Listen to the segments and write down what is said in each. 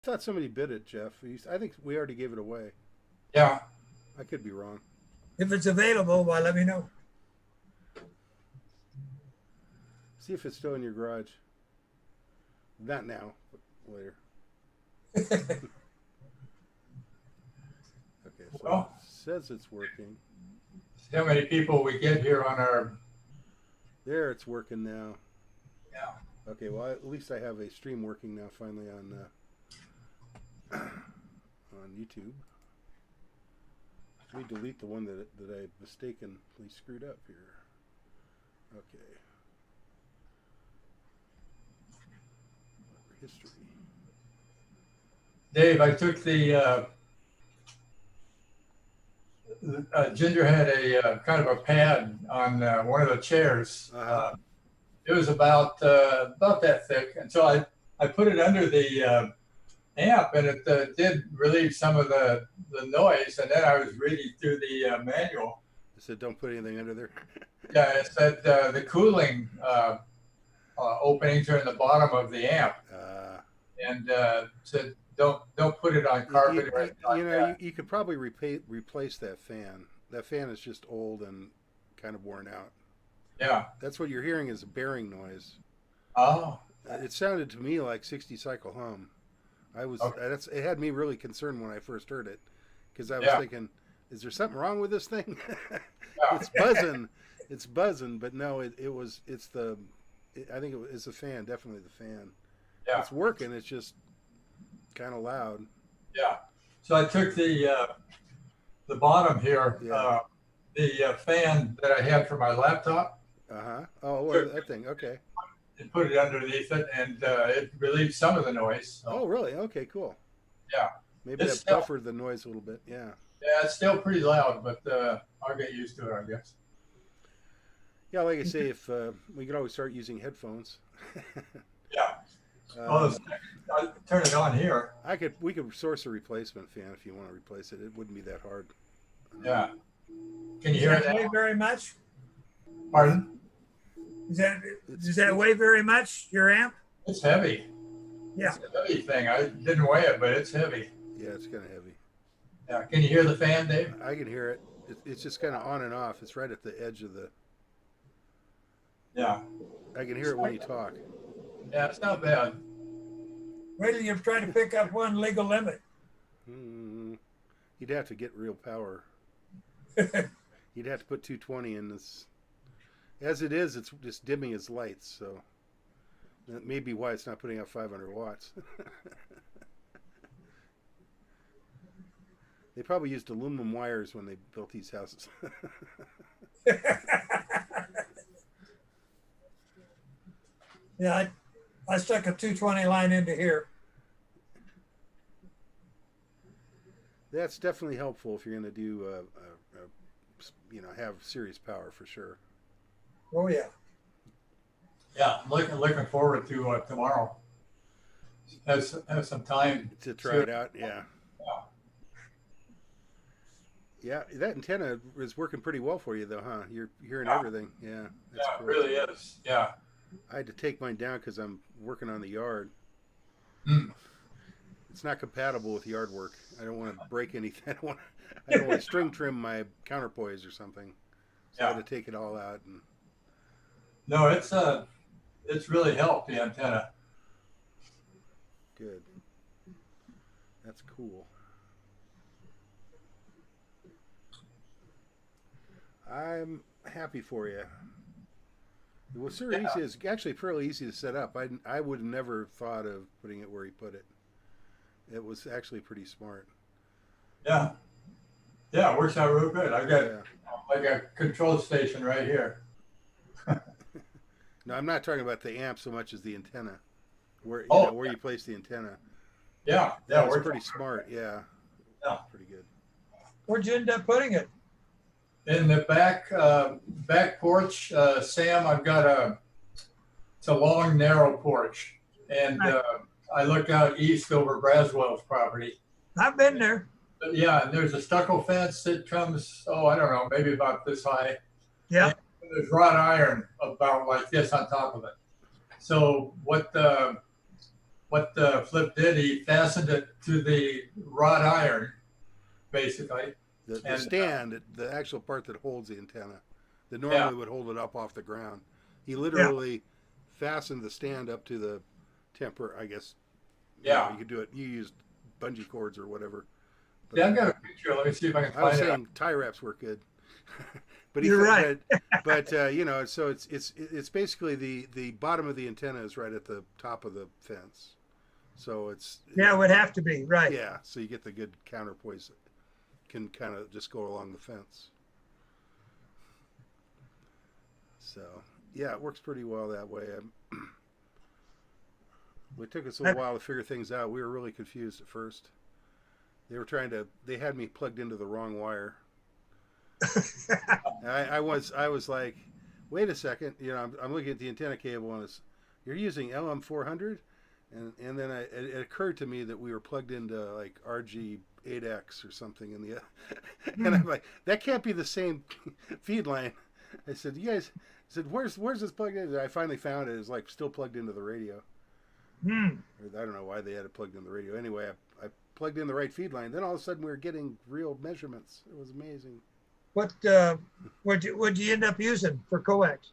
thought somebody bid it, Jeff. I think we already gave it away. Yeah. I could be wrong. If it's available, why let me know. See if it's still in your garage. Not now, but later. Okay, so Well, it says it's working. see how many people we get here on our. There, it's working now. Yeah. Okay, well, at least I have a stream working now finally on on YouTube. Let me delete the one that I mistakenly screwed up here. Okay. History. Dave, I took the Ginger had a kind of a pad on one of the chairs. Uh-huh. It was about that thick, and so I put it under the amp, and it did relieve some of the noise. And then I was reading through the manual. It said don't put anything under there. Yeah, it said the cooling openings are in the bottom of the amp, and said don't put it on carpet or anything like that. You could probably replace that fan. That fan is just old and kind of worn out. Yeah. That's what you're hearing is a bearing noise. Oh. It sounded to me like 60 cycle hum. It had me really concerned when I first heard it because I was thinking, is there something wrong with this thing? It's buzzing, but no, I think it's the fan, definitely the fan. Yeah. It's working. It's just kind of loud. Yeah. So I took the bottom here, the fan that I had for my laptop. Oh, well, that thing. Okay. And put it underneath it, and it relieved some of the noise. So. Oh, really? Okay, cool. Yeah. Maybe that buffered the noise a little bit. Yeah. Yeah, it's still pretty loud, but I'll get used to it, I guess. Yeah, like I say, if we could always start using headphones. Yeah. I'll turn it on here. We could source a replacement fan if you want to replace it. It wouldn't be that hard. Yeah. Can you hear it? Does that weigh very much? Pardon? Does that weigh very much, your amp? It's heavy. Yeah. It's a heavy thing. I didn't weigh it, but it's heavy. Yeah, it's kind of heavy. Yeah. Can you hear the fan, Dave? I can hear it. It's just kind of on and off. It's right at the edge of the. Yeah. I can hear it when you talk. Yeah, it's not bad. Wait till you're trying to pick up one legal limit. You'd have to get real power. You'd have to put 220 in this. As it is, it's just dimming its lights, so that may be why it's not putting out 500 watts. They probably used aluminum wires when they built these houses. Yeah, I stuck a 220 line into here. That's definitely helpful if you're going to do, have serious power for sure. Oh yeah. Yeah, I'm looking forward to tomorrow. Have some time to try it out. Yeah. Yeah, that antenna is working pretty well for you, though, huh? You're hearing everything. Yeah. That's cool. It really is. Yeah. I had to take mine down because I'm working on the yard. It's not compatible with yard work. I don't want to break anything. I don't want to string trim my counterpoise or something. So I had to take it all out. And no, it's really helped the antenna. Good. That's cool. I'm happy for you. It was sure easy. It's actually fairly easy to set up. I would have never thought of putting it where he put it. It was actually pretty smart. Yeah. Yeah, it works out real good. I've got like a control station right here. No, I'm not talking about the amp so much as the antenna. Where you place the antenna. Yeah. That was pretty smart. Yeah. Yeah. Pretty good. Where'd you end up putting it? In the back porch, Sam, I've got it's a long, narrow porch. And I look out east over Braswell's property. I've been there. But yeah, and there's a stucco fence that comes, I don't know, maybe about this high. Yeah. And there's wrought iron about like this on top of it. So what what Flip did, he fastened it to the wrought iron, basically. The stand, the actual part that holds the antenna, that normally Yeah. would hold it up off the ground. He literally fastened the stand up to the temper. I guess. Yeah. You could do it. You used bungee cords or whatever. But Yeah, I've got a picture. Let me see if I can I was find it. saying tie wraps work good. But You're right. But you know, so it's basically the bottom of the antenna is right at the top of the fence. So it's Yeah, it would have to be, right. yeah. So you get the good counterpoise that can kind of just go along the fence. So yeah, it works pretty well that way. It took us a little while to figure things out. We were really confused at first. They had me plugged into the wrong wire. I was like, wait a second, you know, I'm looking at the antenna cable and you're using LM400, and then it occurred to me that we were plugged into like RG8X or something in the, and I'm like, that can't be the same feed line. I said, you guys, I said, where's this plugged in? I finally found it. It was like still plugged into the radio. I don't know why they had it plugged in the radio. Anyway, I plugged in the right feed line. Then all of a sudden we were getting real measurements. It was amazing. What'd you end up using for coax?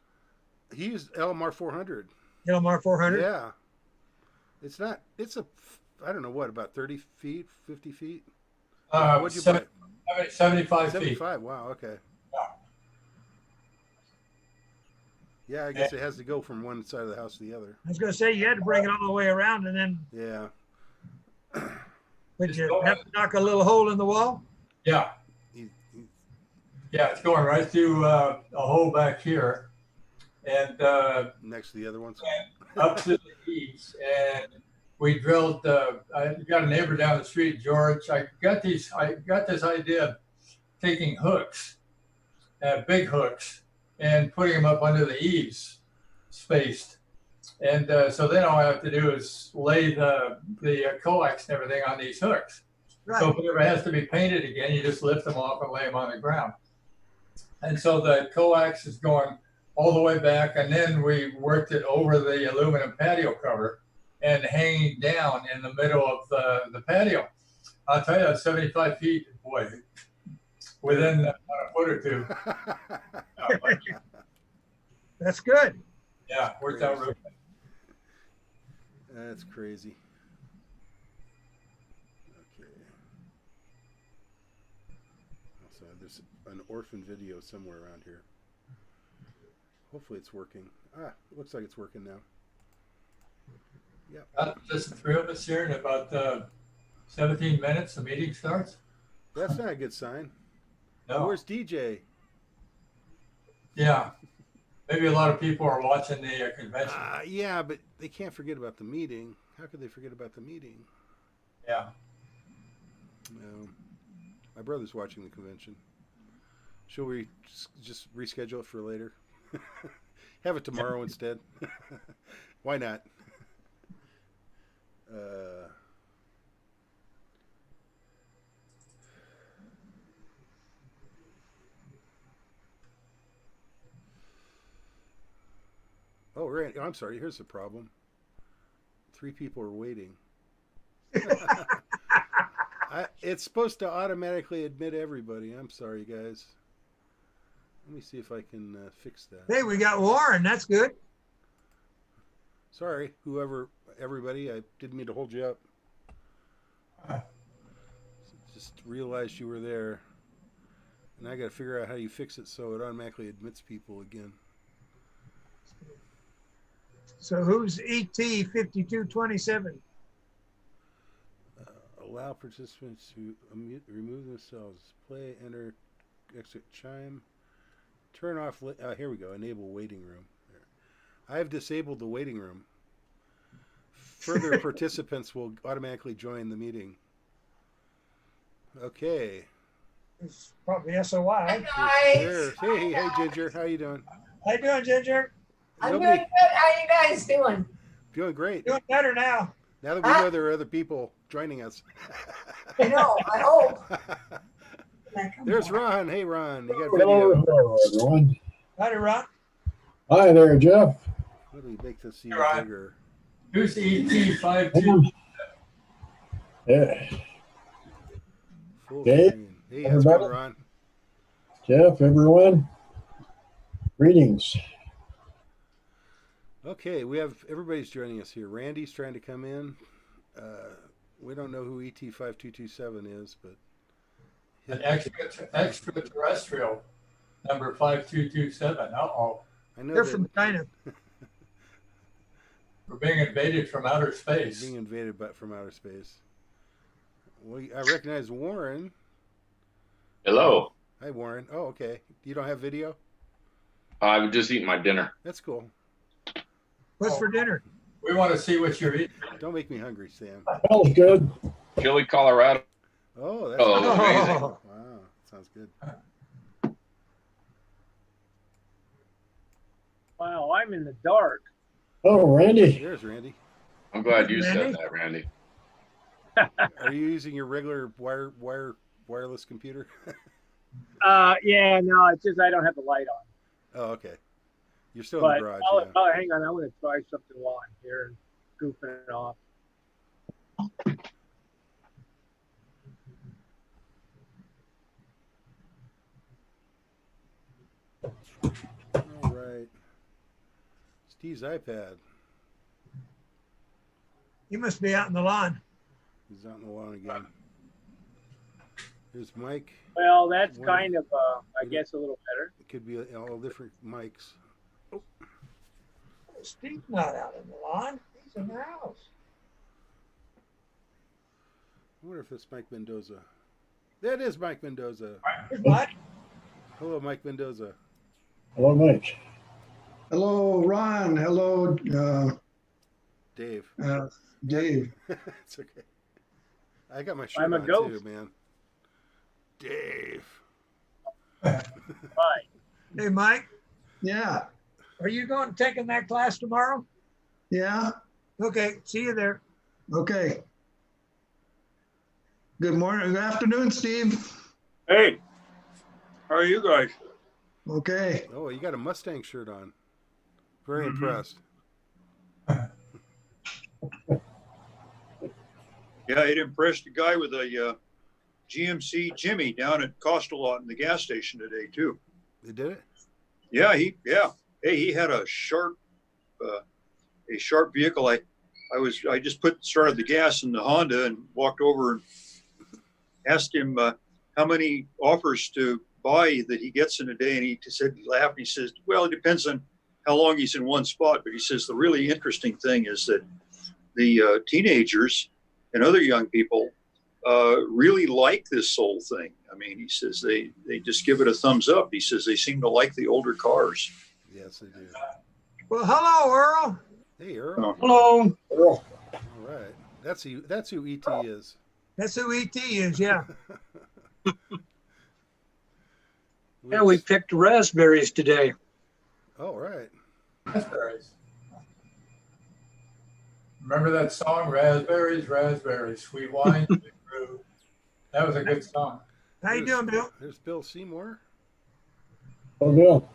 He used LMR 400. LMR 400? Yeah. It's I don't know what, about 30 feet, 50 feet? What'd you buy? 75 feet. 75, wow, okay. Yeah, I guess it has to go from one side of the house to the other. I was going to say, you had to bring it all the way around, and then Yeah. would you have to knock a little hole in the wall? Yeah. Yeah, it's going right through a hole back here, and Next to the other ones? up to the eaves. And we drilled. I got a neighbor down the street, George. I got this idea of taking hooks, big hooks, and putting them up under the eaves, spaced. And so then all I have to do is lay the coax and everything on these hooks. Right. So if it ever has to be painted again, you just lift them off and lay them on the ground. And so the coax is going all the way back, and then we worked it over the aluminum patio cover and hanging down in the middle of the patio. I'll tell you, 75 feet, boy, within a foot or two. That's good. Yeah, worked out really good. That's crazy. Okay. So there's an orphan video somewhere around here. Hopefully it's working. It looks like it's working now. Yeah. Just the three of us here in about 17 minutes, the meeting starts. That's not a good sign. No. Where's DJ? Yeah. Maybe a lot of people are watching the convention. Yeah, but they can't forget about the meeting. How could they forget about the meeting? Yeah. No. My brother's watching the convention. Shall we just reschedule it for later? Have it tomorrow instead. Why not? Oh, right. I'm sorry. Here's the problem. 3 people are waiting. It's supposed to automatically admit everybody. I'm sorry, guys. Let me see if I can fix that. Hey, we got Warren. That's good. Sorry, everybody. I didn't mean to hold you up. Just realized you were there. And I got to figure out how you fix it so it automatically admits people again. So who's ET 5227? Allow participants to remove themselves. Play, enter, exit chime. Turn off. Here we go. Enable waiting room. There. I have disabled the waiting room. Further participants will automatically join the meeting. Okay. It's probably SOI. There. Hey, Ginger. How you doing? How you doing, Ginger? I'm doing good. How you guys doing? Feeling great. Doing better now. Now that we know there are other people joining us. I know. I hope. There's Ron. Hey, Ron. You got Hello, video. hello, everyone. Howdy, Ron. Hi there, Jeff. How do we make this Hey, even Ron. bigger? Who's ET52? Yeah, Full Dave, screen. Hey, how's it going, Ron? Jeff, everyone, greetings. Okay, we have everybody's joining us here. Randy's trying to come in. We don't know who ET5227 is, but An extraterrestrial, number 5227. Uh-oh. I know They're that from China. We're being invaded from outer space. being invaded from outer space. I recognize Warren. Hello. Hi, Warren. Oh, okay. You don't have video? I was just eating my dinner. That's cool. What's for dinner? We want to see what you're eating. Don't make me hungry, Sam. Smells good. Chili, Colorado. Oh, that's Oh, good. amazing. Wow, sounds good. Wow, I'm in the dark. Oh, Randy. There's Randy. I'm glad you Randy? said that, Randy. Are you using your regular wireless computer? Yeah, no, it's just I don't have the light on. Oh, okay. You're still in But the garage. oh, Yeah. oh, hang on, I want to try something while I'm here and goofing it off. All right. Steve's iPad. You must be out in the lawn. He's out in the lawn again. Here's Mike. Well, that's One- kind of, I guess, a little better. It could be all different mics. Steve's not out in the lawn. He's in the house. I wonder if it's Mike Mendoza. That is Mike Mendoza. Here's Mike. Hello, Mike Mendoza. Hello, Mike. Hello, Ron. Hello, Dave. Dave. It's okay. I got my shirt I'm a on ghost. too, man. Dave. Right. Hey, Mike, Yeah, are you going taking that class tomorrow? yeah. Okay, see you there. Okay. Good morning. Good afternoon, Steve. Hey, how are you guys? Okay. Oh, you got a Mustang shirt on. Very Mhm. impressed. Yeah, it impressed a guy with a GMC Jimmy down at Costalot in the gas station today too. They did it? Yeah, Hey, he had a sharp vehicle. I just started the gas in the Honda and walked over and asked him how many offers to buy that he gets in a day, and he laughed and he says, "Well, it depends on how long he's in one spot." But he says the really interesting thing is that the teenagers and other young people really like this whole thing. I mean, he says they just give it a thumbs up. He says they seem to like the older cars. Yes, they do. Well, hello, Earl. Hey, Earl. Oh. Hello. All right. That's who ET is. That's who ET is, yeah. Yeah, we picked raspberries today. Oh, right. Raspberries. Remember that song, Raspberries, Raspberries, Sweet Wine, Sweet Brew? That was a good song. How you doing, Bill? There's Bill Seymour. Oh, Bill.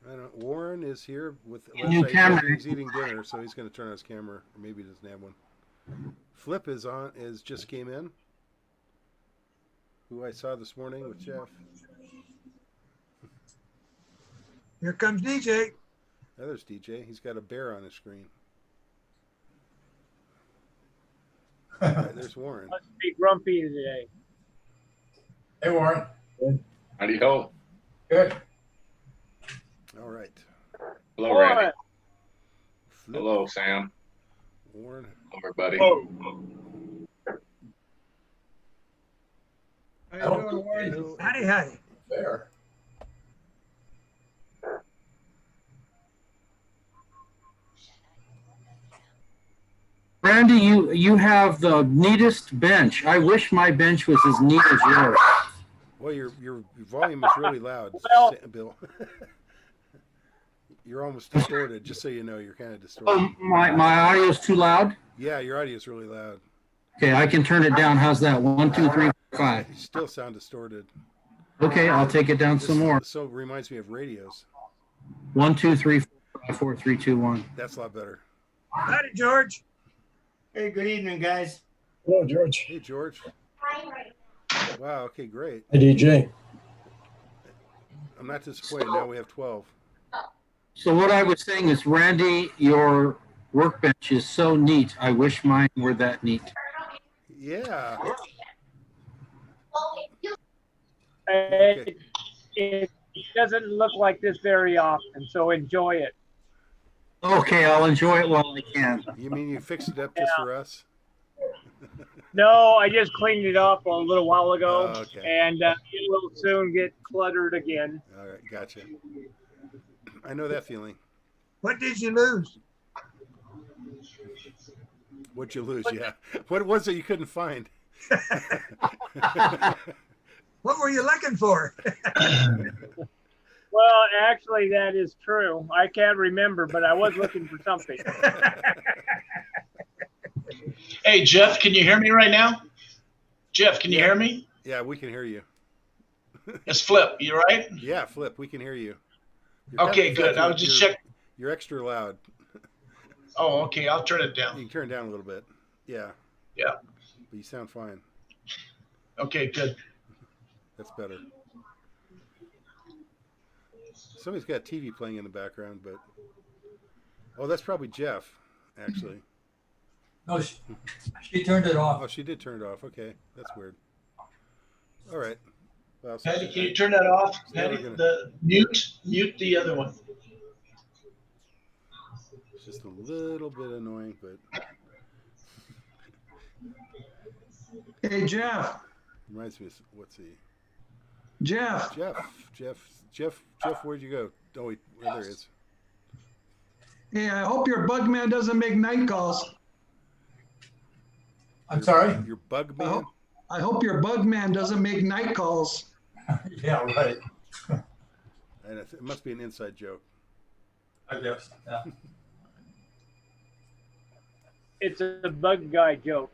I don't. Warren is here with. New let's say camera. He's eating dinner, so he's going to turn on his camera, or maybe he doesn't have one. Flip is on. Just came in. Who I saw this morning with Jeff. Here comes DJ. Oh, there's DJ. He's got a bear on his screen. All right, there's Warren. Must be grumpy today. Hey, Warren. Howdy ho. Good. All right. Hello, Randy. What? Flip, Hello, Sam. Warren. Hello, everybody. How you doing, Warren? Hello. Howdy, howdy. There. Randy, you have the neatest bench. I wish my bench was as neat as yours. Well, your volume is really loud, Well- Bill. You're almost distorted. Just so you know, you're kind of distorted. My audio's too loud. Yeah, your audio is really loud. Okay, I can turn it down. How's that? 1, 2, 3, 4, 5. You still sound distorted. Okay, I'll take it down some more. So reminds me of radios. 1, 2, 3, 4, 5, 4, 3, 2, 1. That's a lot better. Howdy, George. Hey, good evening, guys. Hello, George. Hey, George. Wow. Okay, great. Hey, DJ. I'm not disappointed. Now we have 12. So what I was saying is, Randy, your workbench is so neat. I wish mine were that neat. Yeah. It doesn't look like this very often, so enjoy it. Okay, I'll enjoy it while I can. You mean you fixed it up just for us? No, I just cleaned it up a little while ago, Oh, okay. and it will soon get cluttered again. All right, gotcha. I know that feeling. What did you lose? What'd you lose? Yeah. What was it you couldn't find? What were you looking for? Well, actually, that is true. I can't remember, but I was looking for something. Hey, Jeff, can you hear me right now? Jeff, can you hear me? Yeah, we can hear you. It's Flip. You right? Yeah, Flip, we can hear you. Okay, good. I was just checking. You're extra loud. Oh, okay. I'll turn it down. You can turn it down a little bit. Yeah. Yeah. But you sound fine. Okay, good. That's better. Somebody's got TV playing in the background, but oh, that's probably Jeff, actually. No, she turned it off. Oh, she did turn it off. Okay, that's weird. All right. Well, Patty, can you turn that off? Patty, the mute the other one. It's just a little bit annoying, but Hey, Jeff. reminds me of what's he? Jeff. Jeff, where'd you go? Oh, wait, there he is. Hey, I hope your bug man doesn't make night calls. I'm sorry? Your bug man? I hope your bug man doesn't make night calls. Yeah, right. And it must be an inside joke. I guess. Yeah. It's a bug guy joke.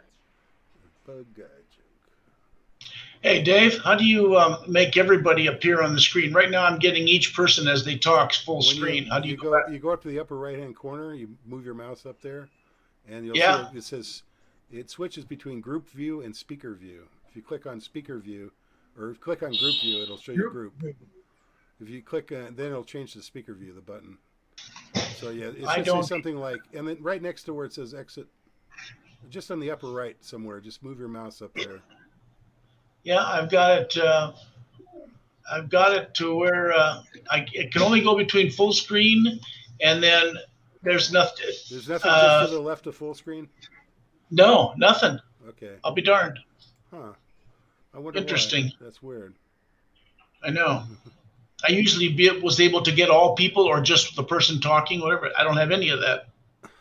Bug guy joke. Hey, Dave, how do you make everybody appear on the screen? Right now, I'm getting each person as they talk full screen. How do you go? You go up to the upper right-hand corner. You move your mouse up there, and you'll see it says it switches between group view and speaker view. If you click on speaker view, or click on group view, it'll show you group. If you click, then it'll change to speaker view, the button. So yeah, it should say something like, and then right next to where it says exit, just on the upper right somewhere, just move your mouse up there. Yeah, I've got it. I've got it to where it can only go between full screen, and then there's nothing. There's nothing just to the left of full screen? No, nothing. Okay. I'll be darned. Huh. I wonder Interesting. why. That's weird. I know. I usually was able to get all people or just the person talking, whatever. I don't have any of that.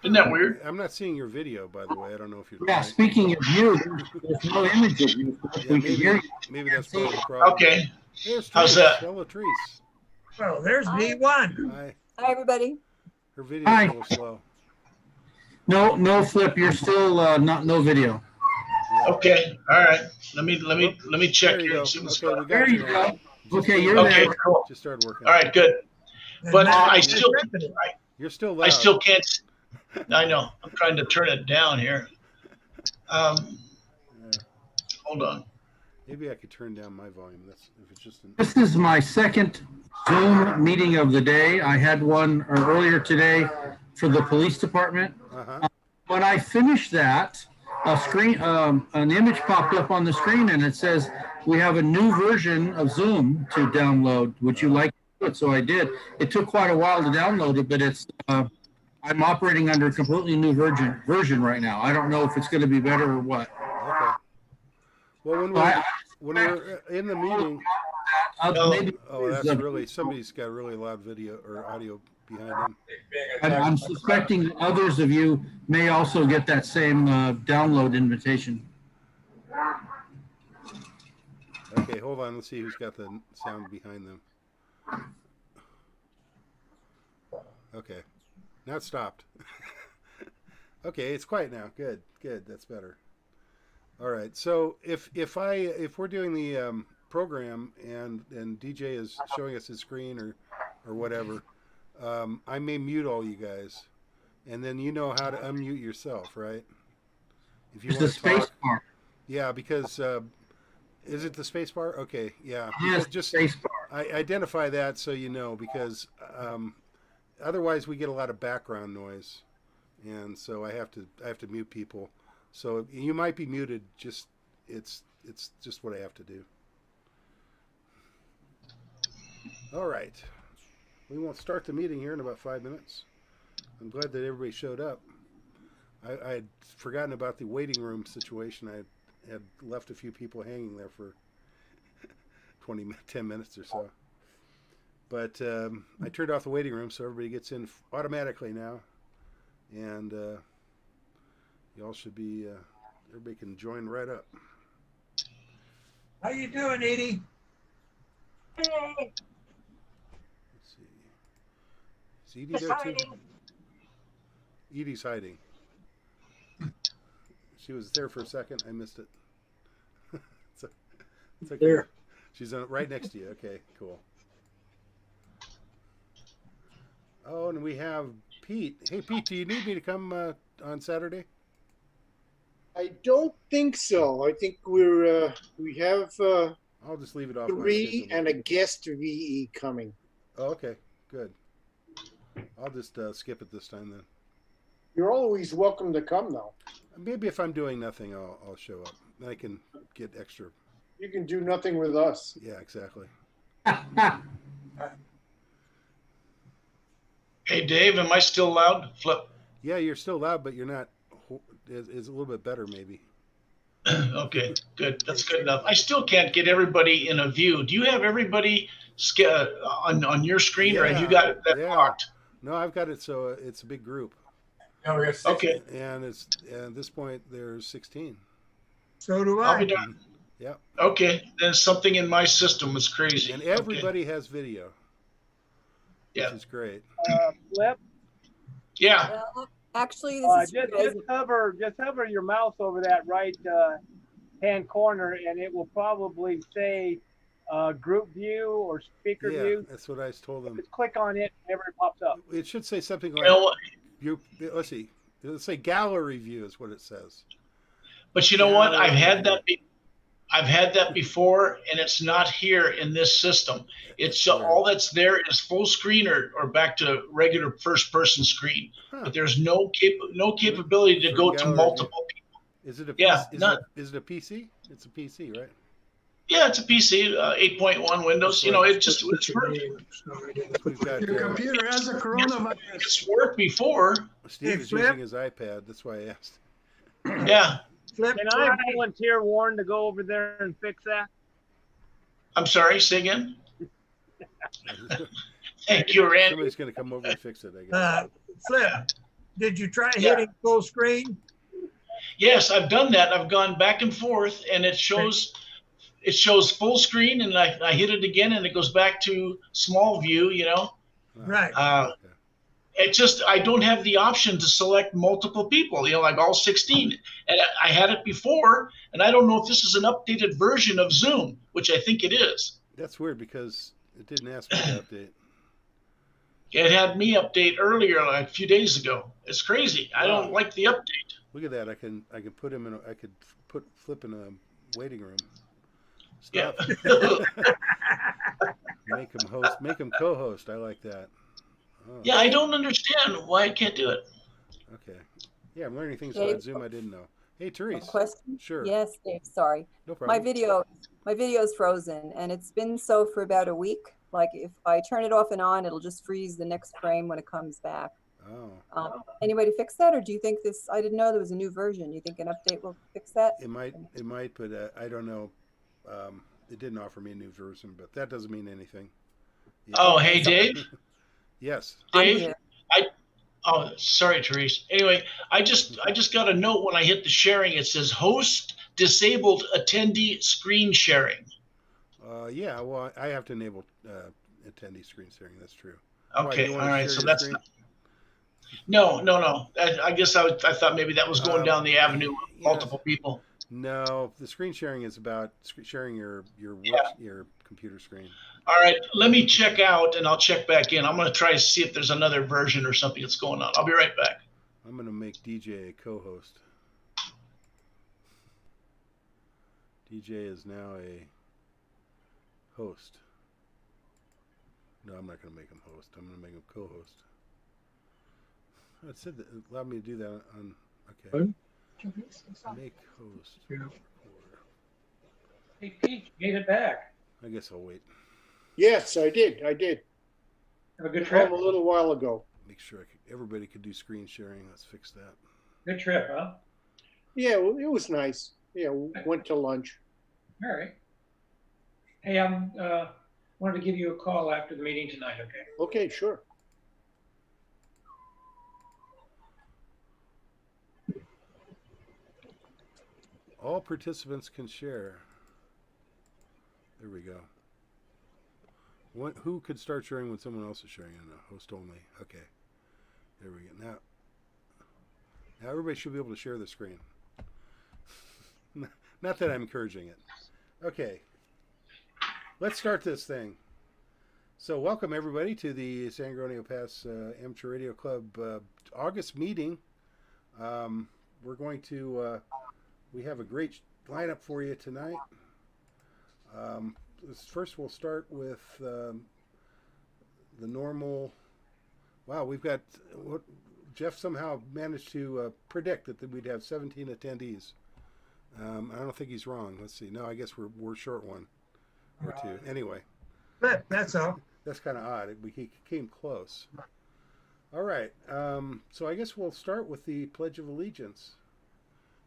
Isn't that weird? I'm not seeing your video, by the way. I don't know if you're. Yeah, speaking of you, there's no image of you. Yeah, We can hear you. maybe that's part of the problem. Okay. There's How's Treese. that? Hello, Treese. Well, there's V1. Hi. Hi, everybody. Her video's Hi. a little slow. No, Flip. You're still no video. Okay. All right. Let me check There you here go. and see what's Okay, going we on. got There you now. go. Okay, you're Okay, there. cool. Just started working. All right, good. But I still You're still loud. I still can't. I know. I'm trying to turn it down here. Hold on. Maybe I could turn down my volume. That's if it's just. This is my second Zoom meeting of the day. I had one earlier today for the police department. When I finished that, an image popped up on the screen, and it says, "We have a new version of Zoom to download. Would you like to do it?" So I did. It took quite a while to download it, but it's. I'm operating under a completely new version right now. I don't know if it's going to be better or what. Okay. Well, when we're in the meeting. That's really somebody's got a really loud video or audio behind them. I'm suspecting that others of you may also get that same download invitation. Okay, hold on. Let's see who's got the sound behind them. Okay. Now it stopped. Okay, it's quiet now. Good. That's better. All right. So if we're doing the program and DJ is showing us his screen or whatever, I may mute all you guys. and then you know how to unmute yourself, right? If you It's the want to talk. space bar. Yeah, because is it the space bar? Okay, yeah. Yes, Just space bar. I identify that so you know, because otherwise we get a lot of background noise, and so I have to mute people. So you might be muted. Just it's just what I have to do. All right, we won't start the meeting here in about 5 minutes. I'm glad that everybody showed up. I had forgotten about the waiting room situation. I had left a few people hanging there for 10 minutes or so. But I turned off the waiting room so everybody gets in automatically now. And y'all should be, everybody can join right up. How you doing, Edie? Hey, Let's see. Is Edie just there too? hiding. Edie's hiding. She was there for a second. I missed it. it's okay. There. She's right next to you. Okay, cool. Oh, and we have Pete. Hey, Pete, do you need me to come on Saturday? I don't think so. I think we have I'll just leave it off. my 3 schedule. and a guest VE coming. Oh, okay, good. I'll just skip it this time then. You're always welcome to come, though. Maybe if I'm doing nothing, I'll show up. Then I can get extra. You can do nothing with us. Yeah, exactly. Hey, Dave, am I still loud? Flip. Yeah, you're still loud, but you're not. Is a little bit better, maybe. Okay, good. That's good enough. I still can't get everybody in a view. Do you have everybody on your screen, or have you got that locked? No, I've got it so it's a big group. No, we got 6. Okay. And at this point there's 16. So do I'll I. be done. Yeah. Okay, then something in my system was crazy. And everybody has video. Yeah. Which is great. Flip. Yeah. Well, actually, this is Just hover your mouse over that right hand corner, and it will probably say group view or speaker Yeah, view. that's what I told them. Just click on it, whenever it pops up. It should say something like You know what? let's see. Let's say gallery view is what it says. But you know what? I've had that before, and it's not here in this system. It's all that's there is full screen or back to regular first person screen. Huh. But there's no capability to For go to gallery multiple people. Is it a Yeah, is it a PC? It's a PC, right? Yeah, it's a PC, 8.1 Windows. You know, it's worked. We've got, Your computer has a coronavirus. It's worked before. Steve is Flip. using his iPad. That's why I asked. Yeah. Flip, Can I volunteer Warren to go over there and fix that? I'm sorry. Say again. Thank you, Randy. Somebody's going to come over and fix it, I guess. Flip, did you try hitting full screen? Yes, I've done that. I've gone back and forth, and it shows full screen, and I hit it again, and it goes back to small view. You know. Right. Okay. It just I don't have the option to select multiple people. You know, like all 16. And I had it before, and I don't know if this is an updated version of Zoom, which I think it is. That's weird because it didn't ask me to update. It had me update earlier, like a few days ago. It's crazy. I don't like the update. Look at that. I can put him in. I could put Flip in a waiting room. Yeah. Stop. Make him host. Make him co-host. I like that. Oh. Yeah, I don't understand why I can't do it. Okay. Yeah, I'm learning things Dave? about Zoom I didn't know. Hey, Therese. Question? Sure. Yes, Dave. Sorry. No problem. My video is frozen, and it's been so for about a week. Like if I turn it off and on, it'll just freeze the next frame when it comes back. Oh. Anybody fix that, or do you think this? I didn't know there was a new version. You think an update will fix that? It might, but I don't know. It didn't offer me a new version, but that doesn't mean anything. Yeah. Oh, hey, Dave. Yes. Dave. Oh, sorry, Therese. Anyway, I just got a note when I hit the sharing. It says host disabled attendee screen sharing. Yeah. Well, I have to enable attendee screen sharing. That's true. Okay. Why, All right. So that's screen? no. I guess I thought maybe that was going down the avenue of multiple people. No, the screen sharing is about sharing your computer screen. All right, let me check out, and I'll check back in. I'm going to try to see if there's another version or something that's going on. I'll be right back. I'm going to make DJ a co-host. DJ is now a host. No, I'm not going to make him host. I'm going to make him co-host. It said that it allowed me to do that on. Okay. Make host. Hey, Pete, you gave it back. I guess I'll wait. Yes, I did. I did. Have a good trip. A little while ago. Make sure everybody could do screen sharing. Let's fix that. Good trip, huh? Yeah, well, it was nice. Yeah, we went to lunch. All right. Hey, wanted to give you a call after the meeting tonight, okay? Okay, sure. All participants can share. There we go. Who could start sharing when someone else is sharing? No, host only. Okay. There we go. Now everybody should be able to share the screen. Not that I'm encouraging it. Okay. Let's start this thing. So welcome everybody to the San Gorgonio Pass Amateur Radio Club August meeting. We're going to we have a great lineup for you tonight. First, we'll start with the normal. Wow, we've got Jeff somehow managed to predict that we'd have 17 attendees. I don't think he's wrong. Let's see. No, I guess we're short one or two. Anyway, That's all. that's kind of odd. He came close. All right. So I guess we'll start with the Pledge of Allegiance.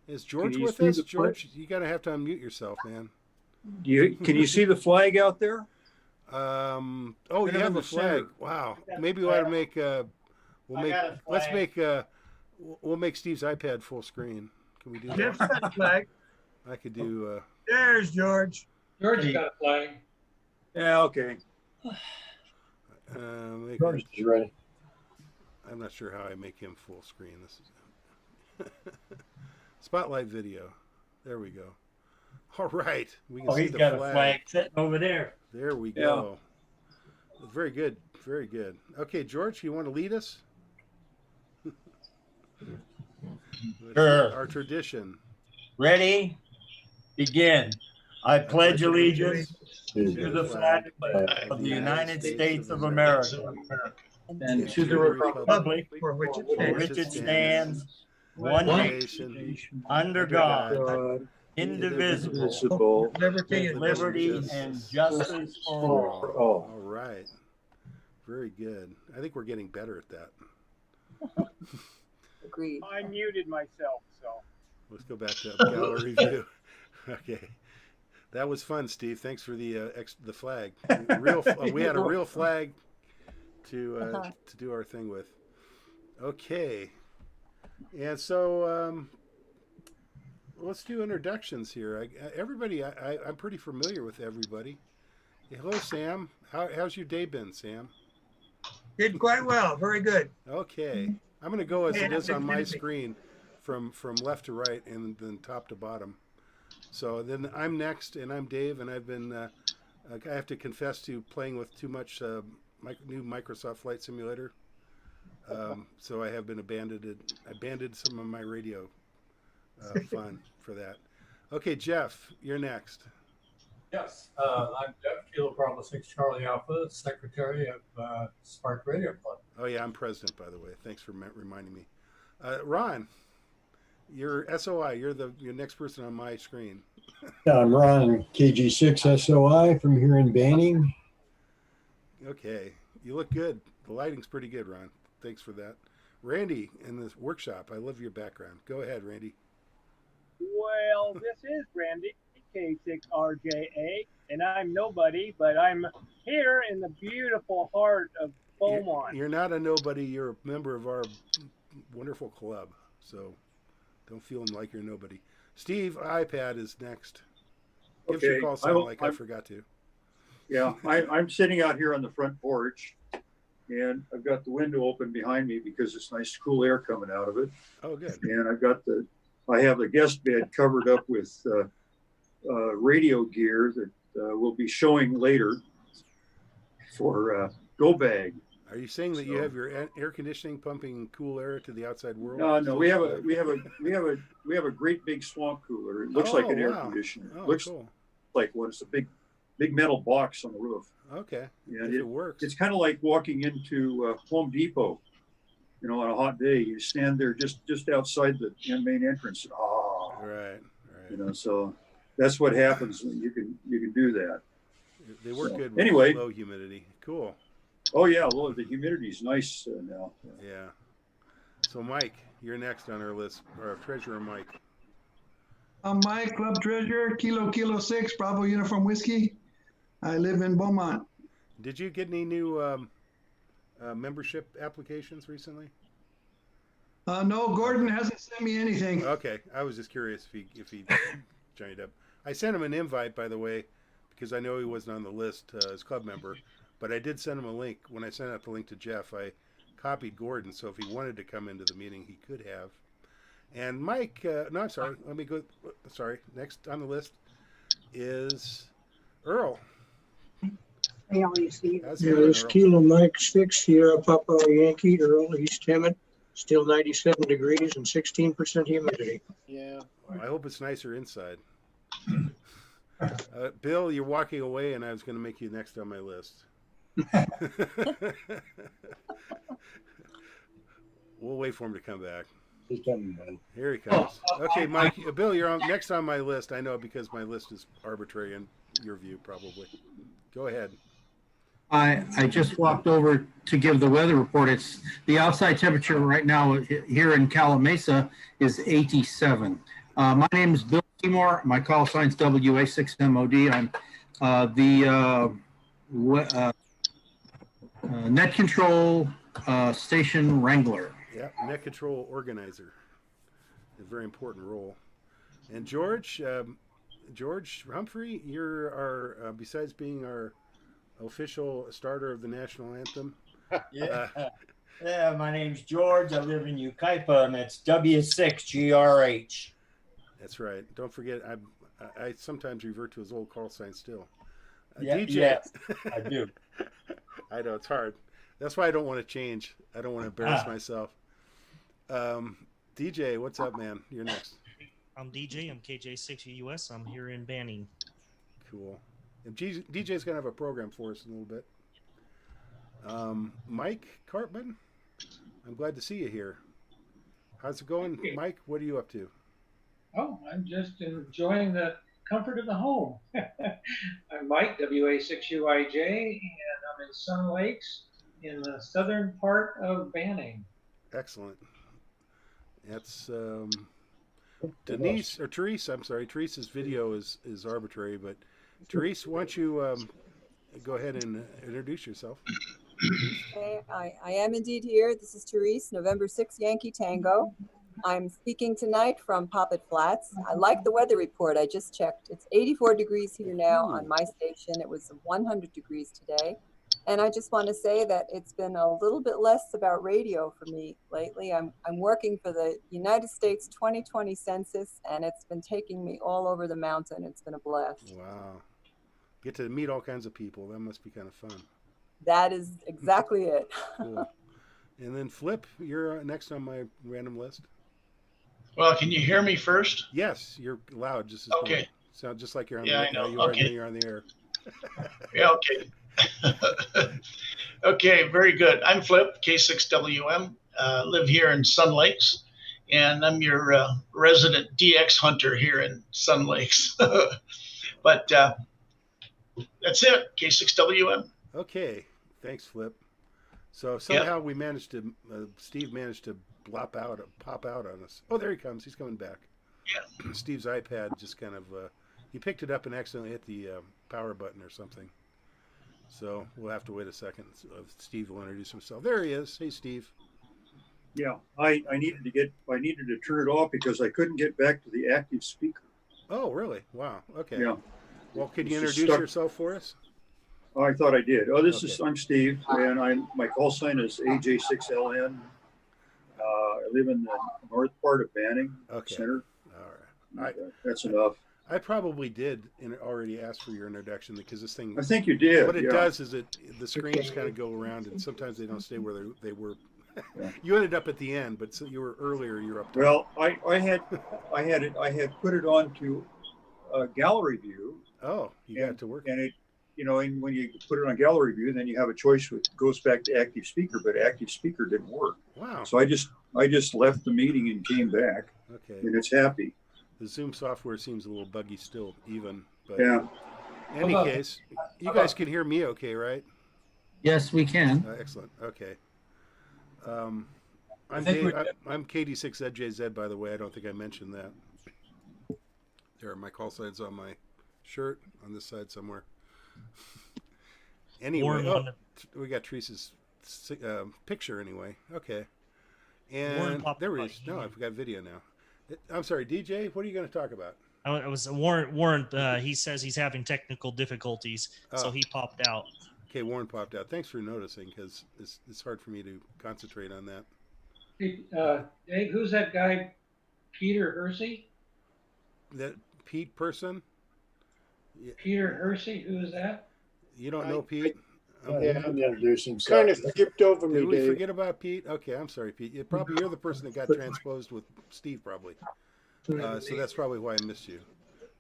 Is George with us? George, you got to have to unmute yourself, man. Can you see the flag out there? Oh, you have a flag. Wow. Maybe we ought to make we'll make Steve's iPad full screen. Can we do that? Jeff's got a flag. I could do There's George. George got a flag. Yeah, okay. George is ready. I'm not sure how I make him full screen. This is Spotlight video. There we go. All right. We can see he's the got flag. a flag sitting over there. There we go. Very good. Very good. Okay, George, you want to lead us? Sure. Our tradition. Ready? Begin. I pledge allegiance to the flag of the United States of America and to the republic For which it stands, one nation, under God, indivisible, liberty and justice for all. All right. Very good. I think we're getting better at that. Agreed. I muted myself, so. Let's go back to gallery view. Okay. That was fun, Steve. Thanks for the flag. We had a real flag to do our thing with. Okay. And so let's do introductions here. I'm pretty familiar with everybody. Hello, Sam. How's your day been, Sam? Did quite well. Very good. Okay. I'm going to go as it is on my screen from left to right and then top to bottom. So then I'm next, and I'm Dave, and I've been, I have to confess to playing with too much new Microsoft Flight Simulator. So I have been abandoned some of my radio fun for that. Okay, Jeff, you're next. Yes, I'm Jeff, Kilo Bravo 6 Charlie Alpha, Secretary of SPARC Radio Club. Oh yeah, I'm president, by the way. Thanks for reminding me. Ron, you're SOI. You're your next person on my screen. Yeah, I'm Ron, KG6 SOI from here in Banning. Okay, you look good. The lighting's pretty good, Ron. Thanks for that. Randy, in this workshop, I love your background. Go ahead, Randy. Well, this is Randy, K6RJA, and I'm nobody, but I'm here in the beautiful heart of Beaumont. You're not a nobody. You're a member of our wonderful club, so don't feel like you're nobody. Steve, iPad is next. Give us your call sound like I forgot to. Yeah, I'm sitting out here on the front porch, and I've got the window open behind me because it's nice cool air coming out of it. Oh, good. And I have the guest bed covered up with radio gear that we'll be showing later for Go Bag. Are you saying that you have your air conditioning pumping cool air to the outside world? No. We have a great big swamp cooler. It looks like an air conditioner. Oh, Looks cool. like one. It's a big metal box on the roof. Okay. And it works. It's kind of like walking into Home Depot. You know, on a hot day, you stand there just outside the main entrance. Right. You know, so that's what happens when you can do that. They work good with anyway, low humidity. Cool. Oh yeah, well the humidity's nice now. Yeah. So Mike, you're next on our list. Our treasurer, Mike. I'm Mike, club treasurer, Kilo 6, Bravo Uniform Whiskey. I live in Beaumont. Did you get any new membership applications recently? No, Gordon hasn't sent me anything. Okay, I was just curious if he joined up. I sent him an invite, by the way, because I know he wasn't on the list as club member. But I did send him a link. When I sent out the link to Jeff, I copied Gordon, so if he wanted to come into the meeting, he could have. And Mike, no, I'm sorry. Let me go. Sorry. Next on the list is Earl. Hey, all you see. There's Kilo Mike 6, Sierra Papa Yankee, Earl, East Hemet. Still 97 degrees and 16% humidity. Yeah. I hope it's nicer inside. Bill, you're walking away, and I was going to make you next on my list. We'll wait for him to come back. He's coming, man. Here he comes. Okay, Mike. Bill, you're next on my list. I know because my list is arbitrary in your view, probably. Go ahead. I just walked over to give the weather report. It's the outside temperature right now here in Calamasa is 87. My name is Bill Seymour. My call sign's WA6MOD. I'm the net control station wrangler. Yeah, net control organizer. A very important role. And George Humphrey, you're our besides being our official starter of the national anthem. Yeah. Yeah, my name's George. I live in Ukaipa, and it's W6GRH. That's right. Don't forget, I sometimes revert to his old call sign still. DJ. Yes, I do. I know, it's hard. That's why I don't want to change. I don't want to embarrass myself. DJ, what's up, man? You're next. I'm DJ. I'm KJ6US. I'm here in Banning. Cool. And DJ's going to have a program for us in a little bit. Mike Cartman, I'm glad to see you here. How's it going, Mike? What are you up to? Oh, I'm just enjoying the comfort of the home. I'm Mike, WA6UIJ, and I'm in Sun Lakes in the southern part of Banning. Excellent. That's Denise, or Therese, I'm sorry. Therese's video is arbitrary, but Therese, why don't you go ahead and introduce yourself? Okay, I am indeed here. This is Therese, November 6 Yankee Tango. I'm speaking tonight from Poppet Flats. I like the weather report. I just checked. It's 84 degrees here now on my station. It was 100 degrees today. And I just want to say that it's been a little bit less about radio for me lately. I'm working for the United States 2020 Census, and it's been taking me all over the mountain. It's been a blast. Wow. Get to meet all kinds of people. That must be kind of fun. That is exactly it. Cool. And then Flip, you're next on my random list. Well, can you hear me first? Yes, you're loud. Just as okay. Sound just like you're on yeah, the I know. you are okay. You're on the air. Yeah, okay. Okay, very good. I'm Flip, K6WM. Live here in Sun Lakes, and I'm your resident DX hunter here in Sun Lakes. But that's it, K6WM. Okay, thanks, Flip. So somehow we managed to, Steve managed to pop out on us. Oh, there he comes. He's coming back. Yeah. Steve's iPad just kind of, he picked it up and accidentally hit the power button or something. So we'll have to wait a second. Steve will introduce himself. There he is. Hey, Steve. Yeah, I needed to turn it off because I couldn't get back to the active speaker. Oh, really? Wow. Okay. Yeah. Well, could you introduce yourself for us? Oh, I thought I did. Oh, I'm Steve, and my call sign is AJ6LN. I live in the north part of Banning Center. All right. That's enough. I probably did already ask for your introduction because this thing. I think you did. What it yeah. does is the screens kind of go around, and sometimes they don't stay where they were. You ended up at the end, but so you were earlier. You're up top. Well, I had put it on to gallery view. Oh, you got it to work. And it, and when you put it on gallery view, then you have a choice which goes back to active speaker, but active speaker didn't work. Wow. So I just left the meeting and came back. Okay. And it's happy. The Zoom software seems a little buggy still, even. But yeah. In any case, you guys can hear me okay, right? Yes, we can. Excellent. Okay. I'm KD6ZJZ, by the way. I don't think I mentioned that. There are my call signs on my shirt on this side somewhere. Anyway, we got Teresa's picture anyway. Okay. And there it is. No, I've got video now. I'm sorry, DJ, what are you going to talk about? It was Warren. He says he's having technical difficulties, so he popped out. Okay, Warren popped out. Thanks for noticing, because it's hard for me to concentrate on that. Hey, Dave, who's that guy, Peter Hersey? That Pete person? Peter Hersey, who is that? You don't know Pete? Introduce himself. Kind of skipped over me, Did we Dave. forget about Pete? Okay, I'm sorry, Pete. You're the person that got transposed with Steve, probably. So that's probably why I missed you.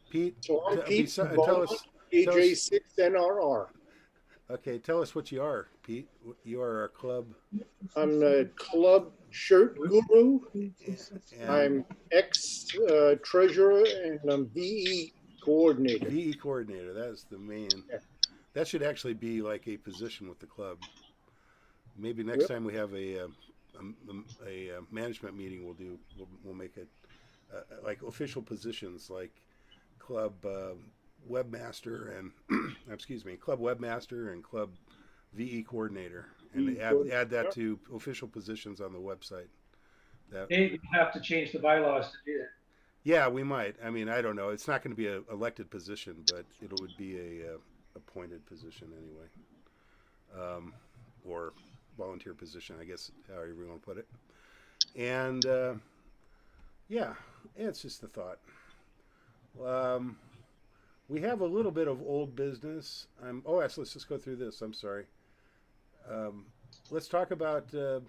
Pete, So I'm Pete tell us. AJ6NRR. Okay, tell us what you are, Pete. You are a club. I'm a club shirt guru. I'm ex-treasurer, and I'm VE coordinator. VE coordinator, that is the main. Yeah. That should actually be like a position with the club. Maybe next time we have a management meeting, we'll make it like official positions, like club webmaster and club webmaster and club VE coordinator, and add that to official positions on the website. You have to change the bylaws to do that. Yeah, we might. I mean, I don't know. It's not going to be an elected position, but it would be a appointed position anyway, or volunteer position, I guess, however you want to put it. And yeah, it's just a thought. We have a little bit of old business. Let's just go through this. I'm sorry. Let's talk about the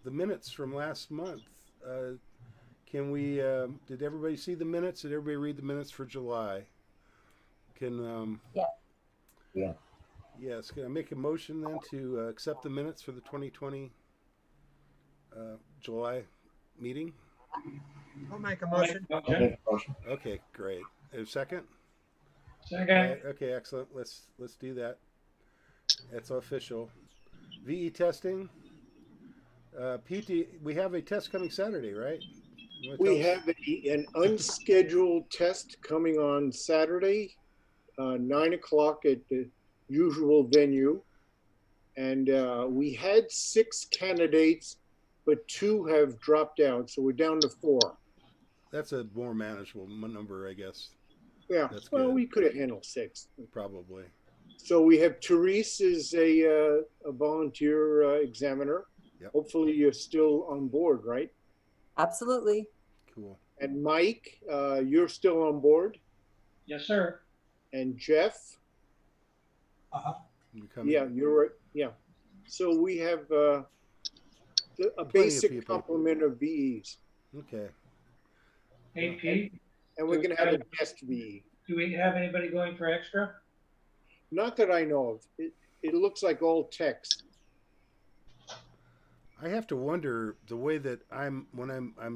minutes from last month. Can we? Did everybody see the minutes? Did everybody read the minutes for July? Yeah. Yes. Can I make a motion then to accept the minutes for the 2020 July meeting? I'll make a motion. Okay, great. A second? Second. Okay, excellent. Let's do that. It's official. VE testing. Pete, we have a test coming Saturday, right? We have an unscheduled test coming on Saturday, 9 o'clock at the usual venue. And we had 6 candidates, but 2 have dropped out. So we're down to 4. That's a more manageable number, I guess. Yeah, that's well, good. we could have handled 6. Probably. So we have Therese is a volunteer examiner. Yep. Hopefully you're still on board, right? Absolutely. Cool. And Mike, you're still on board? Yes, sir. And Jeff? Yeah, you're right. Yeah. So we have a basic complement of VEs. Okay. Hey, Pete. And we're going to have a guest VE. Do we have anybody going for extra? Not that I know of. It looks like all text. I have to wonder the way that I'm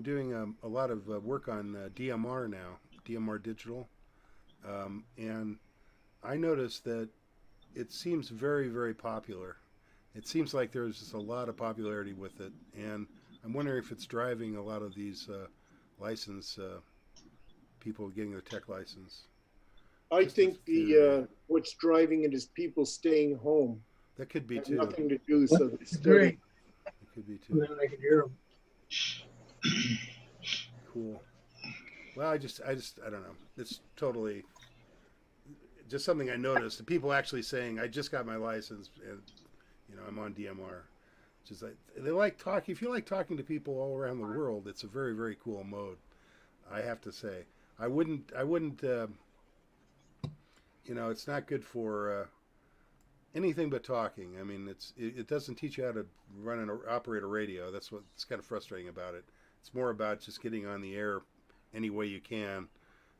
doing a lot of work on DMR now, DMR digital, and I noticed that it seems very, very popular. It seems like there's just a lot of popularity with it, and I'm wondering if it's driving a lot of these license people getting their tech license. I think what's driving it is people staying home. That could be Have too. Nothing to do, so they study. It could be too. Then I can hear them. Cool. Well, I don't know. It's totally just something I noticed. The people actually saying, "I just got my license, and I'm on DMR." Just like they like talking. If you like talking to people all around the world, it's a very, very cool mode. I have to say, I wouldn't. It's not good for anything but talking. I mean, it doesn't teach you how to run and operate a radio. That's what's kind of frustrating about it. It's more about just getting on the air any way you can,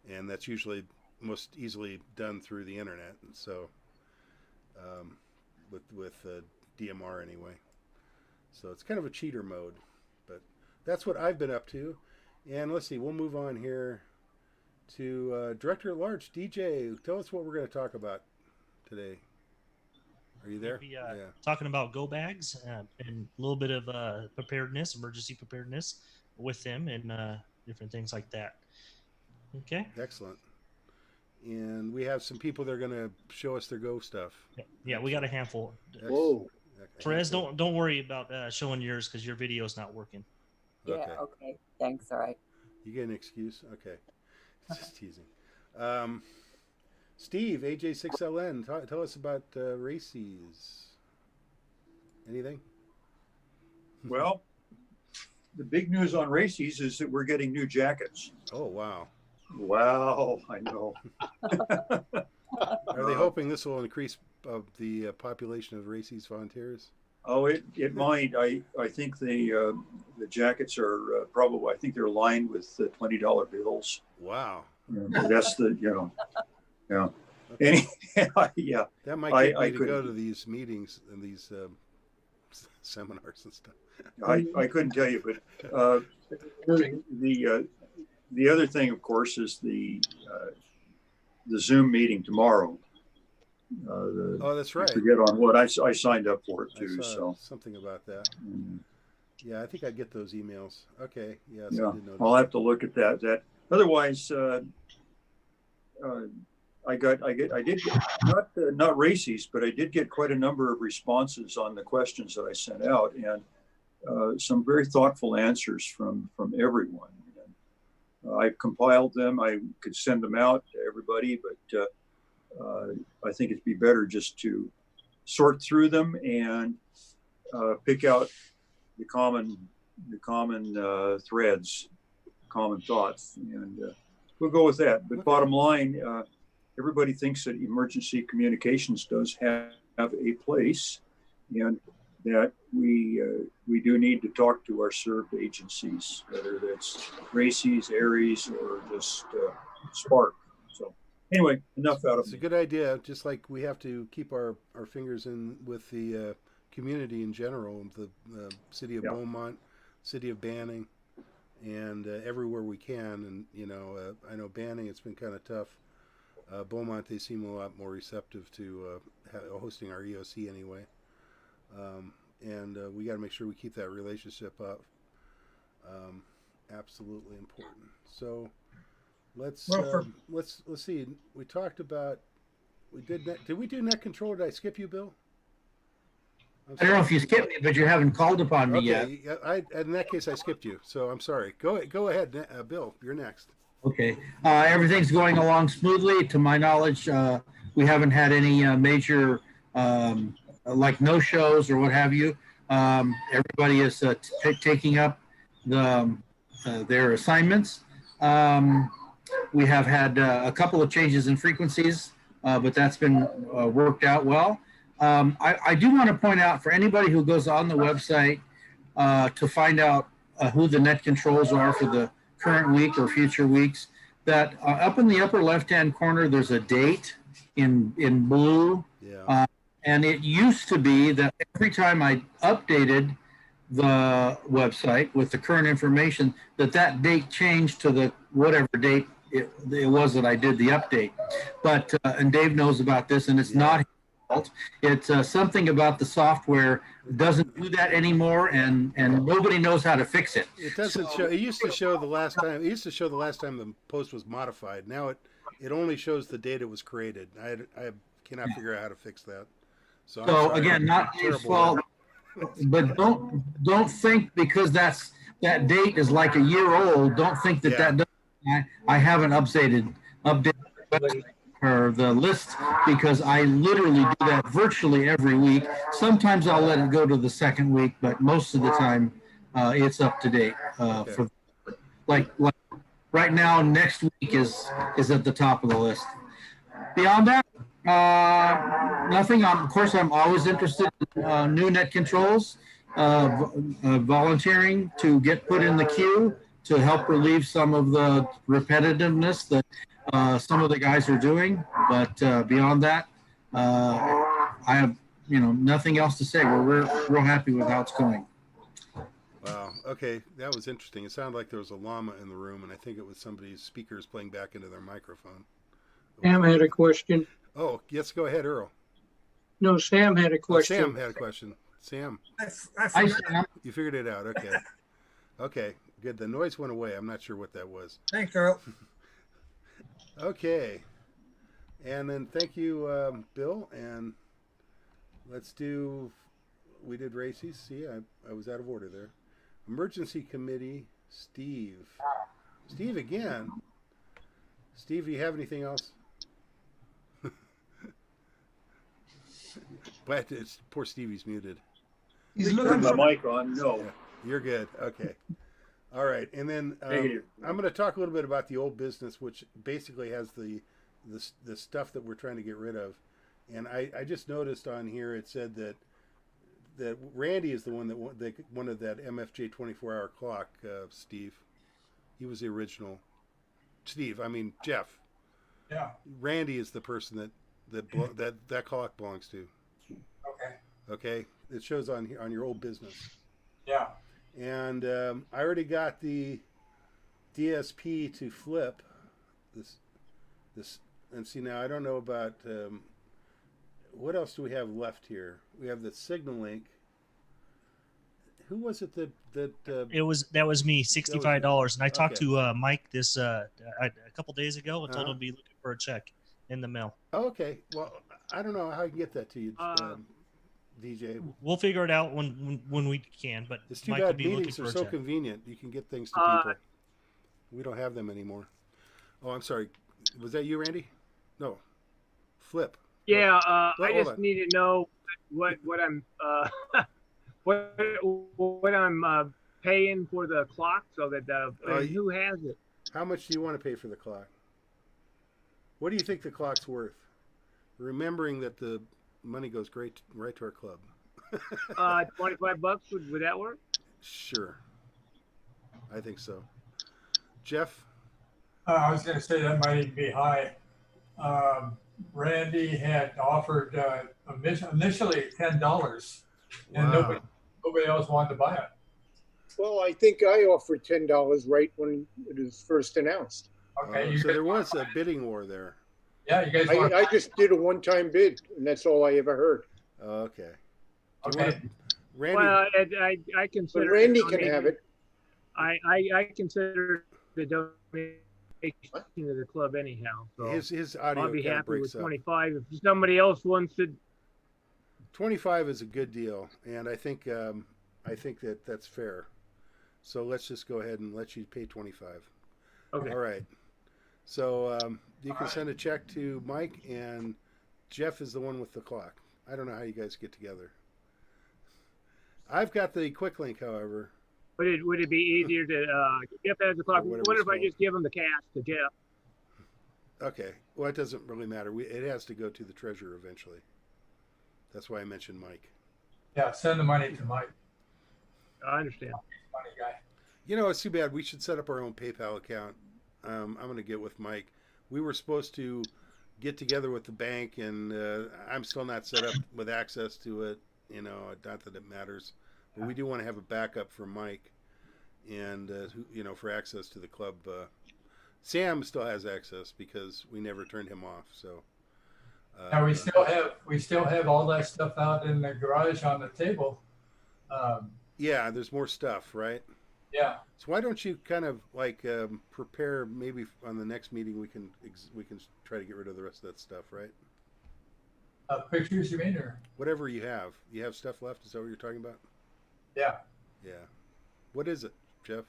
and that's usually most easily done through the internet. And so, with DMR anyway. So it's kind of a cheater mode, but that's what I've been up to. And let's see, we'll move on here to Director at Large, DJ. Tell us what we're going to talk about today. Are you there? We'll be, talking about go bags and a little bit of preparedness, emergency preparedness with them, and different things like that. Okay. Excellent. And we have some people that are going to show us their go stuff. Yeah, we got a handful. Whoa. Perez, don't worry about showing yours because your video is not working. Yeah. Okay. Thanks. All right. You get an excuse. Okay. Just teasing. Steve, AJ6LN, tell us about races. Anything? Well, the big news on races is that we're getting new jackets. Oh, wow. Wow, I know. Are they hoping this will increase the population of races volunteers? Oh, it might. I think the jackets are probably, I think they're lined with $20 bills. Wow. That's yeah. Okay. Yeah. That might get me to go to these meetings and these seminars and stuff. I couldn't tell you, but the other thing, of course, is the Zoom meeting tomorrow. Oh, that's right. I forget on what I signed up for it too. So something about that. Yeah, I think I get those emails. Okay. Yes, yeah, I did notice. I'll have to look at that. Otherwise, I did get not races, but I did get quite a number of responses on the questions that I sent out, and some very thoughtful answers from everyone. I've compiled them. I could send them out to everybody, but I think it'd be better just to sort through them and pick out the common threads, common thoughts, and we'll go with that. But bottom line, everybody thinks that emergency communications does have a place, and that we do need to talk to our served agencies, whether that's RACES, ARES, or just SPARC. So anyway, enough out of It's a good idea. Just like we have to keep our fingers in with the community in general, the city of Beaumont, city of Banning, and everywhere we can. And I know Banning, it's been kind of tough. Beaumont, they seem a lot more receptive to hosting our EOC anyway. And we got to make sure we keep that relationship up. Absolutely important. So let's see. We talked about did we do net control? Did I skip you, Bill? I don't know if you skipped me, but you haven't called upon me yet. In that case, I skipped you. So I'm sorry. Go ahead, Bill. You're next. Okay. Everything's going along smoothly. To my knowledge, we haven't had any major like no shows or what have you. Everybody is taking up their assignments. We have had a couple of changes in frequencies, but that's been worked out well. I do want to point out for anybody who goes on the website to find out who the net controls are for the current week or future weeks, that up in the upper left-hand corner, there's a date in blue. Yeah. And it used to be that every time I updated the website with the current information, that date changed to the whatever date it was that I did the update. But, and Dave knows about this, and it's not his fault. It's something about the software doesn't do that anymore, and nobody knows how to fix it. It doesn't show. It used to show the last time. It used to show the last time the post was modified. Now it only shows the date it was created. I cannot figure out how to fix that. So again, not his fault, but don't think because that date is like a year old. Don't think that that doesn't. I haven't updated the list because I literally do that virtually every week. Sometimes I'll let it go to the second week, but most of the time it's up to date. For like right now, next week is at the top of the list. Beyond that, nothing. Of course, I'm always interested in new net controls, volunteering to get put in the queue to help relieve some of the repetitiveness that some of the guys are doing. But beyond that, I have nothing else to say. We're real happy with how it's going. Wow. Okay, that was interesting. It sounded like there was a llama in the room, and I think it was somebody's speakers playing back into their microphone. Sam had a question. Oh, yes, go ahead, Earl. No, Sam had a question. Sam had a question. Sam. I forgot. You figured it out. Okay. Okay, good. The noise went away. I'm not sure what that was. Thanks, Earl. Okay. And then thank you, Bill. And let's do, we did Racy's. See, I was out of order there. Emergency Committee, Steve. Steve again. Steve, do you have anything else? But poor Stevie's muted. He's looking Turn for my mic on. No. Yeah, you're good. Okay. All right. And then I'm going to talk a little bit about the old business, which basically has the stuff that we're trying to get rid of. And I just noticed on here it said that Randy is the one that wanted that MFJ 24-hour clock, Steve. He was the original. Steve, I mean Jeff. Yeah. Randy is the person that clock belongs to. Okay. Okay, it shows on here on your old business. Yeah. And I already got the DSP to flip this, and see now I don't know about what else do we have left here. We have the Signal Link. Who was it that that was me, $65, and I talked to Mike this a couple days ago and told him to be looking for a check in the mail. Oh, okay. Well, I don't know how I can get that to you, DJ. We'll figure it out when we can. But It's too Mike bad will be looking meetings for are a so check. convenient. You can get things to people. We don't have them anymore. Oh, I'm sorry. Was that you, Randy? No. Flip. Yeah, Well, I hold just on. need to know what I'm what I'm paying for the clock so that and who has it. How much do you want to pay for the clock? What do you think the clock's worth? Remembering that the money goes right to our club. $25 would that work? Sure. I think so. Jeff? I was going to say that might even be high. Randy had offered initially $10, and Wow. nobody else wanted to buy it. Well, I think I offered $10 right when it was first announced. Okay, So there was a bidding war there. Yeah, you guys want. I just did a one-time bid, and that's all I ever heard. Okay. Okay. Randy, Well, I consider But Randy the can have it. I consider the donation to the club anyhow. So his audio I'll be kind of happy with breaks up. 25. If somebody else wants to, 25 is a good deal, and I think that's fair. So let's just go ahead and let you pay 25. Okay. All right. So you can send a check to Mike, and Jeff is the one with the clock. I don't know how you guys get together. I've got the quick link, however. would it be easier to Jeff has the clock? Or whatever What it's if I called. just give him the cash to Jeff? Okay. Well, it doesn't really matter. It has to go to the treasurer eventually. That's why I mentioned Mike. Yeah, send the money to Mike. I understand. Money guy. You know, it's too bad. We should set up our own PayPal account. I'm going to get with Mike. We were supposed to get together with the bank, and I'm still not set up with access to it. You know, not that it matters. But we do want to have a backup for Mike and, for access to the club. Sam still has access because we never turned him off. So. Now we still have all that stuff out in the garage on the table. Yeah, there's more stuff, right? Yeah. So why don't you kind of like prepare? Maybe on the next meeting we can try to get rid of the rest of that stuff, right? Pictures, you mean, or? Whatever you have. You have stuff left? Is that what you're talking about? Yeah. Yeah. What is it, Jeff?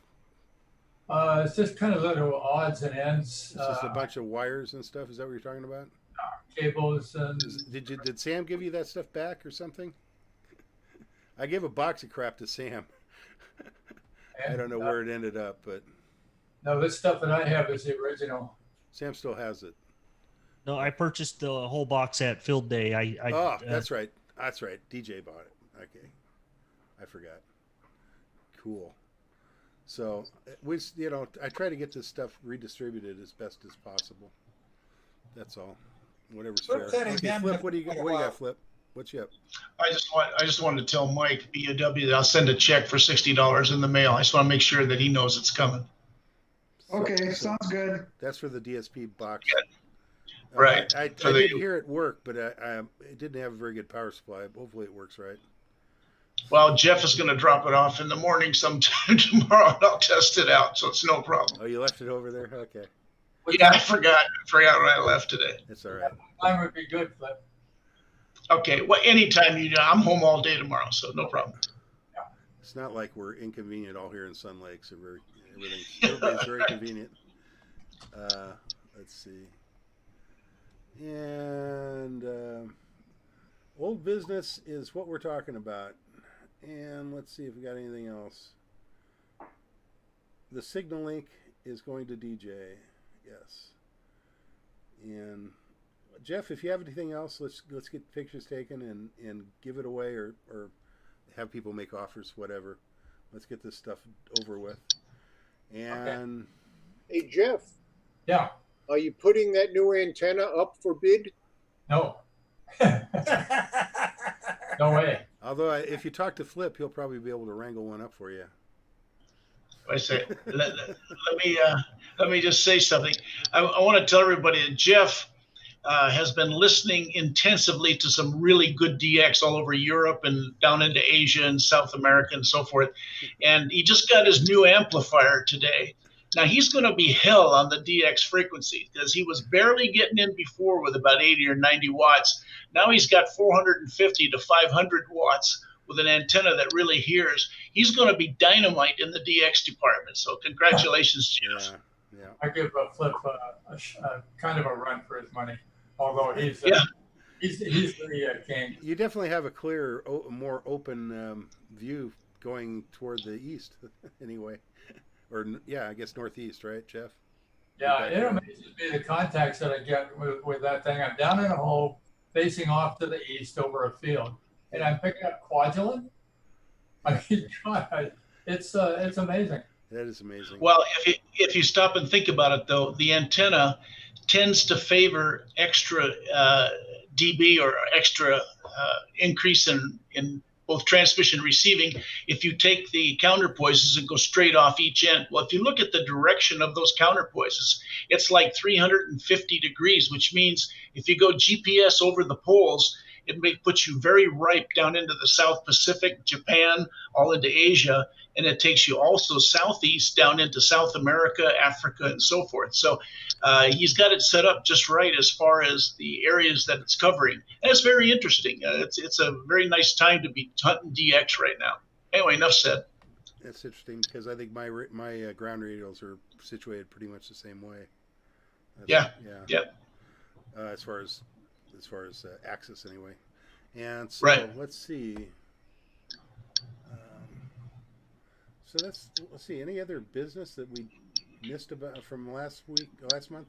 It's just kind of little odds and ends. It's just a bunch of wires and stuff. Is that what you're talking about? Cables and. Did Sam give you that stuff back or something? I gave a box of crap to Sam. I don't know where it ended up, but No, this stuff that I have is the original. Sam still has it. No, I purchased the whole box at Field Day. That's right. That's right. DJ bought it. Okay. I forgot. Cool. So I try to get this stuff redistributed as best as possible. That's all. Whatever's fair. Okay, Flip, what do you got, Flip? What's you up? I just wanted to tell Mike BUW that I'll send a check for $60 in the mail. I just want to make sure that he knows it's coming. Okay, sounds good. That's for the DSP box. Right. I did hear it work, but it didn't have a very good power supply. Hopefully it works right. Well, Jeff is going to drop it off in the morning sometime tomorrow, and I'll test it out, so it's no problem. Oh, you left it over there? Okay. Yeah, I forgot when I left today. It's all right. Time would be good, Flip. Okay, well, anytime I'm home all day tomorrow, so no problem. It's not like we're inconvenient all here in Sun Lake, so everybody's very convenient. Let's see. And old business is what we're talking about. And let's see if we got anything else. The Signal Link is going to DJ. Yes. And Jeff, if you have anything else, let's get pictures taken and give it away or have people make offers, whatever. Let's get this stuff over with. And Hey, Jeff. Yeah. Are you putting that new antenna up for bid? No. No way. Although if you talk to Flip, he'll probably be able to wrangle one up for you. I say, let me just say something. I want to tell everybody that Jeff has been listening intensively to some really good DX all over Europe and down into Asia and South America and so forth. And he just got his new amplifier today. Now he's going to be hell on the DX frequency because he was barely getting in before with about 80 or 90 watts. Now he's got 450 to 500 watts with an antenna that really hears. He's going to be dynamite in the DX department. So congratulations, Jeff. Yeah. I give Flip a kind of a run for his money, although he's the king. You definitely have a clearer, more open view going toward the east, anyway. Or I guess northeast, right, Jeff? Yeah, it amazes me the contacts that I get with that thing. I'm down in a hole facing off to the east over a field, and I'm picking up quadulin. I mean, God, it's amazing. That is amazing. Well, if you stop and think about it, though, the antenna tends to favor extra dB or extra increase in both transmission and receiving if you take the counterpoises and go straight off each end. Well, if you look at the direction of those counterpoises, it's like 350 degrees, which means if you go GPS over the poles, it may put you very ripe down into the South Pacific, Japan, all into Asia, and it takes you also southeast down into South America, Africa, and so forth. So he's got it set up just right as far as the areas that it's covering. And it's very interesting. It's a very nice time to be hunting DX right now. Anyway, enough said. That's interesting because I think my ground radios are situated pretty much the same way. Yeah. As far as access anyway. And so let's see. So let's see. Any other business that we missed about from last month?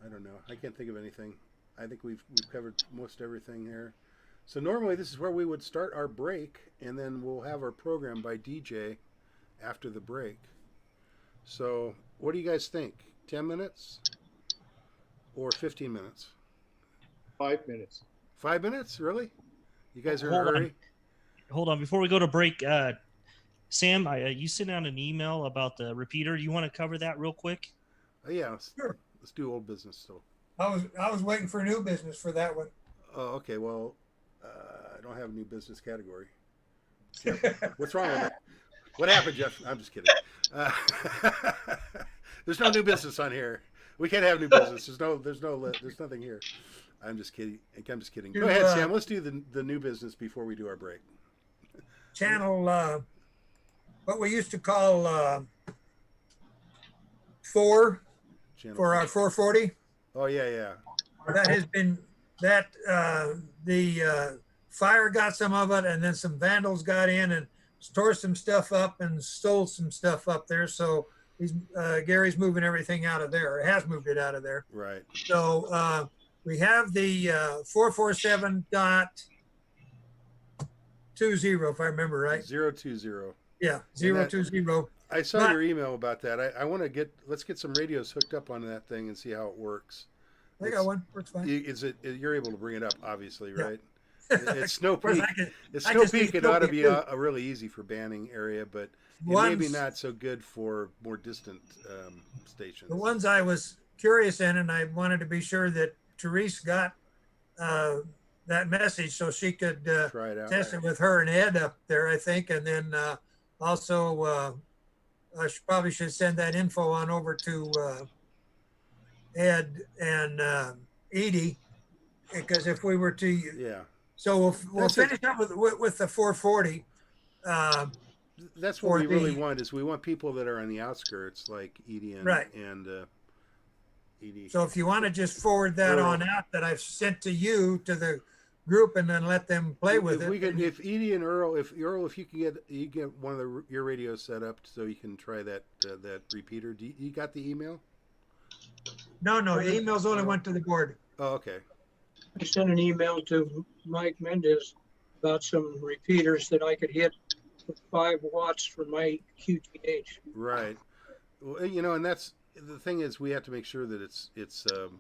I don't know. I can't think of anything. I think we've covered most everything here. So normally this is where we would start our break, and then we'll have our program by DJ after the break. So what do you guys think? 10 minutes or 15 minutes? 5 minutes. 5 minutes? Really? You guys are in a hurry? Hold on. Before we go to break, Sam, you sent out an email about the repeater. You want to cover that real quick? Oh, yeah. Sure. Let's do old business still. I was waiting for new business for that one. Oh, okay. Well, I don't have a new business category. Jeff, what's wrong with it? What happened, Jeff? I'm just kidding. There's no new business on here. We can't have new business. There's nothing here. I'm just kidding. Go ahead, Sam. Let's do the new business before we do our break. Channel, what we used to call 4 Channel for our 440. Oh yeah. That has been the fire got some of it, and then some vandals got in and tore some stuff up and stole some stuff up there. So Gary's moving everything out of there, or has moved it out of there. Right. So we have the 447.20, if I remember right. 020. Yeah, 020. I saw your email about that. I want to let's get some radios hooked up on that thing and see how it works. I got one. Works fine. You're able to bring it up, obviously, Yeah. right? It's Snow Of course, Peak. I can- It's I Snow can see Peak. It Snow ought to Peak be too. a really easy for banning area, but it Ones- may be not so good for more distant stations. The ones I was curious in, and I wanted to be sure that Therese got that message so she could Try it out. test it with her and Ed up there, I think. And then also, I probably should send that info on over to Ed and Edie, because if we were to, Yeah. so we'll finish up with the 440. That's what we really want is we want people that are on the outskirts, like Edie and Right. Edie. So if you want to just forward that Earl. on out that I've sent to you to the group, and then let them play with if it. we could, if Edie and Earl, if you can get one of your radios set up so you can try that that repeater. You got the email? No, the emails only went to the board. Oh, okay. I sent an email to Mike Mendez about some repeaters that I could hit with 5 watts for my QTH. Right. Well, and that's the thing is we have to make sure that it's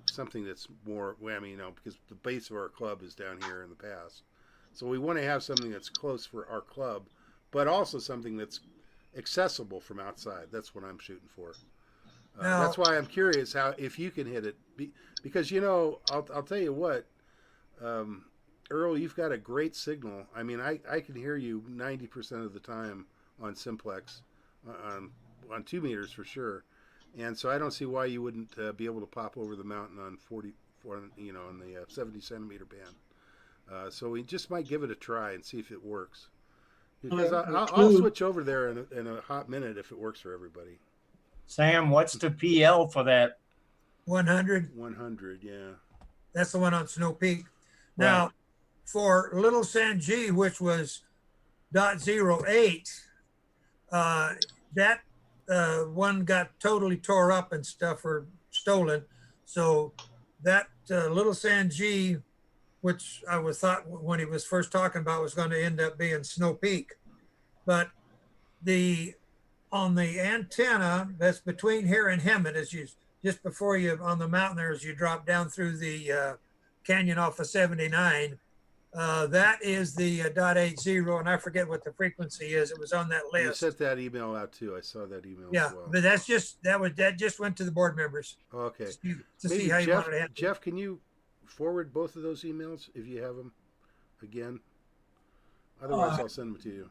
something that's more. I mean, because the base of our club is down here in the pass, so we want to have something that's close for our club, but also something that's accessible from outside. That's what I'm shooting for. That's why I'm curious if you can hit it, because I'll tell you what, Earl, you've got a great signal. I mean, I can hear you 90% of the time on simplex, on 2 meters for sure, and so I don't see why you wouldn't be able to pop over the mountain on 44, on the 70 centimeter band. So we just might give it a try and see if it works, because I'll switch over there in a hot minute if it works for everybody. Sam, what's the PL for that? 100. 100, yeah. That's the one on Snow Peak. Now, Right. for Little San G, which was .08, that one got totally tore up and stuff, or stolen. So that Little San G, which I thought when he was first talking about was going to end up being Snow Peak, but on the antenna that's between here and Hemet, just before you on the mountain there, as you drop down through the canyon off of 79, that is the .80, and I forget what the frequency is. It was on that list. You sent that email out too. I saw that email Yeah, as well. but that just went to the board members. Okay. To see how you wanted to handle it. Jeff, can you forward both of those emails if you have them again? Otherwise, I'll send them to you.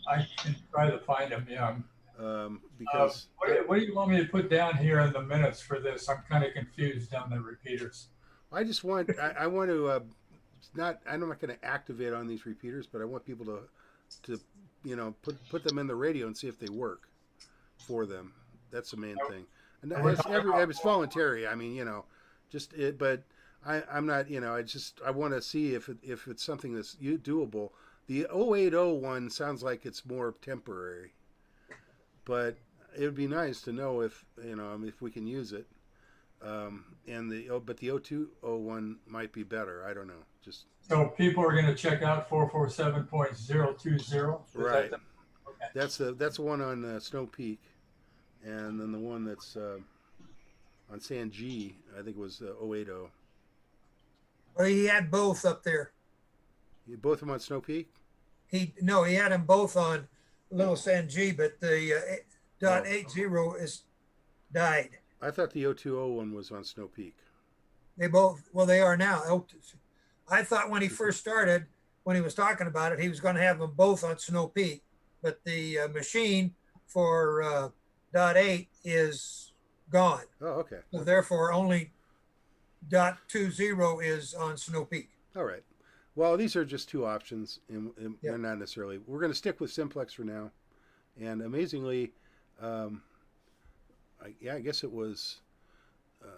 I can try to find them, yeah. Because what do you want me to put down here in the minutes for this? I'm kind of confused on the repeaters. I just want I want to I'm not going to activate on these repeaters, but I want people to put them in the radio and see if they work for them. That's the main thing. And it's voluntary. I mean, but I'm not. I want to see if it's something that's doable. The 080 one sounds like it's more temporary, but it would be nice to know if we can use it. But the 0201 might be better. I don't know. So people are going to check out 447.020. Right. Okay. That's the one on Snow Peak, and then the one that's on San G, I think it was 080. Well, he had both up there. Both of them on Snow Peak? He had them both on Little San G, but the .80 is died. I thought the 0201 was on Snow Peak. They are now. I thought when he first started, when he was talking about it, he was going to have them both on Snow Peak, but the machine for .8 is gone. Oh, okay. So therefore, only .20 is on Snow Peak. All right. Well, these are just 2 options, and they're not necessarily. We're going to stick with simplex for now, and amazingly, I guess it was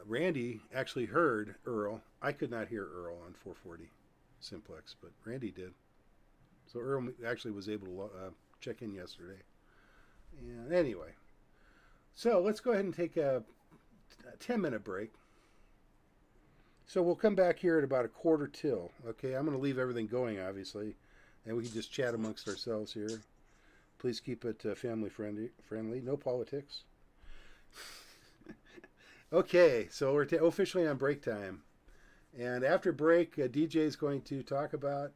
Randy actually heard Earl. I could not hear Earl on 440 simplex, but Randy did. So Earl actually was able to check in yesterday. And anyway, So let's go ahead and take a 10-minute break. So we'll come back here at about a quarter till. Okay, I'm going to leave everything going, obviously, and we can just chat amongst ourselves here. Please keep it family friendly. No politics. Okay, so we're officially on break time. And after break, DJ is going to talk about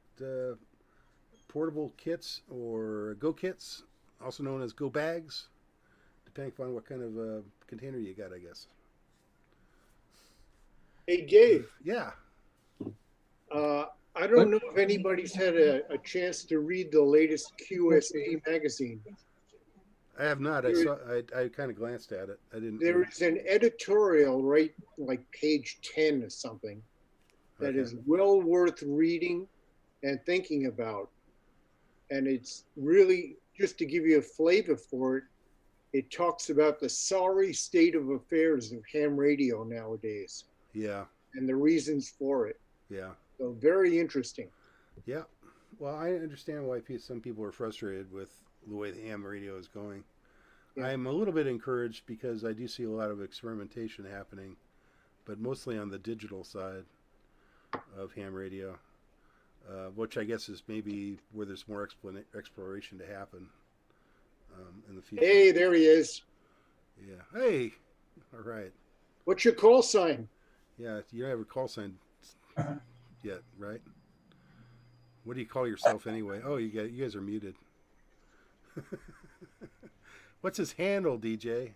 portable kits or Go kits, also known as Go bags, depending upon what kind of container you got, I guess. Hey, Dave. Yeah. I don't know if anybody's had a chance to read the latest QSA magazine. I have not. I kind of glanced at it. I didn't. There is an editorial right like page 10 or something that is well worth reading and thinking about. And it's really, just to give you a flavor for it, it talks about the sorry state of affairs of ham radio nowadays. Yeah. And the reasons for it. Yeah. So very interesting. Yeah. Well, I understand why some people are frustrated with the way the ham radio is going. Yeah. I'm a little bit encouraged because I do see a lot of experimentation happening, but mostly on the digital side of ham radio, which I guess is maybe where there's more exploration to happen in the future. Hey, there he is. Yeah. Hey. All right. What's your call sign? Yeah, you don't have a call sign yet, right? What do you call yourself anyway? Oh, you guys are muted. What's his handle, DJ?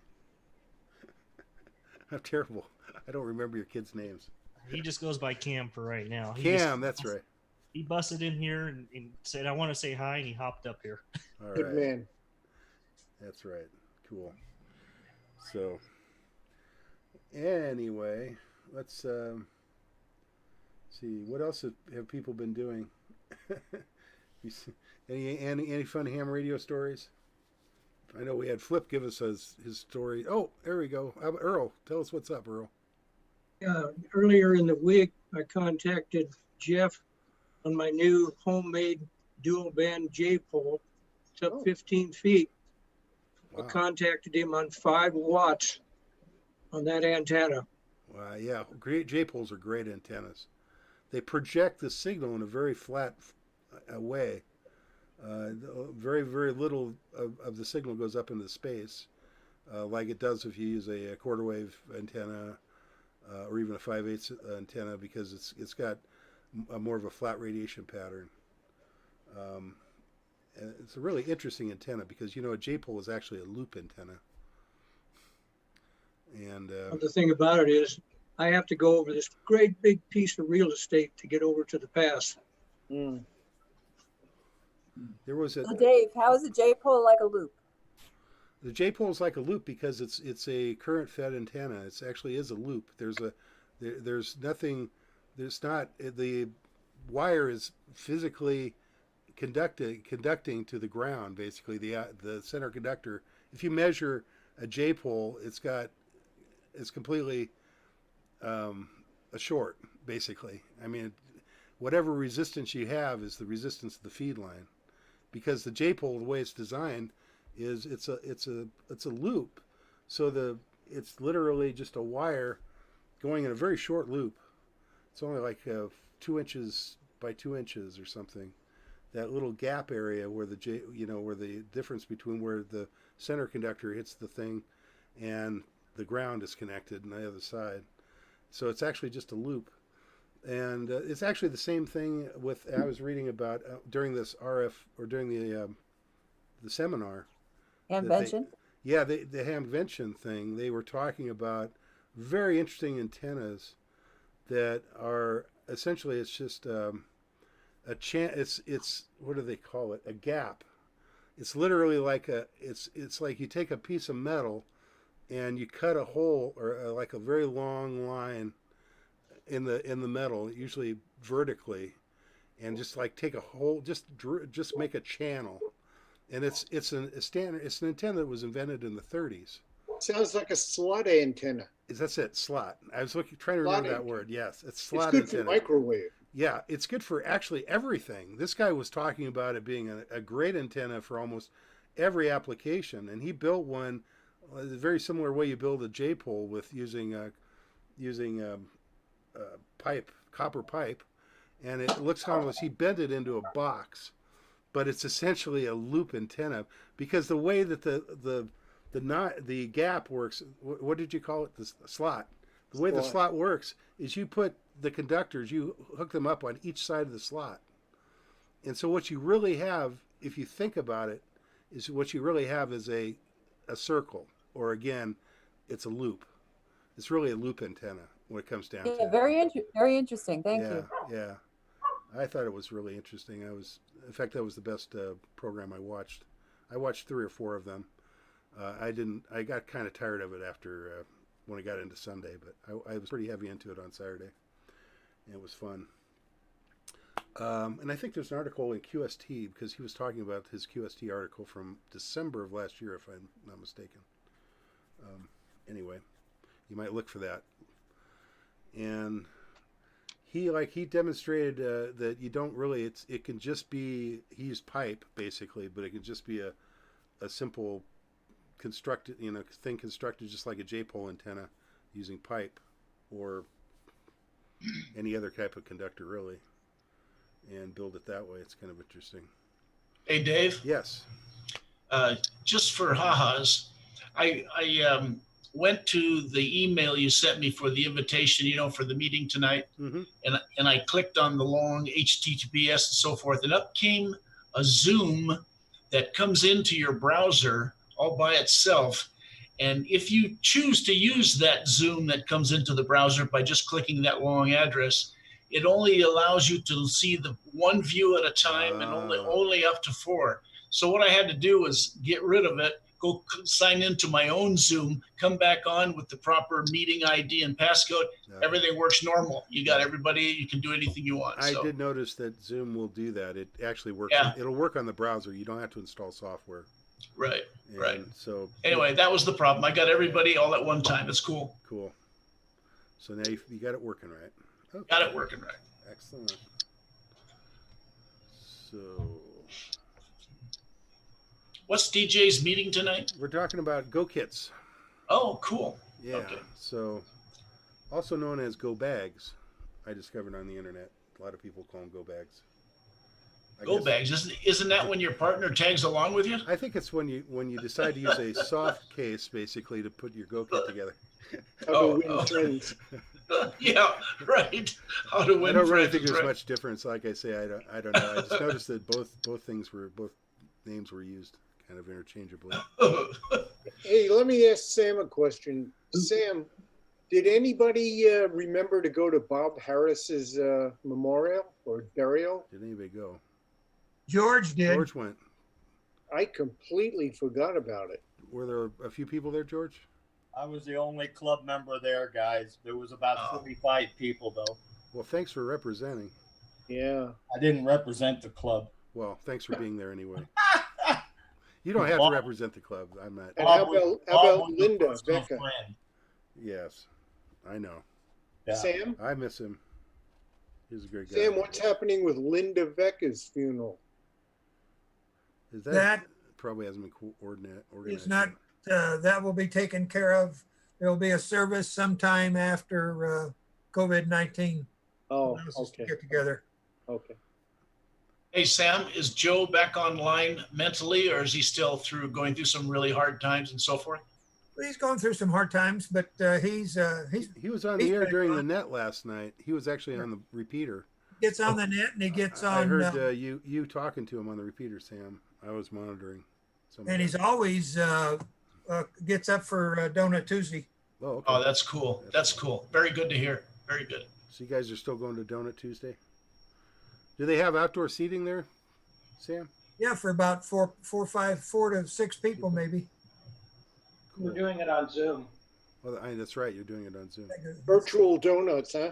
I'm terrible. I don't remember your kids' names. He just goes by Cam for right now. Cam, that's right. He busted in here and said, "I want to say hi," and he hopped up here. All right. Good man. That's right. Cool. So, anyway, let's see. What else have people been doing? Any fun ham radio stories? I know we had Flip give us his story. Oh, there we go. Earl, tell us what's up, Earl. Earlier in the week, I contacted Jeff on my new homemade dual band J pole. It's up 15 feet. Wow. I contacted him on 5 watts on that antenna. Wow, yeah, great J poles are great antennas. They project the signal in a very flat way. Very, very little of the signal goes up into space, like it does if you use a quarter wave antenna or even a 5/8 antenna, because it's got more of a flat radiation pattern. And it's a really interesting antenna because, you know, a J-pole is actually a loop antenna. And the thing about it is I have to go over this great big piece of real estate to get over to the pass. Mm. There was a Dave, how is a J-pole like a loop? The J-pole is like a loop because it's a current fed antenna. It actually is a loop. There's nothing. There's not, the wire is physically conducting to the ground. Basically, the center conductor. If you measure a J-pole, it's completely a short. Basically, I mean, whatever resistance you have is the resistance of the feed line, because the J-pole, the way it's designed, is it's a loop. So it's literally just a wire going in a very short loop. It's only like 2 inches by 2 inches or something. That little gap area where where the difference between where the center conductor hits the thing and the ground is connected on the other side. So it's actually just a loop. And it's actually the same thing with, I was reading about during this RF, or during the seminar. Hamvention? Yeah, the Hamvention thing. They were talking about very interesting antennas that are essentially, it's just it's what do they call it? A gap. It's literally like it's like you take a piece of metal and you cut a hole, or like a very long line in the metal, usually vertically, and just like take a hole, just make a channel. And it's an antenna that was invented in the 30s. Sounds like a slot antenna. That's it, slot. I was trying to remember that word. Yes, it's slot antenna. It's good for microwave. Yeah, it's good for actually everything. This guy was talking about it being a great antenna for almost every application, and he built one Well, it's a very similar way you build a J pole with using pipe, copper pipe, and it looks almost, he bent it into a box, but it's essentially a loop antenna, because the way that the gap works, what did you call it? The slot. The way the slot works is you put the conductors, you hook them up on each side of the slot. And so what you really have, if you think about it, is what you really have is a circle, or again, it's a loop. It's really a loop antenna when it comes down to it. Very interesting. Thank you. Yeah. I thought it was really interesting. In fact, that was the best program I watched. I watched 3 or 4 of them. I got kind of tired of it after when I got into Sunday, but I was pretty heavy into it on Saturday. And it was fun. And I think there's an article in QST, because he was talking about his QST article from December of last year, if I'm not mistaken. Anyway, you might look for that. And he demonstrated that you don't really, it can just be, he used pipe basically, but it can just be a simple thing constructed just like a J-pole antenna using pipe or any other type of conductor really, and build it that way. It's kind of interesting. Hey, Dave. Yes. Just for ha-has, I went to the email you sent me for the invitation, for the meeting tonight, and I clicked on the long HTTPS and so forth, and up came a Zoom that comes into your browser all by itself. And if you choose to use that Zoom that comes into the browser by just clicking that long address, it only allows you to see the one view at a time and only up to 4. So what I had to do was get rid of it, go sign into my own Zoom, come back on with the proper meeting ID and passcode. Everything works normal. You got everybody. You can do anything you want. I did notice that Zoom will do that. It actually works. Yeah. It'll work on the browser. You don't have to install software. Right. Right. So anyway, that was the problem. I got everybody all at one time. It's cool. Cool. So now you got it working right. Okay. Got it working right. Excellent. So, what's DJ's meeting tonight? We're talking about Go Kits. Oh, cool. Yeah. Okay. So, also known as Go Bags, I discovered on the internet. A lot of people call them Go Bags. Go Bags. Isn't that when your partner tags along with you? I think it's when you decide to use a soft case, basically, to put your Go Kit together. Yeah, right. How to win. I don't really think there's much difference. Like I say, I don't know. I just noticed that both names were used kind of interchangeably. Hey, let me ask Sam a question. Sam, did anybody remember to go to Bob Harris's memorial or burial? Did anybody go? George did. George went. I completely forgot about it. Were there a few people there, George? I was the only club member there, guys. There was about 45 people, though. Well, thanks for representing. Yeah. I didn't represent the club. Well, thanks for being there anyway. You don't have to represent the club. I'm not. And how about Linda Becca? Yes, I know. Yeah. Sam? I miss him. He's a great guy. Sam, what's happening with Linda Becca's funeral? Is that probably hasn't been organized? It's not. That will be taken care of. There will be a service sometime after COVID-19. Oh, okay. Get together. Okay. Hey, Sam, is Joe back online mentally, or is he still going through some really hard times and so forth? He's going through some hard times, but he was on the air during the net last night. He was actually on the repeater. Gets on the net and he gets on. I heard you talking to him on the repeater, Sam. I was monitoring. And he's always gets up for Donut Tuesday. Oh, okay. Oh, that's cool. That's cool. Very good to hear. Very good. So you guys are still going to Donut Tuesday? Do they have outdoor seating there, Sam? Yeah, for about 4 to 6 people, maybe. Cool. We're doing it on Zoom. Well, that's right. You're doing it on Zoom. Virtual donuts, huh?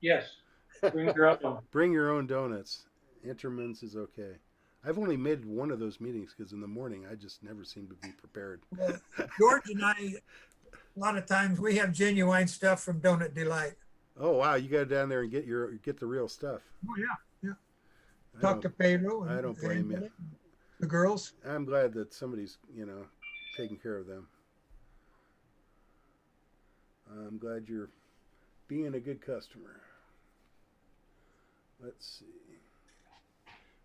Yes. Bring your own. Bring your own donuts. Intermins is okay. I've only made one of those meetings because in the morning I just never seem to be prepared. Well, George and I, a lot of times we have genuine stuff from Donut Delight. Oh wow, you go down there and get the real stuff. Oh yeah. Talk to Pedro. I don't blame you. The girls. I'm glad that somebody's taking care of them. I'm glad you're being a good customer. Let's see.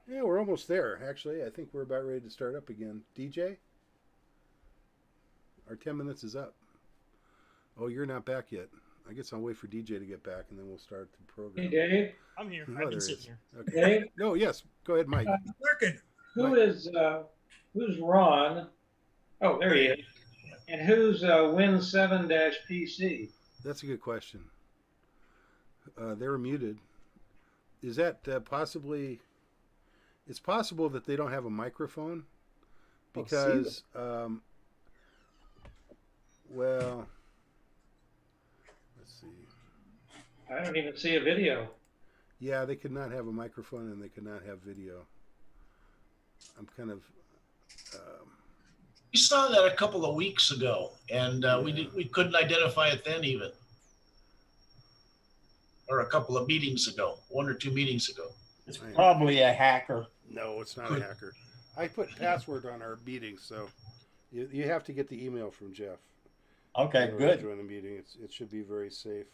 Yeah, we're almost there. Actually, I think we're about ready to start up again. DJ? Our 10 minutes is up. Oh, you're not back yet. I guess I'll wait for DJ to get back, and then we'll start the program. Hey, Dave. I'm here. Oh, I've been there sitting he is. here. Okay. Dave? No, yes. Go ahead, Mike. Working. Who's Ron? Oh, there he is. And who's Win7-PC? That's a good question. They were muted. Is that possibly... It's possible that they don't have a microphone because, well, let's see. I don't even see a video. Yeah, they could not have a microphone and they could not have video. I'm kind of... We saw that a couple of weeks ago, and we couldn't identify it then even. Or a couple of meetings ago, 1 or 2 meetings ago. It's probably a hacker. No, it's not a hacker. I put password on our meeting, so you have to get the email from Jeff. Okay, good. Join the meeting. It should be very safe.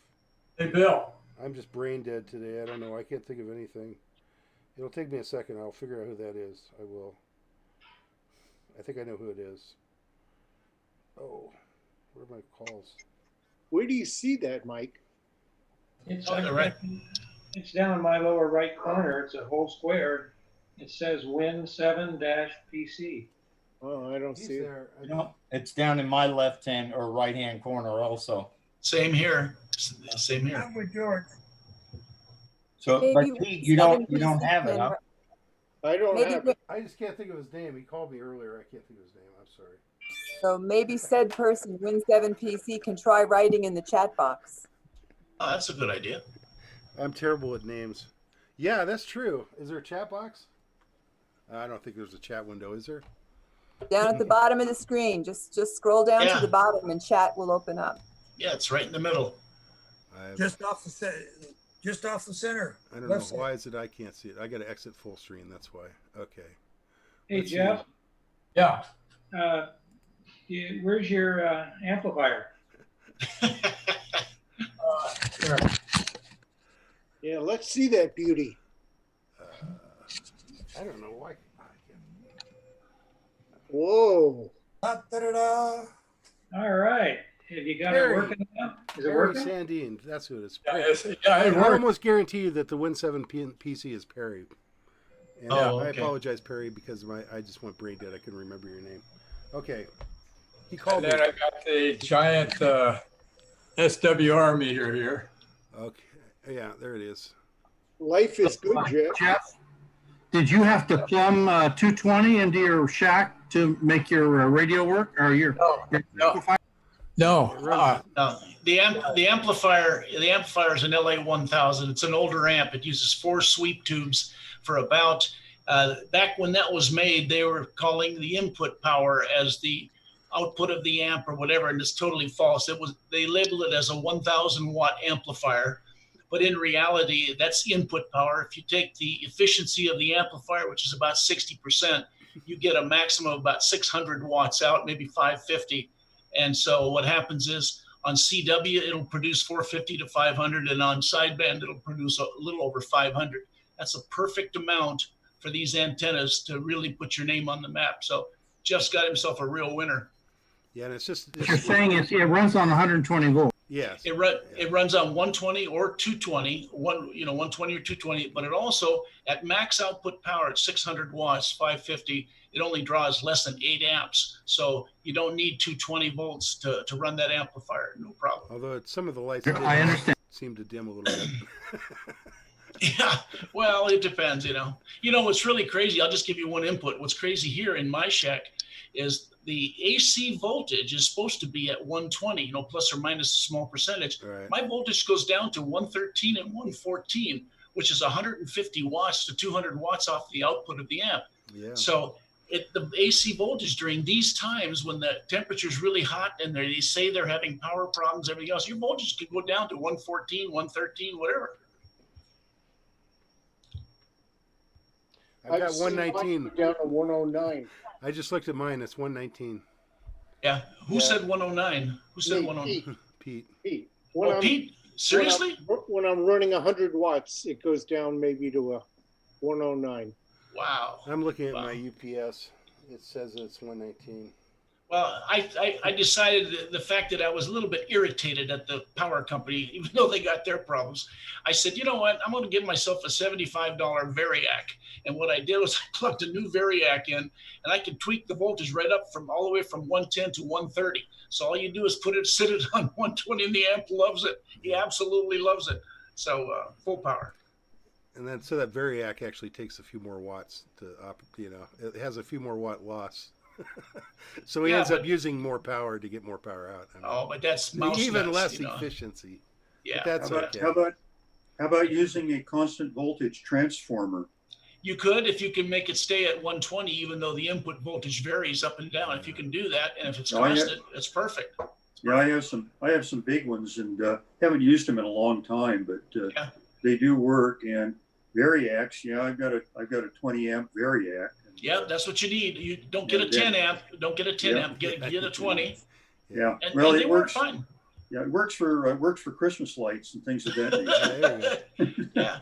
Hey, Bill. I'm just brain dead today. I don't know. I can't think of anything. It'll take me a second. I'll figure out who that is. I will. I think I know who it is. Oh, where are my calls? Where do you see that, Mike? It's On the right. It's down in my lower right corner. It's a whole square. It says Win7-PC. Oh, I don't see it. No, it's down in my left-hand or right-hand corner also. Same here. Same here. I'm with George. So, but Pete, you don't have it, huh? I don't have it. I just can't think of his name. He called me earlier. I can't think of his name. I'm sorry. So maybe said person, Win7PC, can try writing in the chat box. Oh, that's a good idea. I'm terrible at names. Yeah, that's true. Is there a chat box? I don't think there's a chat window, is there? Down at the bottom of the screen, just scroll down Yeah. to the bottom and chat will open up. Yeah, it's right in the middle. Just off the center. I don't know. Left side. Why is it I can't see it? I got to exit full screen. That's why. Okay. Hey, Let's see. Jeff. Yeah. Where's your amplifier? Here. Yeah, let's see that beauty. I don't know why. Whoa. Da-da-da-da. All right. Have you got Harry. it working now? Is it Harry working? Sandine. That's who it is. Yeah, I it worked. almost guarantee you that the Win7 PC is Perry. And Oh, I okay. apologize, Perry, because I just went brain dead. I couldn't remember your name. Okay. He called And me. then I got the giant SWR meter here. Okay. Yeah, there it is. Life is good, Jeff. Jeff, did you have to plumb 220 into your shack to make your radio work or your amplifier? No. No, the amplifier is an LA1000. It's an older amp. It uses 4 sweep tubes for about back when that was made, they were calling the input power as the output of the amp or whatever, and it's totally false. They labeled it as a 1,000 watt amplifier, but in reality, that's input power. If you take the efficiency of the amplifier, which is about 60%, you get a maximum of about 600 watts out, maybe 550. And so what happens is on CW, it'll produce 450 to 500, and on sideband, it'll produce a little over 500. That's a perfect amount for these antennas to really put your name on the map. So Jeff's got himself a real winner. Yeah, and it's just. What you're saying is it runs on 120 volts. Yes. It runs on 120 or 220, 120 or 220, but it also at max output power at 600 watts, 550, it only draws less than 8 amps. So you don't need 220 volts to run that amplifier, no problem. Although some of the lights I understand. seem to dim a little bit. Yeah, well, it depends, what's really crazy, I'll just give you one input. What's crazy here in my shack is the AC voltage is supposed to be at 120, plus or minus a small percentage. Right. My voltage goes down to 113 and 114, which is 150 watts to 200 watts off the output of the amp. Yeah. So the AC voltage during these times when the temperature is really hot and they say they're having power problems, everything else, your voltage could go down to 114, 113, whatever. I've got seen mine 119. go down to 109. I just looked at mine. It's 119. Yeah. Who said 109? Who said Me, 109? Pete. Pete. When I'm- Pete, seriously? When I'm running 100 watts, it goes down maybe to a 109. Wow. I'm looking at my UPS. It says it's 119. Well, I decided that the fact that I was a little bit irritated at the power company, even though they got their problems, I said, you know what? I'm going to give myself a $75 Variac. And what I did was I plugged a new Variac in, and I can tweak the voltage right up from all the way from 110 to 130. So all you do is sit it on 120, and the amp loves it. He absolutely loves it. So full power. And then so that Variac actually takes a few more watts to it has a few more watt loss. So he ends up using more power to get more power out. But that's mouse even nuts, less efficiency. Yeah. But that's okay. How about using a constant voltage transformer? You could, if you can make it stay at 120, even though the input voltage varies up and down. If you can do that, and if it's constant, it's perfect. Yeah, I have some big ones, and haven't used them in a long time, but they do work. And Variacs, I've got a 20 amp Variac. Yeah, that's what you need. You don't get a 10 amp. Don't get a 10 amp. Get a 20. Yeah, and it they works work fine. Yeah, it works for Christmas lights and things of that nature. Yeah,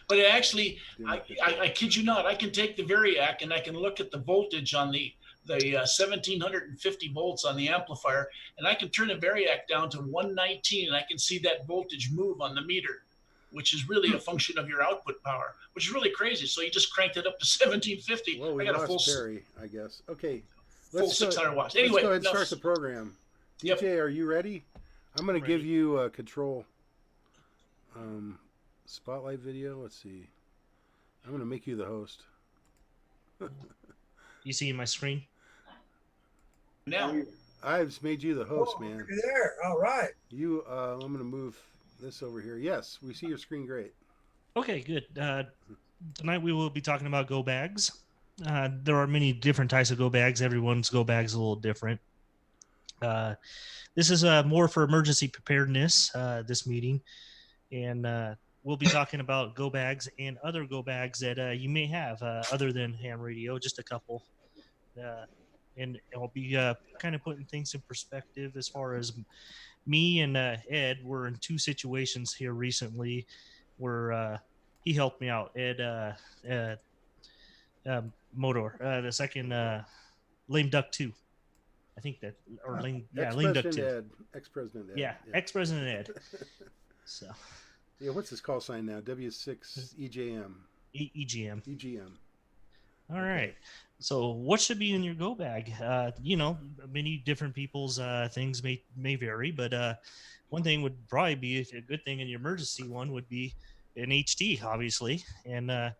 but it actually, I kid you not, I can take the Variac and I can look at the voltage on the 1750 volts on the amplifier, and I can turn the Variac down to 119, and I can see that voltage move on the meter, which is really a function of your output power, which is really crazy. So you just cranked it up to 1750. Well, we lost Barry, I guess. Okay. Full 600 watts. Anyway, let's go ahead and start the program. DJ, Yep. are you ready? I'm going to give you a control spotlight video. Let's see. I'm going to make you the host. You see my screen? Now. I've made you the host, man. You're there. All right. I'm going to move this over here. Yes, we see your screen great. Okay, good. Tonight we will be talking about go bags. There are many different types of go bags. Everyone's go bag is a little different. This is more for emergency preparedness, this meeting. And we'll be talking about go bags and other go bags that you may have other than ham radio, just a couple. And I'll be kind of putting things in perspective as far as me and Ed were in two situations here recently where he helped me out. Ed Motor, the second Lame Duck 2. I think that, or Lame Duck 2. Ex-President Ed. Yeah, ex-President Ed. So. Yeah, what's his call sign now? W6 EJM. EGM. EGM. All right. So what should be in your go bag? Many different people's things may vary, but one thing would probably be a good thing in your emergency one would be an HT, obviously, and a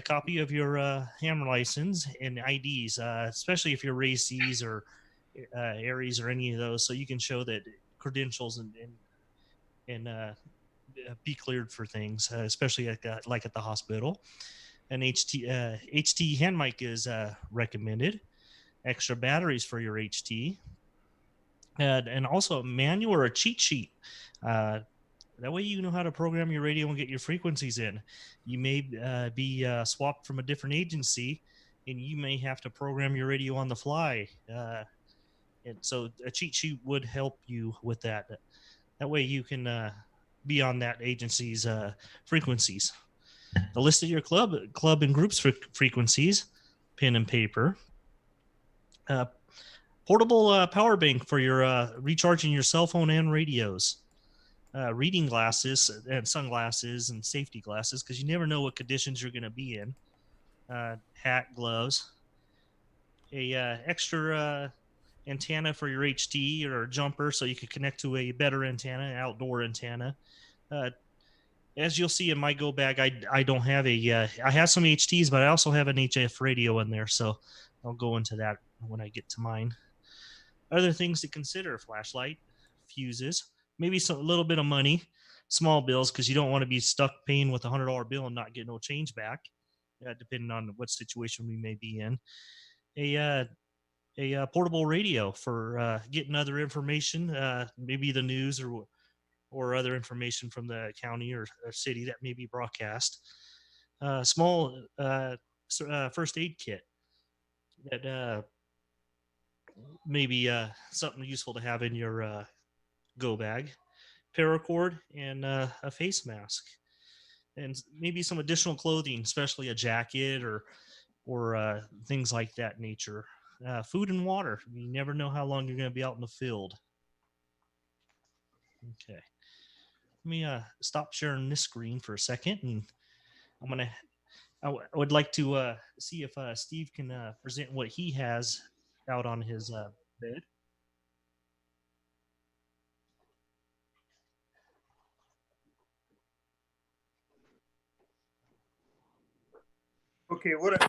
copy of your hammer license and IDs, especially if you're RACEs or Aries or any of those, so you can show that credentials and be cleared for things, especially like at the hospital. An HT hand mic is recommended. Extra batteries for your HT, and also a manual or a cheat sheet. That way you know how to program your radio and get your frequencies in. You may be swapped from a different agency, and you may have to program your radio on the fly. And so a cheat sheet would help you with that. That way you can be on that agency's frequencies. The list of your club and groups frequencies, pen and paper. Portable power bank for your recharging your cell phone and radios. Reading glasses and sunglasses and safety glasses, because you never know what conditions you're going to be in. Hat, gloves. A extra antenna for your HT or jumper, so you can connect to a better antenna, an outdoor antenna. As you'll see in my go bag, I don't have I have some HTs, but I also have an HF radio in there, so I'll go into that when I get to mine. Other things to consider: flashlight, fuses, maybe a little bit of money, small bills, because you don't want to be stuck paying with $100 bill and not get no change back, depending on what situation we may be in. A portable radio for getting other information, maybe the news or other information from the county or city that may be broadcast. Small first aid kit that may be something useful to have in your go bag, paracord, and a face mask, and maybe some additional clothing, especially a jacket or things like that nature. Food and water. You never know how long you're going to be out in the field. Okay. Let me stop sharing this screen for a second, and I would like to see if Steve can present what he has out on his bed. Okay, what?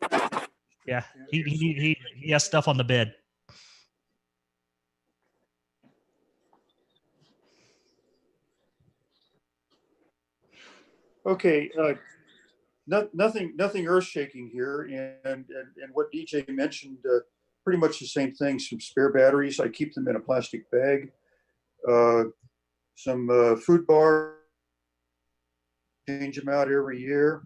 Yeah, he has stuff on the bed. Okay, nothing earth shaking here, and what DJ mentioned, pretty much the same thing. Some spare batteries. I keep them in a plastic bag. Some food bar. Change them out every year.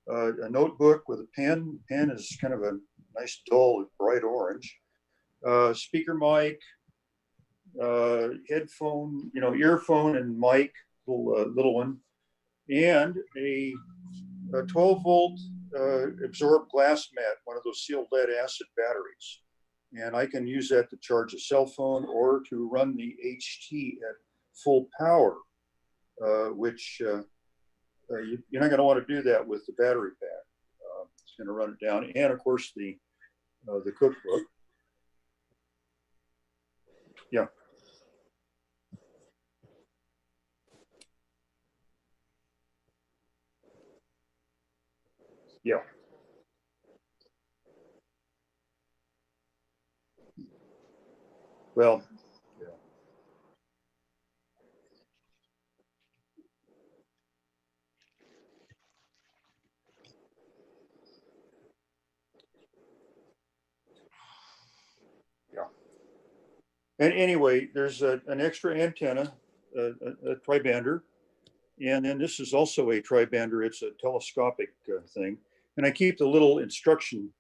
A notebook with a pen. Pen is kind of a nice dull bright orange. Speaker mic. Headphone, earphone and mic, little one, and a 12-volt absorbed glass mat, one of those sealed lead acid batteries. And I can use that to charge a cell phone or to run the HT at full power, which you're not going to want to do that with the battery pack. It's going to run it down. And of course, the cookbook. Yeah. Yeah. Well, yeah. Yeah. And anyway, there's an extra antenna, a tribander, and then this is also a tribander. It's a telescopic thing, and I keep the little instruction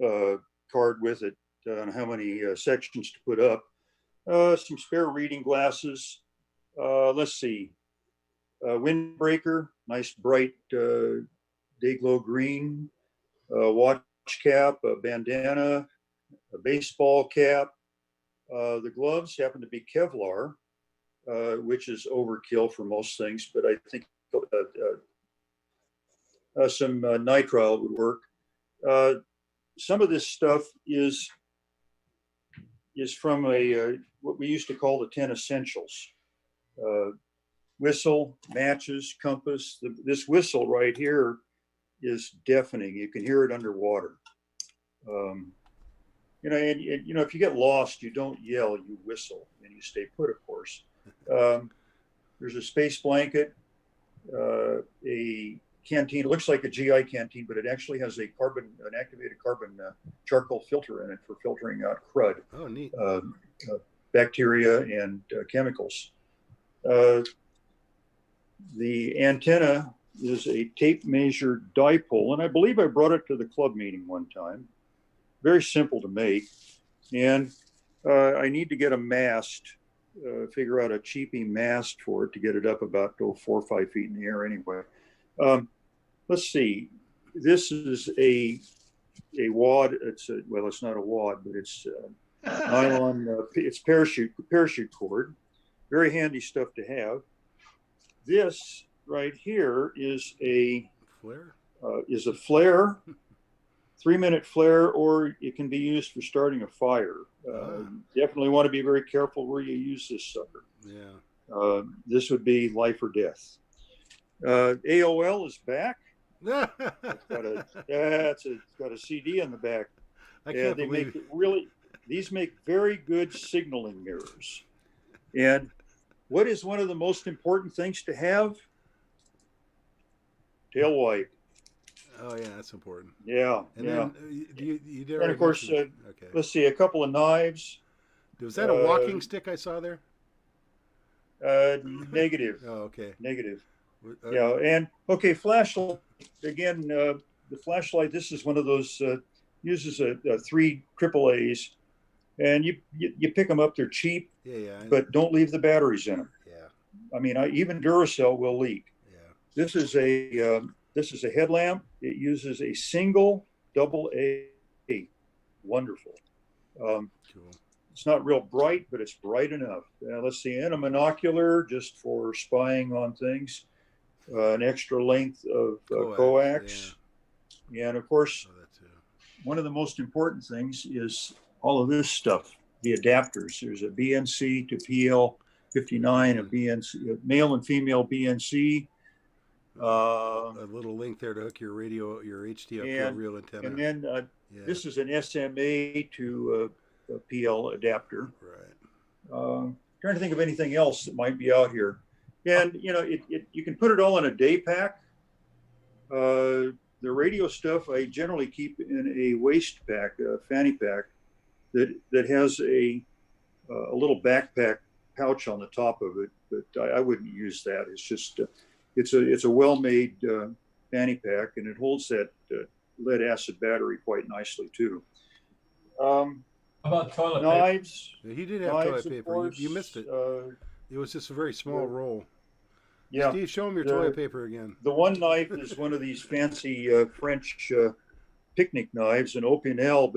card with it on how many sections to put up. Some spare reading glasses. Let's see, windbreaker, nice bright day glow green, watch cap, a bandana, a baseball cap. The gloves happen to be Kevlar, which is overkill for most things, but I think some nitrile would work. Some of this stuff is from what we used to call the 10 essentials. Whistle, matches, compass. This whistle right here is deafening. You can hear it underwater. And if you get lost, you don't yell, you whistle, and you stay put, of course. There's a space blanket, a canteen. It looks like a GI canteen, but it actually has an activated carbon charcoal filter in it for filtering out crud. Oh, neat. Bacteria and chemicals. The antenna is a tape measure dipole, and I believe I brought it to the club meeting one time. Very simple to make, and I need to get a mast, figure out a cheapy mast for it to get it up about 4 or 5 feet in the air anyway. Let's see, this is a wad. It's not a wad, but it's nylon. It's parachute cord. Very handy stuff to have. This right here is a flare. 3-minute flare, or it can be used for starting a fire. Definitely want to be very careful where you use this sucker. Yeah. This would be life or death. AOL is back. It's got a CD in the back. I can't believe these make very good signaling mirrors. And what is one of the most important things to have? Tail wipe. Oh yeah, that's important. Yeah. And yeah. then And of course, okay. Let's see, a couple of knives. Was that a walking stick I saw there? Negative. Oh, okay. Negative. Yeah, and okay, flashlight. Again, the flashlight, this is one of those, uses a 3 AAAs, and you pick them up. They're cheap, Yeah. but don't leave the batteries in them. Yeah. I mean, even Duracell will leak. Yeah. This is a headlamp. It uses a single AA. Wonderful. Cool. It's not real bright, but it's bright enough. Let's see, and a monocular just for spying on things. An extra length of coax. Yeah. And of course, one of the most important things is all of this stuff, the adapters. There's a BNC to PL59, a BNC, a male and female BNC. A little link there to hook your radio, your HT up to a real antenna. And then this is an SMA to a PL adapter. Right. Trying to think of anything else that might be out here. And, you know, you can put it all in a day pack. The radio stuff I generally keep in a waist pack, a fanny pack, that has a little backpack pouch on the top of it. But I wouldn't use that. It's just it's a well-made fanny pack, and it holds that lead acid battery quite nicely too. How about toilet knives? Yeah, he did have toilet paper. You missed it. It was just a very small roll. Yeah. Steve, show him your toilet paper again. The one knife is one of these fancy French picnic knives, an Opinel,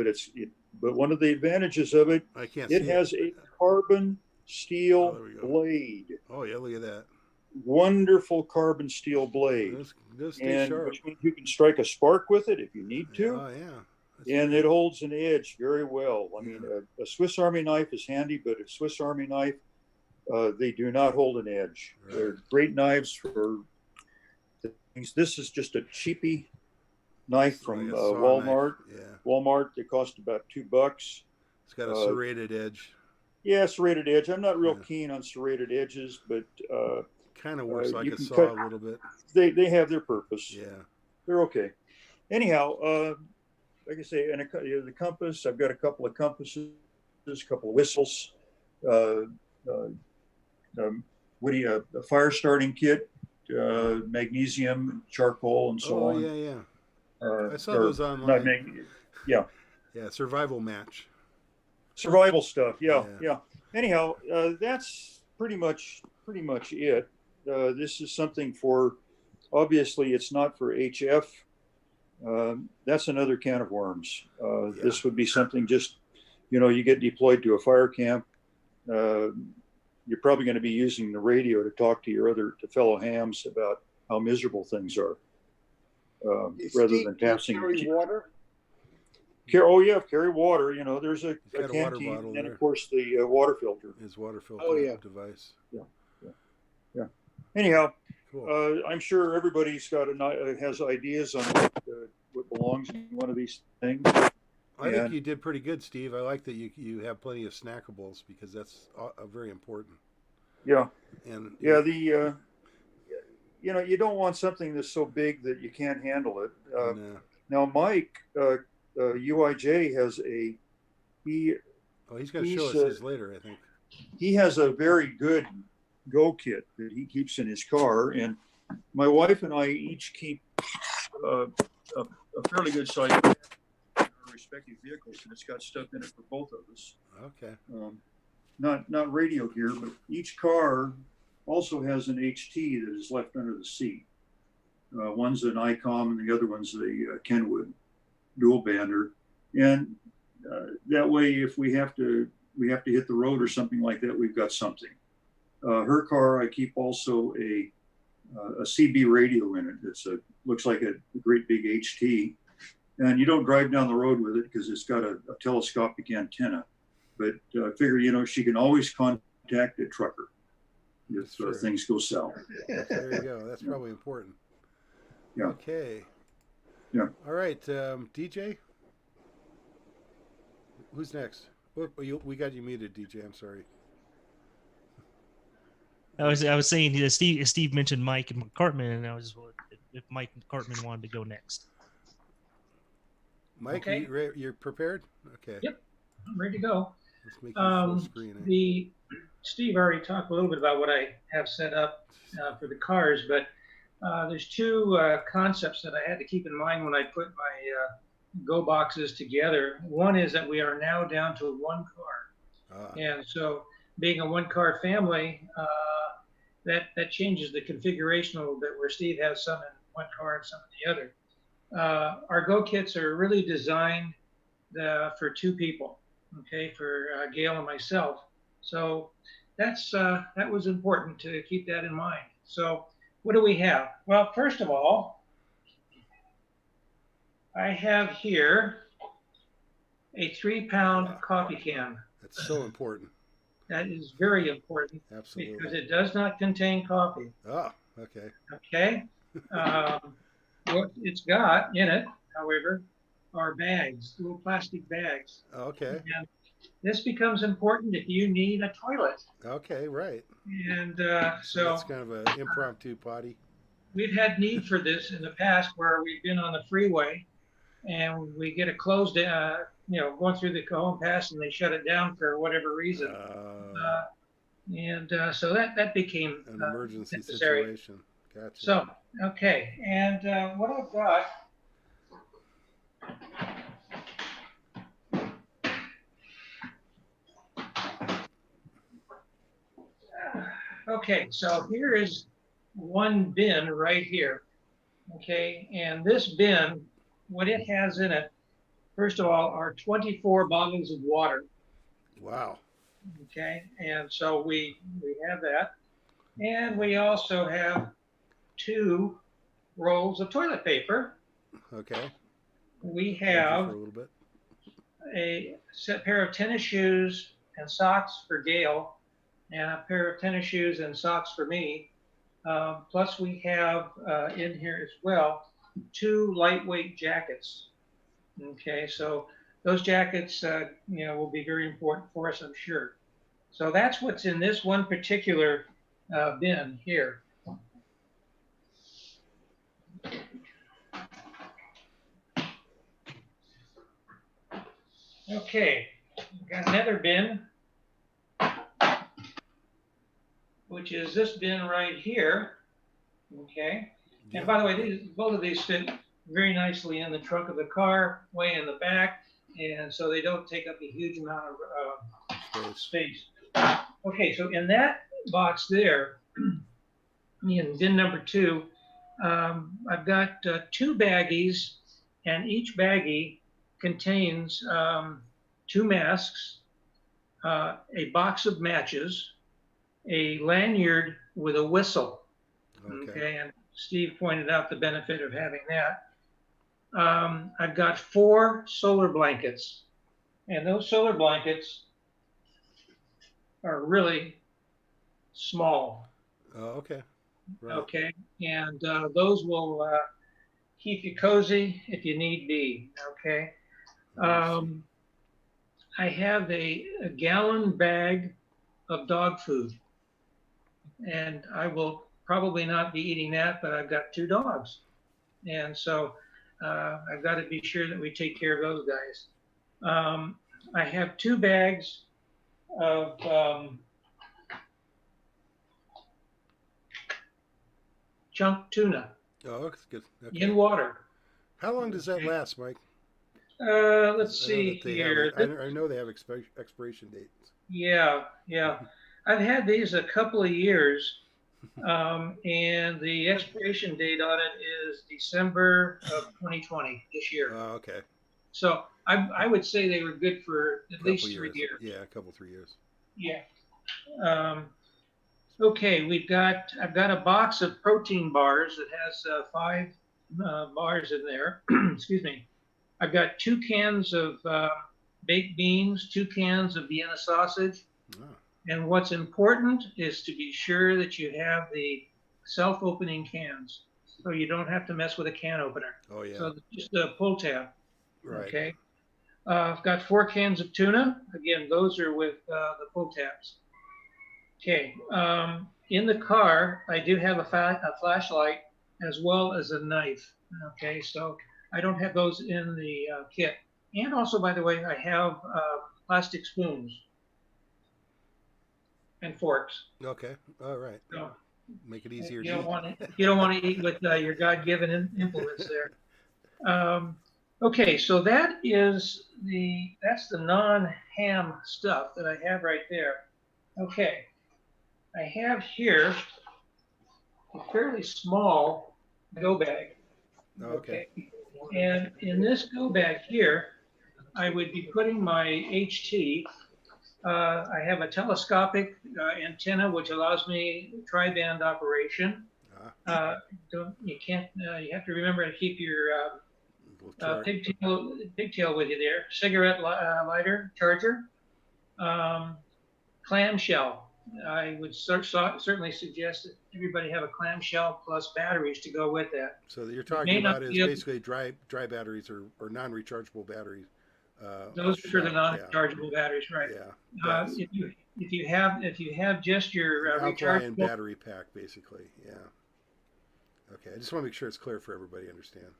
but one of the advantages of it, it has a carbon steel blade. Oh yeah, look at that. Wonderful carbon steel blade. Those stay sharp. Which means you can strike a spark with it if you need to. Oh yeah. And it holds an edge very well. I mean, a Swiss Army knife is handy, but a Swiss Army knife, they do not hold an edge. Right. They're great knives for things. This is just a cheapy knife from Walmart. Knife. Yeah. Walmart, they cost about $2. It's got a serrated edge. Yeah, serrated edge. I'm not real keen on serrated edges, but kind of works like a saw a little bit. They have their purpose. Yeah, they're okay. Anyhow, like I say, and the compass. I've got a couple of compasses, a couple of whistles. A fire starting kit, magnesium, charcoal, and so on. Yeah. I saw those online. Yeah, survival match. Survival stuff. Yeah. Anyhow, that's pretty much it. This is something for. Obviously, it's not for HF. That's another can of worms. This would be something just, you get deployed to a fire camp. You're probably going to be using the radio to talk to your fellow hams about how miserable things are, rather than passing. Carry water? Carry water. There's a canteen, and of course the water filter. His water filter device. Yeah. Anyhow, cool. I'm sure everybody's has ideas on what belongs in one of these things. I think you did pretty good, Steve. I like that you have plenty of snackables because that's very important. Yeah. And you don't want something that's so big that you can't handle it. No. Now, Mike, UIJ has he's going to show us his later, I think. He has a very good Go kit that he keeps in his car, and my wife and I each keep a fairly good size in our respective vehicles, and it's got stuff in it for both of us. Okay. Not radio gear, but each car also has an HT that is left under the seat. One's an ICOM, and the other one's a Kenwood dual bander, and that way, if we have to hit the road or something like that, we've got something. Her car, I keep also a CB radio in it. Looks like a great big HT, and you don't drive down the road with it because it's got a telescopic antenna. But I figure, she can always contact a trucker if things go south. There you go. That's probably important. Yeah. Okay. Yeah. All right, DJ. Who's next? We got you muted, DJ. I'm sorry. I was saying Steve mentioned Mike Cartman, and I was if Mike Cartman wanted to go next. Mike, okay. You're prepared? Okay. Yep, I'm ready to go. Let's make full screen. Steve already talked a little bit about what I have set up for the cars, but there's two concepts that I had to keep in mind when I put go boxes together. One is that we are now down to one car. And so being a one car family, that changes the configuration a little bit, where Steve has some in one car and some in the other. Our Go kits are really designed for two people, okay, for Gail and myself. So that was important to keep that in mind. So what do we have? Well, first of all, I have here a 3-pound coffee can. That's so important. That is very important. Absolutely. Because it does not contain coffee. Oh, okay. Okay. What it's got in it, however, are bags, little plastic bags. Okay. And this becomes important if you need a toilet. Okay, right. And so that's kind of an impromptu potty. We've had need for this in the past, where we've been on the freeway and we get a closed, going through the Cajon Pass, and they shut it down for whatever reason. So that became an emergency necessary. Situation. Gotcha. So, okay. And what I've got, okay, so here is one bin right here. Okay, and this bin, what it has in it, first of all, are 24 bottles of water. Wow. Okay, and so we have that. And we also have 2 rolls of toilet paper. Okay. We have a set pair of tennis shoes and socks for Gail, and a pair of tennis shoes and socks for me. Plus we have in here as well 2 lightweight jackets. Okay, so those jackets, will be very important for us, I'm sure. So that's what's in this one particular bin here. Okay, we've got another bin, which is this bin right here. Okay, and by the way, both of these fit very nicely in the trunk of the car, way in the back, and so they don't take up a huge amount of space. Okay, so in that box there, in bin number 2, I've got 2 baggies, and each baggie contains 2 masks, a box of matches, a lanyard with a whistle. Okay, and Steve pointed out the benefit of having that. I've got 4 solar blankets, and those solar blankets are really small. Oh, okay. Right. Okay, and those will keep you cozy if you need be. Okay. I have a gallon bag of dog food, and I will probably not be eating that, but I've got 2 dogs, and so I've got to be sure that we take care of those guys. I have 2 bags of chunk tuna. Oh, that's good. Okay. In water. How long does that last, Mike? Let's see here. I know they have expiration dates. Yeah. I've had these a couple of years, and the expiration date on it is December of 2020, this year. Oh, okay. So I would say they were good for at least 3 years. Yeah, a couple, 3 years. Yeah. Okay, I've got a box of protein bars that has 5 bars in there. Excuse me. I've got 2 cans of baked beans, 2 cans of Vienna sausage. Oh. And what's important is to be sure that you have the self-opening cans, so you don't have to mess with a can opener. Oh, yeah. So just a pull tab. Right. Okay. I've got 4 cans of tuna. Again, those are with the pull tabs. Okay. In the car, I do have a flashlight as well as a knife. Okay, so I don't have those in the kit. And also, by the way, I have plastic spoons and forks. Okay. All right. So make it easier. You don't want to eat with your God-given implements there. Okay, so that's the non-ham stuff that I have right there. Okay, I have here a fairly small go bag. Okay. And in this go bag here, I would be putting my HT. I have a telescopic antenna which allows me tri-band operation. You have to remember to keep your pigtail with you there. Cigarette lighter, charger, clamshell. I would certainly suggest that everybody have a clamshell plus batteries to go with that. So that you're talking about is basically dry batteries or non-rechargeable batteries. Those are for the non-rechargeable batteries, right? Yeah. If you have just your alkaline battery pack, basically. Yeah. Okay. I just want to make sure it's clear for everybody to understand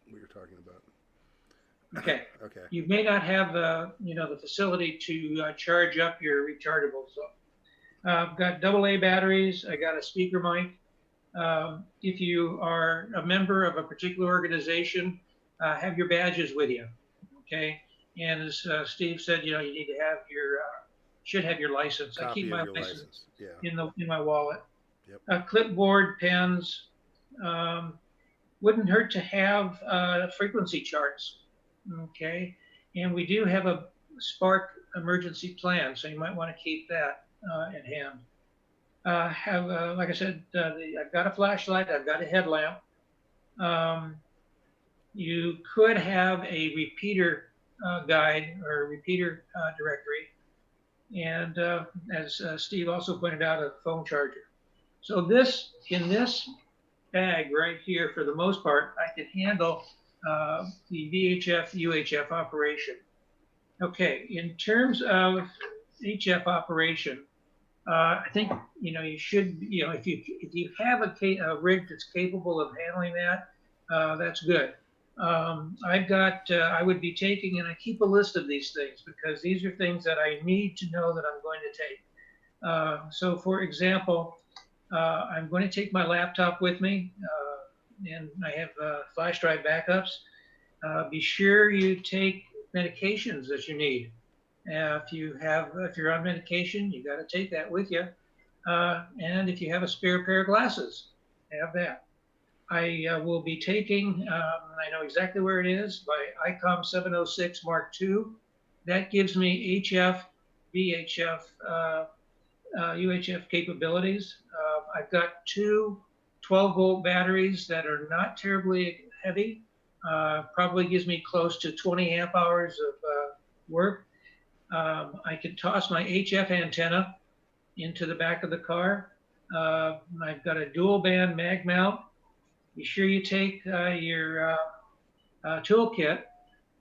what you're talking about. Okay. Okay. You may not have the facility to charge up your rechargeable. So I've got AA batteries. I got a speaker mic. If you are a member of a particular organization, have your badges with you. Okay. And as Steve said, you need to have should have your license. I keep my license in my wallet. Yep. Clipboard, pens. Wouldn't hurt to have frequency charts. Okay. And we do have a SPARC emergency plan, so you might want to keep that at hand. Like I said, I've got a flashlight. I've got a headlamp. You could have a repeater guide or repeater directory, and as Steve also pointed out, a phone charger. So in this bag right here, for the most part, I can handle the VHF UHF operation. Okay, in terms of HF operation, I think you should if you have a rig that's capable of handling that, that's good. I would be taking, and I keep a list of these things because these are things that I need to know that I'm going to take. So for example, I'm going to take my laptop with me, and I have flash drive backups. Be sure you take medications that you need. If you're on medication, you got to take that with you. And if you have a spare pair of glasses, have that. I will be taking, I know exactly where it is, my ICOM 706 Mark II. That gives me HF, VHF, UHF capabilities. I've got two 12-volt batteries that are not terribly heavy. Probably gives me close to 20 amp hours of work. I can toss my HF antenna into the back of the car. I've got a dual band mag mount. Be sure you take your toolkit,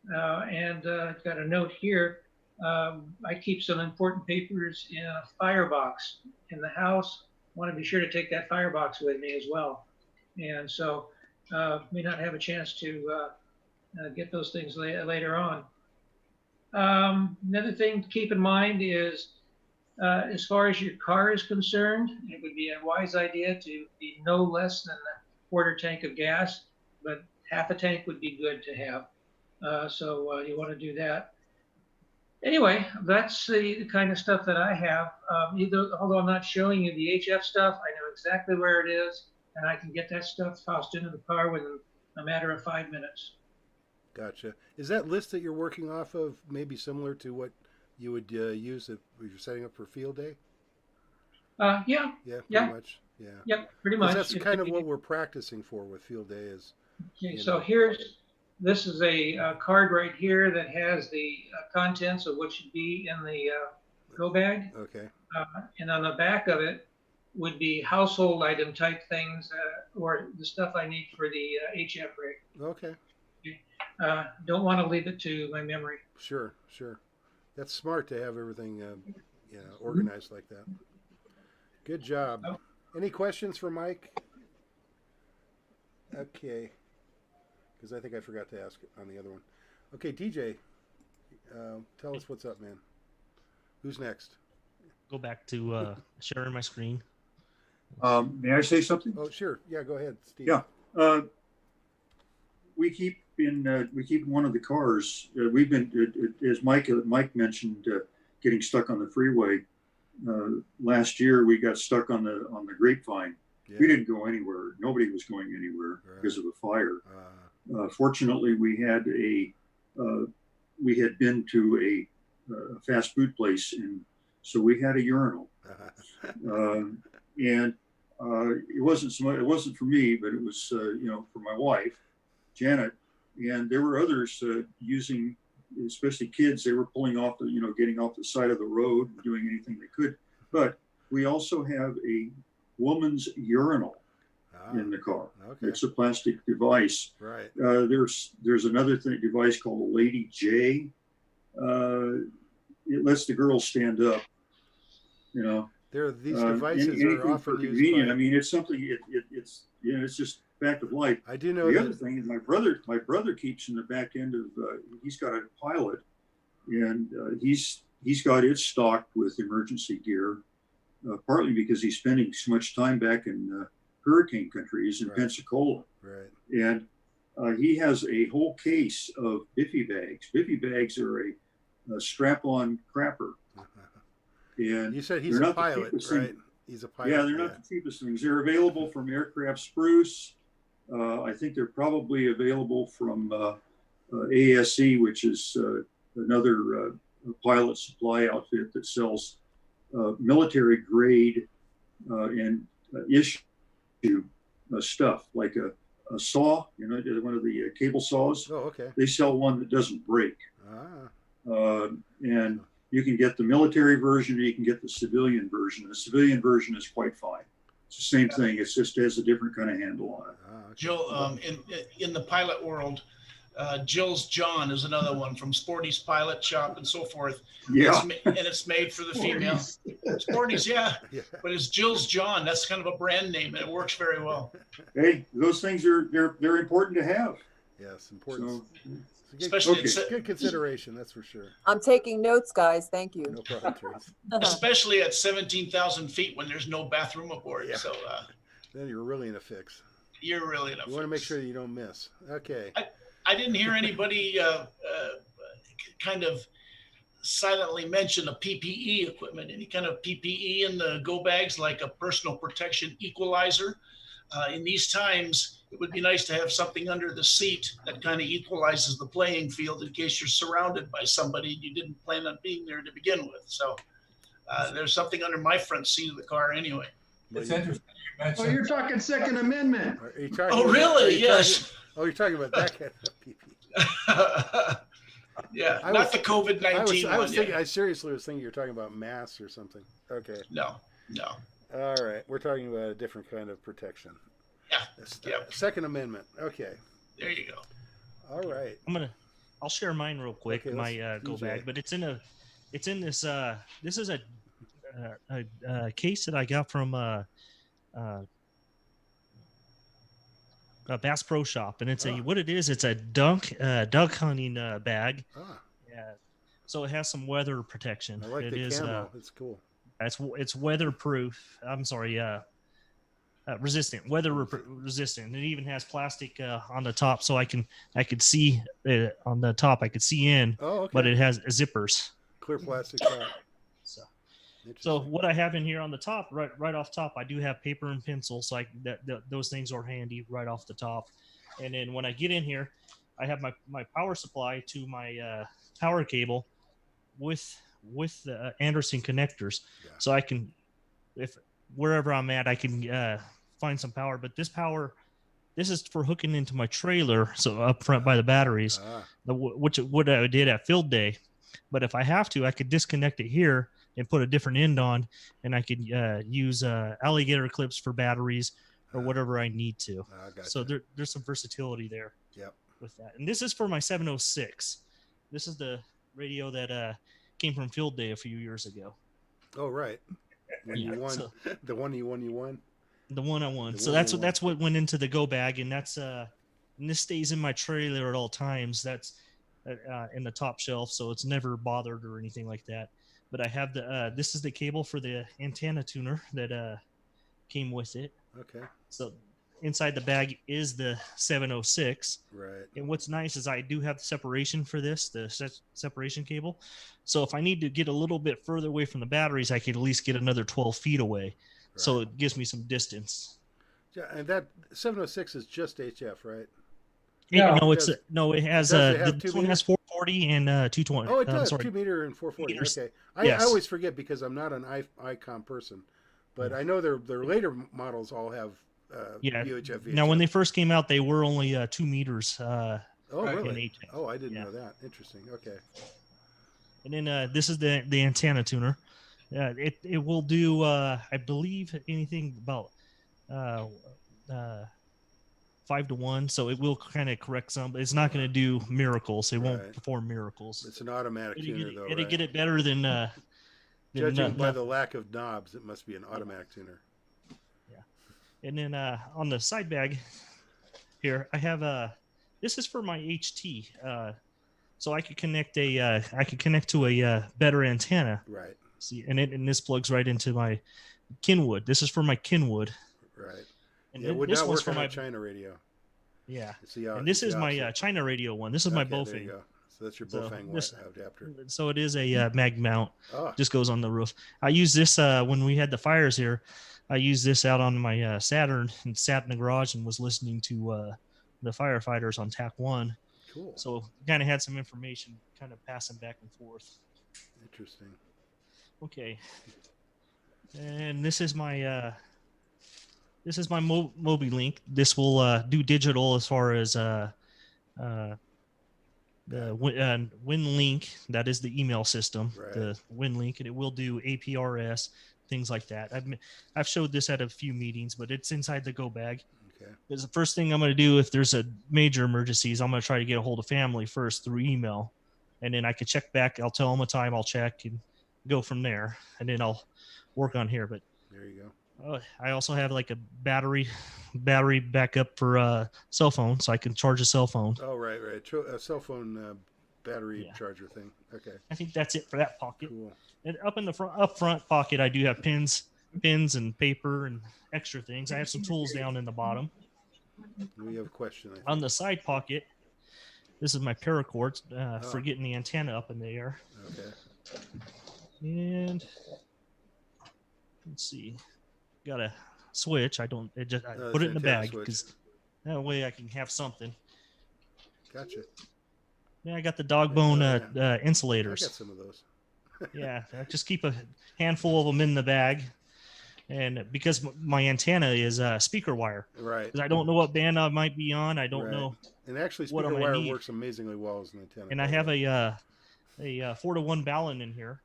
and I've got a note here. I keep some important papers in a firebox in the house. I want to be sure to take that firebox with me as well. And so may not have a chance to get those things later on. Another thing to keep in mind is as far as your car is concerned, it would be a wise idea to be no less than a quarter tank of gas, but half a tank would be good to have. So you want to do that. Anyway, that's the kind of stuff that I have. Although I'm not showing you the HF stuff, I know exactly where it is, and I can get that stuff tossed into the car within a matter of 5 minutes. Gotcha. Is that list that you're working off of maybe similar to what you would use if you're setting up for field day? Yeah. Yeah, pretty much. Yeah. Yep, pretty much. That's kind of what we're practicing for with field day is. Okay, so this is a card right here that has the contents of what should be in the go bag. Okay. And on the back of it would be household item type things or the stuff I need for the HF rig. Okay. Don't want to leave it to my memory. Sure. That's smart to have everything organized like that. Good job. Oh. Any questions for Mike? Okay. Because I think I forgot to ask on the other one. Okay, DJ, tell us what's up, man. Who's next? Go back to sharing my screen. May I say something? Oh, sure. Yeah, go ahead, Steve. Yeah. We keep in one of the cars. We've been, as Mike mentioned, getting stuck on the freeway. Last year we got stuck on the Grapevine. Yeah. We didn't go anywhere. Nobody was going anywhere because of a fire. Fortunately, we had been to a fast food place, and so we had a urinal. And it wasn't for me, but it was for my wife, Janet. And there were others using, especially kids. They were pulling off getting off the side of the road, doing anything they could. But we also have a woman's urinal in the car. Okay. It's a plastic device. Right. There's another device called a Lady J. It lets the girls stand up. These devices are often used. Convenient. I mean, it's something. It's just fact of life. I do know the other thing is my brother keeps in the back end of. He's got a Pilot, and he's got it stocked with emergency gear. Partly because he's spending so much time back in hurricane countries in Pensacola. Right. And he has a whole case of Biffy bags. Biffy bags are a strap-on crapper. And you said he's a pilot, right? He's a pilot. Yeah, they're not the cheapest things. They're available from Aircraft Spruce. I think they're probably available from ASE, which is another pilot supply outfit that sells military grade and issue stuff, like a saw, one of the cable saws. Oh, okay. They sell one that doesn't break. And you can get the military version, or you can get the civilian version. The civilian version is quite fine. It's the same thing. It just has a different kind of handle on it. Okay. Jill, in the pilot world, Jill's John is another one from Sporty's Pilot Shop and so forth. Yeah. It's made for the female. Sporty's, yeah. But it's Jill's John. That's kind of a brand name, and it works very well. Hey, those things they're important to have. Yes, important. Especially good consideration, that's for sure. I'm taking notes, guys. Thank you. No problem, Teresa. Especially at 17,000 feet when there's no bathroom aboard. Yeah. So then you're really in a fix. You're really in a fix. You want to make sure you don't miss. Okay. I didn't hear anybody kind of silently mention a PPE equipment, any kind of PPE in the go bags, like a personal protection equalizer. In these times, it would be nice to have something under the seat that kind of equalizes the playing field in case you're surrounded by somebody you didn't plan on being there to begin with. So there's something under my front seat of the car anyway. It's interesting you mentioned. Oh, you're talking Second Amendment. Oh, really? Yes. You're talking about that kind of PPE. Yeah, not the COVID-19 I was one. thinking. I seriously was thinking you're talking about masks or something. Okay. No. All right, we're talking about a different kind of protection. Yeah. Second Amendment. Okay. There you go. All right. I'll share mine real quick. Okay, my go bag, but it's in this. This is a case that I got from a Bass Pro Shop, and it's what it is. It's a duck hunting bag. Yeah. So it has some weather protection. I like the camo. It's cool. It's weatherproof. I'm sorry. Resistant, resistant. It even has plastic on the top, so I could see on the top. I could see in. Oh, okay. But it has zippers. Clear plastic top. So what I have in here on the top, right off top, I do have paper and pencil, so those things are handy right off the top. And then when I get in here, I have my power supply to my power cable with the Anderson connectors, so I can, if wherever I'm at, I can find some power. But this is for hooking into my trailer, so up front by the batteries, which what I did at field day. But if I have to, I could disconnect it here and put a different end on, and I could use alligator clips for batteries or whatever I need to. So there's some versatility there. Yep. With that. And this is for my 706. This is the radio that came from field day a few years ago. Oh, right. When you won, the one you won. The one I won. So that's what went into the go bag, and that's and this stays in my trailer at all times. That's in the top shelf, so it's never bothered or anything like that. But I have this is the cable for the antenna tuner that came with it. Okay. So inside the bag is the 706. Right. And what's nice is I do have the separation for this, the separation cable. So if I need to get a little bit further away from the batteries, I could at least get another 12 feet away. Right. So it gives me some distance. Yeah, and that 706 is just HF, right? No, it has this one has 440 and 220. Oh, it does. 2 meter and 440. Meters. Okay. Yes. I always forget because I'm not an ICOM person, but I know their later models all have UHF. Now, when they first came out, they were only 2 meters. Oh, really? Oh, I didn't know that. Interesting. Okay. And then this is the antenna tuner. It will do, I believe, anything about 5 to 1, so it will kind of correct some, but it's not going to do miracles. It won't perform miracles. It's an automatic tuner, though. It'll get it better than. Judging by the lack of knobs, it must be an automatic tuner. Yeah, and then on the side bag here, I have this is for my HT, so I could connect to a better antenna. Right. See, and this plugs right into my Kenwood. This is for my Kenwood. Right. And it would this not one's work for on my a China radio. Yeah. And this is my China radio one. This is my Bofang. There you go. So that's your Bofang adapter. So it is a mag mount. Oh. Just goes on the roof. I used this when we had the fires here. I used this out on my Saturn and sat in the garage and was listening to the firefighters on TAC 1. Cool. So kind of had some information kind of passing back and forth. Interesting. Okay. And this is my Moby Link. This will do digital as far as the WinLink. That is the email system, the WinLink, and it will do APRS, things like that. I've showed this at a few meetings, but it's inside the go bag. Okay. Because the first thing I'm going to do if there's a major emergencies, I'm going to try to get a hold of family first through email, and then I can check back. I'll tell them a time. I'll check and go from there, and then I'll work on here. But there you go. I also have like a battery backup for cell phone, so I can charge a cell phone. Oh, right. A cell phone battery charger thing. Okay. I think that's it for that pocket. Cool. And up in the front pocket, I do have pins and paper and extra things. I have some tools down in the bottom. We have a question. On the side pocket, this is my paracord for getting the antenna up in the air. Okay. And let's see. Got a switch. I put it in the bag because that way I can have something. Gotcha. Yeah, I got the dog bone insulators. I got some of those. Yeah, I just keep a handful of them in the bag, and because my antenna is speaker wire, right? Because I don't know what band I might be on. I don't know. And actually, speaker wire works amazingly well as an antenna. And I have a 4-to-1 balun in here.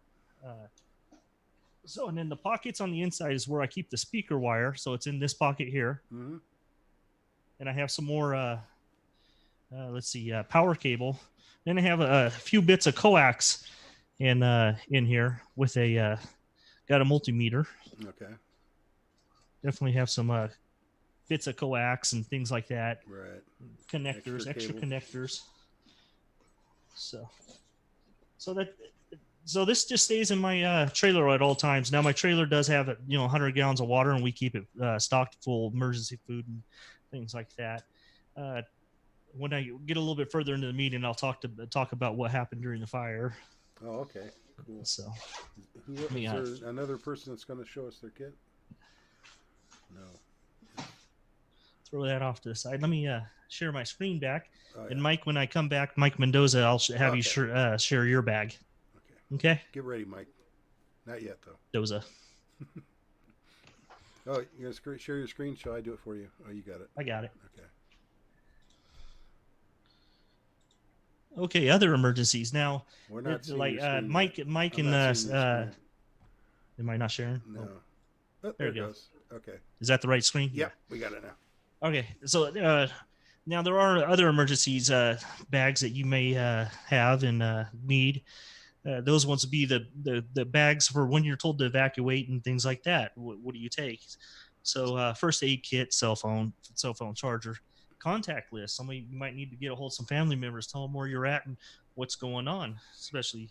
So, and then the pockets on the inside is where I keep the speaker wire. So it's in this pocket here. Mm-hmm. And I have some more, power cable. Then I have a few bits of coax in here with got a multimeter. Okay. Definitely have some bits of coax and things like that. Right. Connectors, extra connectors. So this just stays in my trailer at all times. Now my trailer does have 100 gallons of water, and we keep it stocked full of emergency food and things like that. When I get a little bit further into the meeting, I'll talk about what happened during the fire. Oh, okay, cool. So, is there another person that's going to show us their kit? No. Throw that off to the side. Let me share my screen back. Oh, yeah. And Mike, when I come back, Mike Mendoza, I'll have you share your bag. Okay. Get ready, Mike. Not yet, though. Doza. Oh, you're gonna share your screen? Shall I do it for you? Oh, you got it. I got it. Okay. Okay. Other emergencies now. We're not like Mike and am I not sharing? No. Oh, there it goes. Okay. Is that the right screen? Yeah, we got it now. Okay. So now there are other emergencies bags that you may have and need. Those ones would be the bags for when you're told to evacuate and things like that. What do you take? So first aid kit, cell phone charger, contact list. Somebody you might need to get a hold of some family members, tell them where you're at and what's going on, especially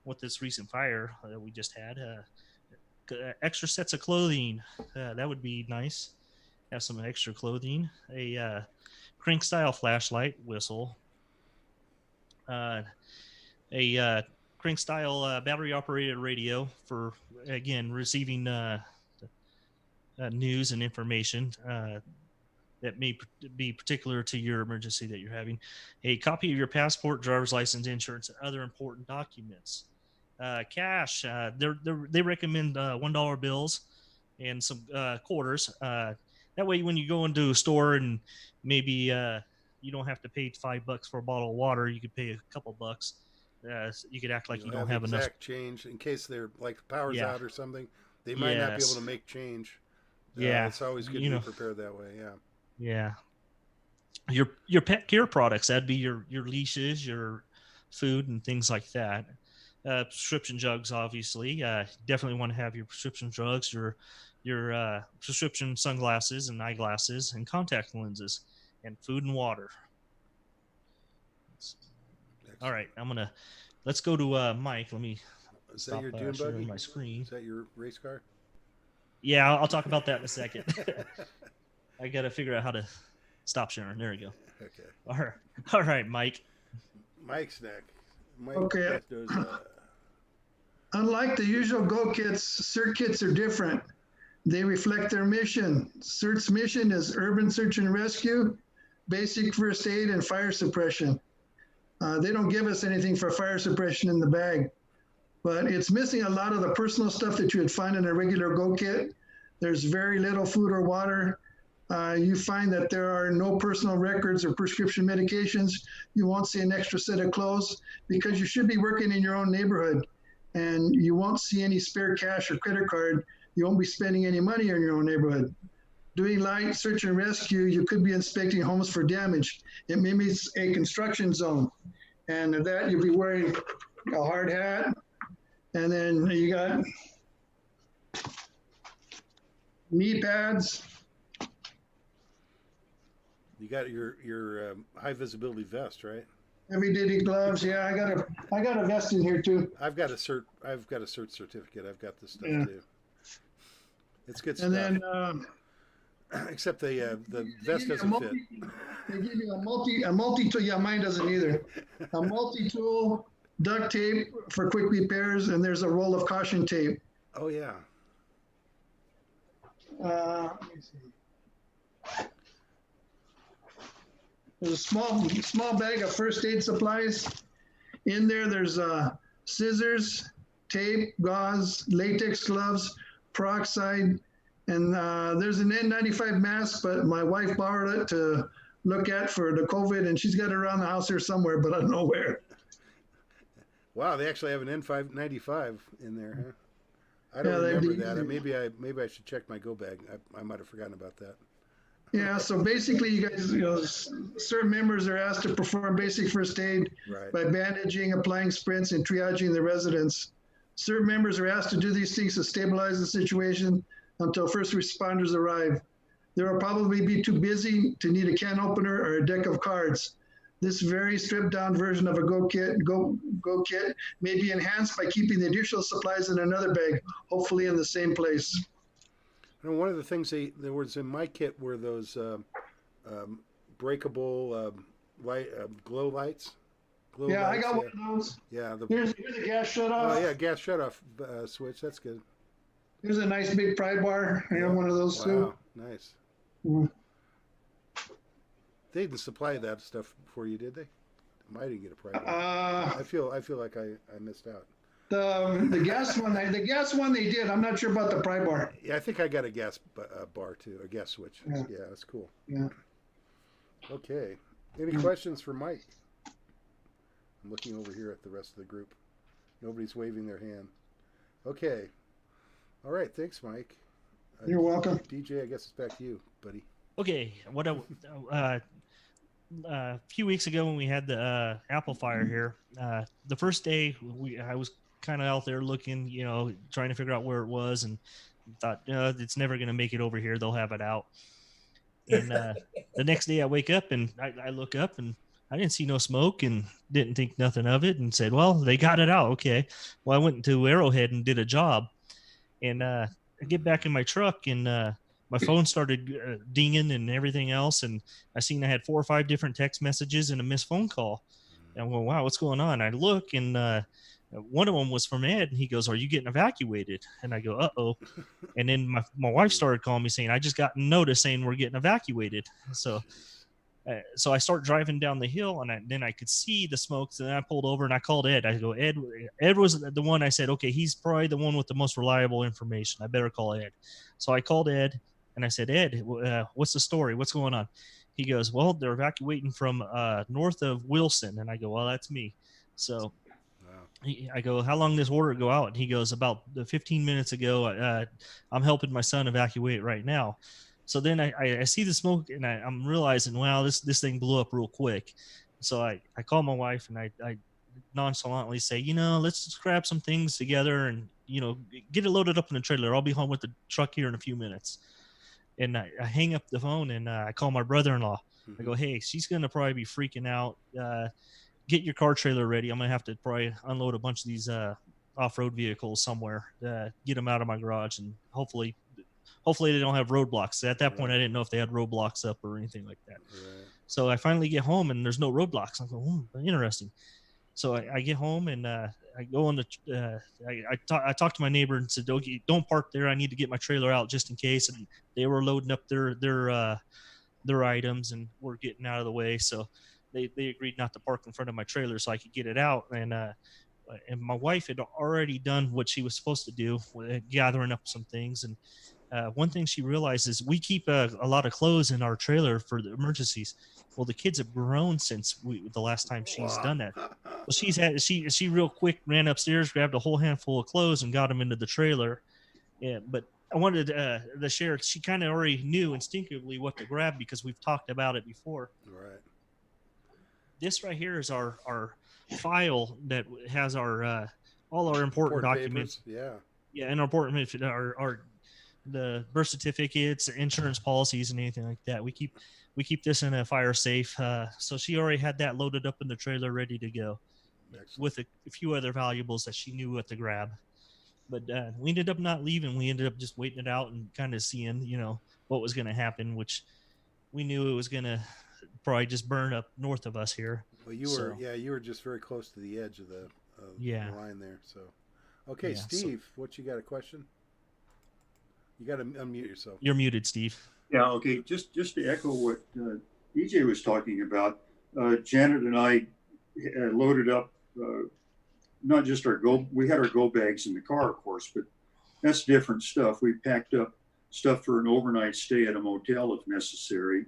with this recent fire that we just had. Extra sets of clothing, that would be nice. have some extra clothing, a crank style flashlight, whistle, a crank style battery operated radio for, again, receiving news and information that may be particular to your emergency that you're having, a copy of your passport, driver's license, insurance, and other important documents. Cash, they recommend $1 bills and some quarters. That way, when you go into a store and maybe you don't have to pay $5 for a bottle of water, you could pay a couple bucks. So you could act like you don't have enough change in case they're like the power's Yeah. out or something. They might not be Yes. able to make change. Yeah, it's always good you to know. be prepared that way. Yeah. Yeah. Your pet care products, that'd be your leashes, your food, and things like that. Prescription drugs, obviously. Definitely want to have your prescription drugs, your prescription sunglasses and eyeglasses and contact lenses, and food and water. All right, let's go to Mike. Let me Is stop that your dune sharing buggy? my screen. Is that your race car? Yeah, I'll talk about that in a second. I got to figure out how to stop sharing. There we go. Okay. All right, Mike. Mike's neck. Mike Okay. does, Unlike the usual Go kits, CERT kits are different. They reflect their mission. CERT's mission is urban search and rescue, basic first aid, and fire suppression. They don't give us anything for fire suppression in the bag, but it's missing a lot of the personal stuff that you would find in a regular Go kit. There's very little food or water. You find that there are no personal records or prescription medications. You won't see an extra set of clothes because you should be working in your own neighborhood, and you won't see any spare cash or credit card. You won't be spending any money in your own neighborhood. Doing light search and rescue, you could be inspecting homes for damage. It may be a construction zone, and at that you'll be wearing a hard hat, and then you got knee pads. you got your high visibility vest, right? Heavy duty gloves. Yeah, I got a vest in here too. I've got a cert certificate. I've got this stuff Yeah. too. It's good And stuff. then Except the vest doesn't fit. they give you a multi tool. Yeah, mine doesn't either. A multi tool, duct tape for quick repairs, and there's a roll of caution tape. Oh yeah. Let me see. There's a small bag of first aid supplies. In there, there's scissors, tape, gauze, latex gloves, peroxide, and there's an N95 mask, but my wife borrowed it to look at for the COVID, and she's got it around the house here somewhere, but I don't know where. Wow, they actually have an N95 in there, huh? I don't Yeah, remember that. Maybe I should check my go bag. I might have forgotten about that. Yeah, so basically, you guys, certain members are asked to perform basic first aid Right. by bandaging, applying sprints, and triaging the residents. Certain members are asked to do these things to stabilize the situation until first responders arrive. They will probably be too busy to need a can opener or a deck of cards. This very stripped down version of a Go kit may be enhanced by keeping the additional supplies in another bag, hopefully in the same place. And one of the things there was in my kit were those breakable light glow lights. Yeah, I got one of those. Yeah. Here's a gas shut off. Oh yeah, gas shut off switch. That's good. Here's a nice big pry bar. I have one of those too. Wow, nice. Mm. They didn't supply that stuff for you, did they? I didn't get a pry bar. I feel like I missed out. The gas one they did. I'm not sure about the pry bar. Yeah, I think I got a gas bar too, a gas switch. Yeah. Yeah, that's cool. Yeah. Okay. Any questions for Mike? I'm looking over here at the rest of the group. Nobody's waving their hand. Okay. All right. Thanks, Mike. You're welcome. DJ, I guess it's back to you, buddy. Okay, a few weeks ago when we had the apple fire here, the first day I was kind of out there looking, trying to figure out where it was, and thought it's never going to make it over here. They'll have it out. And the next day I wake up and I look up and I didn't see no smoke and didn't think nothing of it and said, well, they got it out. Okay. Well, I went to Arrowhead and did a job, and I get back in my truck and my phone started dinging and everything else. And I seen I had 4 or 5 different text messages and a missed phone call. And I'm going, wow, what's going on? I look, and one of them was from Ed, and he goes, are you getting evacuated? And I go, uh-oh. And then my wife started calling me saying, I just got a notice saying we're getting evacuated. So I start driving down the hill, and then I could see the smokes, and I pulled over and I called Ed. I go, Ed was the one. I said, okay, he's probably the one with the most reliable information. I better call Ed. So I called Ed, and I said, Ed, what's the story? What's going on? He goes, well, they're evacuating from north of Wilson. And I go, well, that's me. So I go, how long does this order go out? And he goes, about 15 minutes ago. I'm helping my son evacuate right now. So then I see the smoke, and I'm realizing, wow, this thing blew up real quick. So I call my wife, and I nonchalantly say, let's just grab some things together and, get it loaded up in the trailer. I'll be home with the truck here in a few minutes. And I hang up the phone, and I call my brother-in-law. I go, hey, she's going to probably be freaking out. Get your car trailer ready. I'm going to have to probably unload a bunch of these off-road vehicles somewhere, get them out of my garage, and hopefully they don't have roadblocks. At that point, I didn't know if they had roadblocks up or anything like that. Right. So I finally get home, and there's no roadblocks. I'm going, interesting. So I get home, and I go on the. I talked to my neighbor and said, "Okay, don't park there. I need to get my trailer out just in case." And they were loading up their items, and we're getting out of the way. So they agreed not to park in front of my trailer so I could get it out. And my wife had already done what she was supposed to do, gathering up some things. And one thing she realized is we keep a lot of clothes in our trailer for the emergencies. Well, the kids have grown since the last time she's done that. Well, she real quick ran upstairs, grabbed a whole handful of clothes, and got them into the trailer. Yeah, but I wanted the sheriff. She kind of already knew instinctively what to grab because we've talked about it before. Right. This right here is our file that has our all our important documents. Papers. Yeah, and important our the birth certificates, insurance policies, and anything like that. We keep this in a fire safe. So she already had that loaded up in the trailer, ready to go. Excellent. With a few other valuables that she knew what to grab. But we ended up not leaving. We ended up just waiting it out and kind of seeing, what was going to happen, which we knew it was going to probably just burn up north of us here. Well, you were just very close to the edge of the line there. So, okay, yeah, Steve, what you got, a question? You got to unmute yourself. You're muted, Steve. Yeah, okay. Just to echo what EJ was talking about, Janet and I loaded up not just we had our go bags in the car, of course, but that's different stuff. We packed up stuff for an overnight stay at a motel if necessary.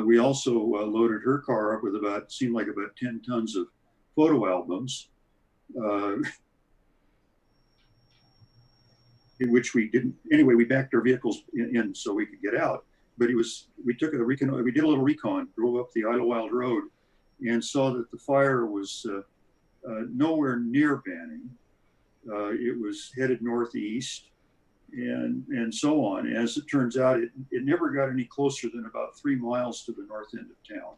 We also loaded her car up with seemed like about 10 tons of photo albums. In which we didn't, anyway, we backed our vehicles in so we could get out. But we did a little recon, drove up the Idlewild Road and saw that the fire was nowhere near Banning. It was headed northeast and so on. As it turns out, it never got any closer than about 3 miles to the north end of town.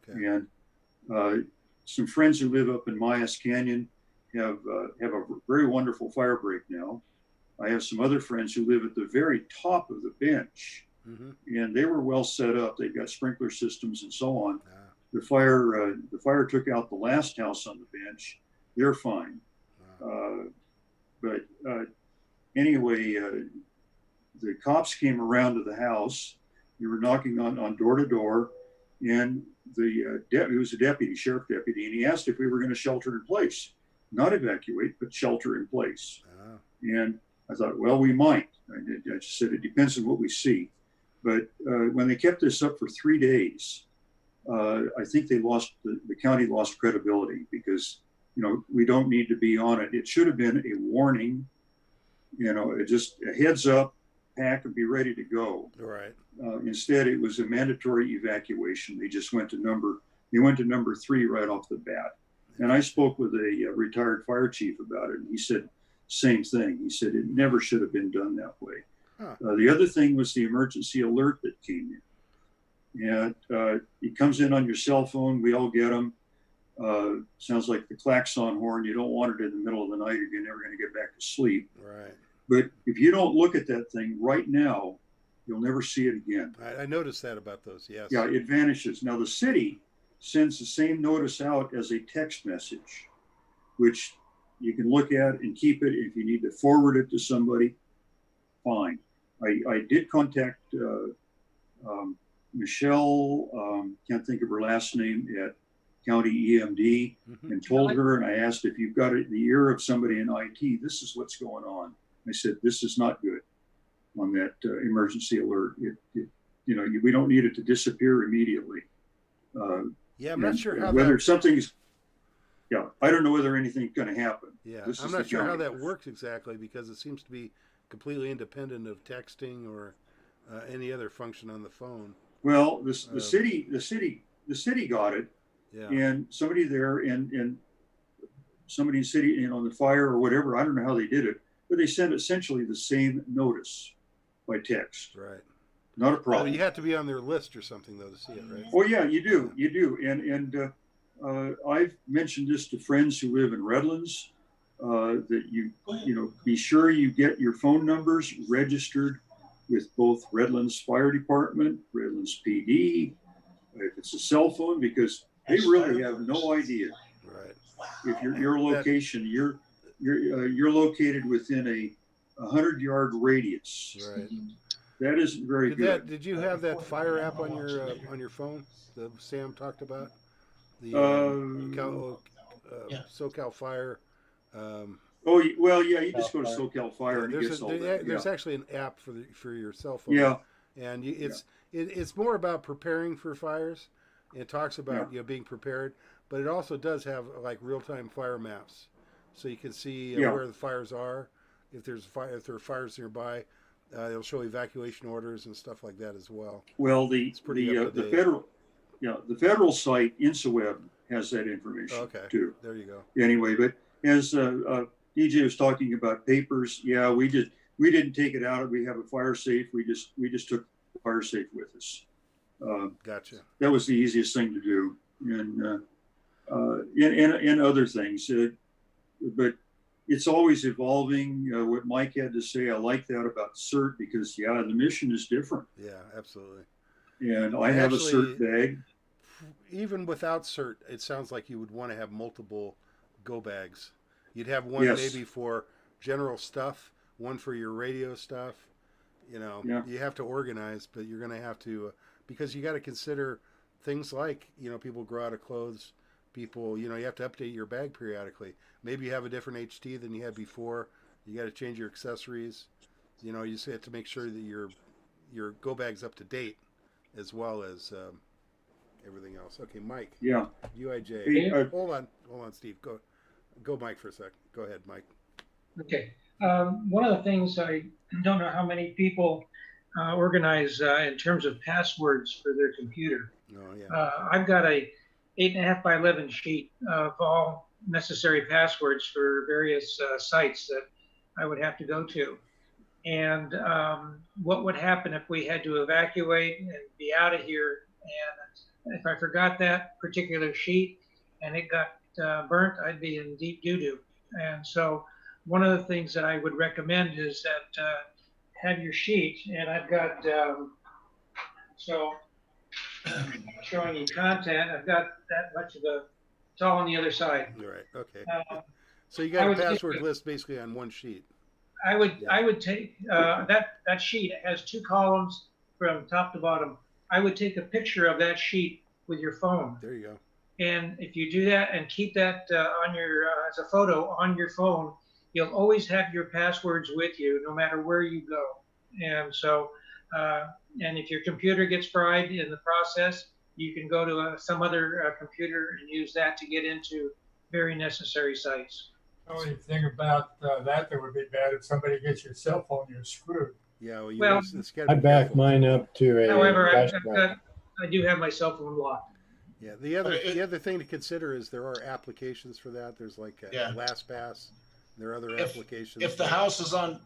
Okay. And some friends who live up in Mayas Canyon have a very wonderful fire break now. I have some other friends who live at the very top of the bench, and they were well set up. They've got sprinkler systems and so on. The fire took out the last house on the bench. They're fine. But anyway, the cops came around to the house. They were knocking on door to door, and he was a deputy, sheriff deputy, and he asked if we were going to shelter in place, not evacuate, but shelter in place. And I thought, well, we might. I just said, it depends on what we see. But when they kept this up for 3 days, I think the county lost credibility because, we don't need to be on it. It should have been a warning, just a heads up, pack and be ready to go. Right. Instead, it was a mandatory evacuation. They just went to number 3 right off the bat. And I spoke with a retired fire chief about it, and he said, same thing. He said it never should have been done that way. The other thing was the emergency alert that came in. And it comes in on your cell phone. We all get them. Sounds like the klaxon horn. You don't want it in the middle of the night or you're never going to get back to sleep. Right. But if you don't look at that thing right now, You'll never see it again. I noticed that about those. Yes. Yeah, it vanishes. Now the city sends the same notice out as a text message, which you can look at and keep it. If you need to forward it to somebody, fine. I did contact Michelle, can't think of her last name, at County EMD, and told her, and I asked if you've got the ear of somebody in IT, this is what's going on. I said, this is not good on that emergency alert. We don't need it to disappear immediately. Yeah, I'm not sure how whether something's. Yeah, I don't know whether anything's going to happen. Yeah, I'm not sure how that works exactly, because it seems to be completely independent of texting or any other function on the phone. Well, the city got it, yeah. And somebody there and somebody in the city on the fire or whatever. I don't know how they did it, but they sent essentially the same notice by text. Right. Not a problem. Oh, you have to be on their list or something though to see it, right? Oh yeah, you do, and I've mentioned this to friends who live in Redlands, that you be sure you get your phone numbers registered with both Redlands Fire Department, Redlands PD, if it's a cell phone, because they really have no idea. Right. If your location, you're located within a 100-yard radius. Right. That isn't very good. Did you have that fire app on your phone that Sam talked about? The SoCal Fire. You just go to SoCal Fire and it gets all that. There's actually an app for your cell phone. Yeah. And it's more about preparing for fires. It talks about being prepared, but it also does have like real-time fire maps, so you can see where the fires are. If there are fires nearby, it'll show evacuation orders and stuff like that as well. Well, the federal site InsaWeb has that information too. There you go. Anyway, but as DJ was talking about papers, we didn't take it out. We have a fire safe. We just took the fire safe with us. Gotcha. That was the easiest thing to do, and other things. But it's always evolving. What Mike had to say, I like that about CERT, because the mission is different. Yeah, absolutely. And I have a CERT bag. Even without CERT, it sounds like you would want to have multiple go bags. You'd have one maybe for general stuff, one for your radio stuff. You have to organize, but you're going to have to, because you got to consider things like, people grow out of clothes. People, you have to update your bag periodically. Maybe you have a different HT than you had before. You got to change your accessories. You just have to make sure that your go bag's up to date, as well as everything else. Okay, Mike. Yeah. UIJ. Hey, hold on, Steve. Go, Mike, for a sec. Go ahead, Mike. Okay. One of the things, I don't know how many people organize in terms of passwords for their computer. Oh, yeah. I've got a 8.5 by 11 sheet of all necessary passwords for various sites that I would have to go to. And what would happen if we had to evacuate and be out of here, and if I forgot that particular sheet and it got burnt, I'd be in deep doo-doo. And so one of the things that I would recommend is that have your sheet, and I've got, showing you content, I've got that much of it's all on the other side. Right, okay. So you got a password list basically on one sheet. I would take that sheet has 2 columns from top to bottom. I would take a picture of that sheet with your phone. There you go. And if you do that and keep that on your as a photo on your phone, you'll always have your passwords with you, no matter where you go. And so, and if your computer gets fried in the process, you can go to some other computer and use that to get into very necessary sites. The only thing about that would be bad if somebody gets your cell phone, you're screwed. Yeah, well I backed mine up to a. However, I do have my cell phone locked. Yeah, the other thing to consider is there are applications for that. There's like LastPass. There are other applications. If the house is on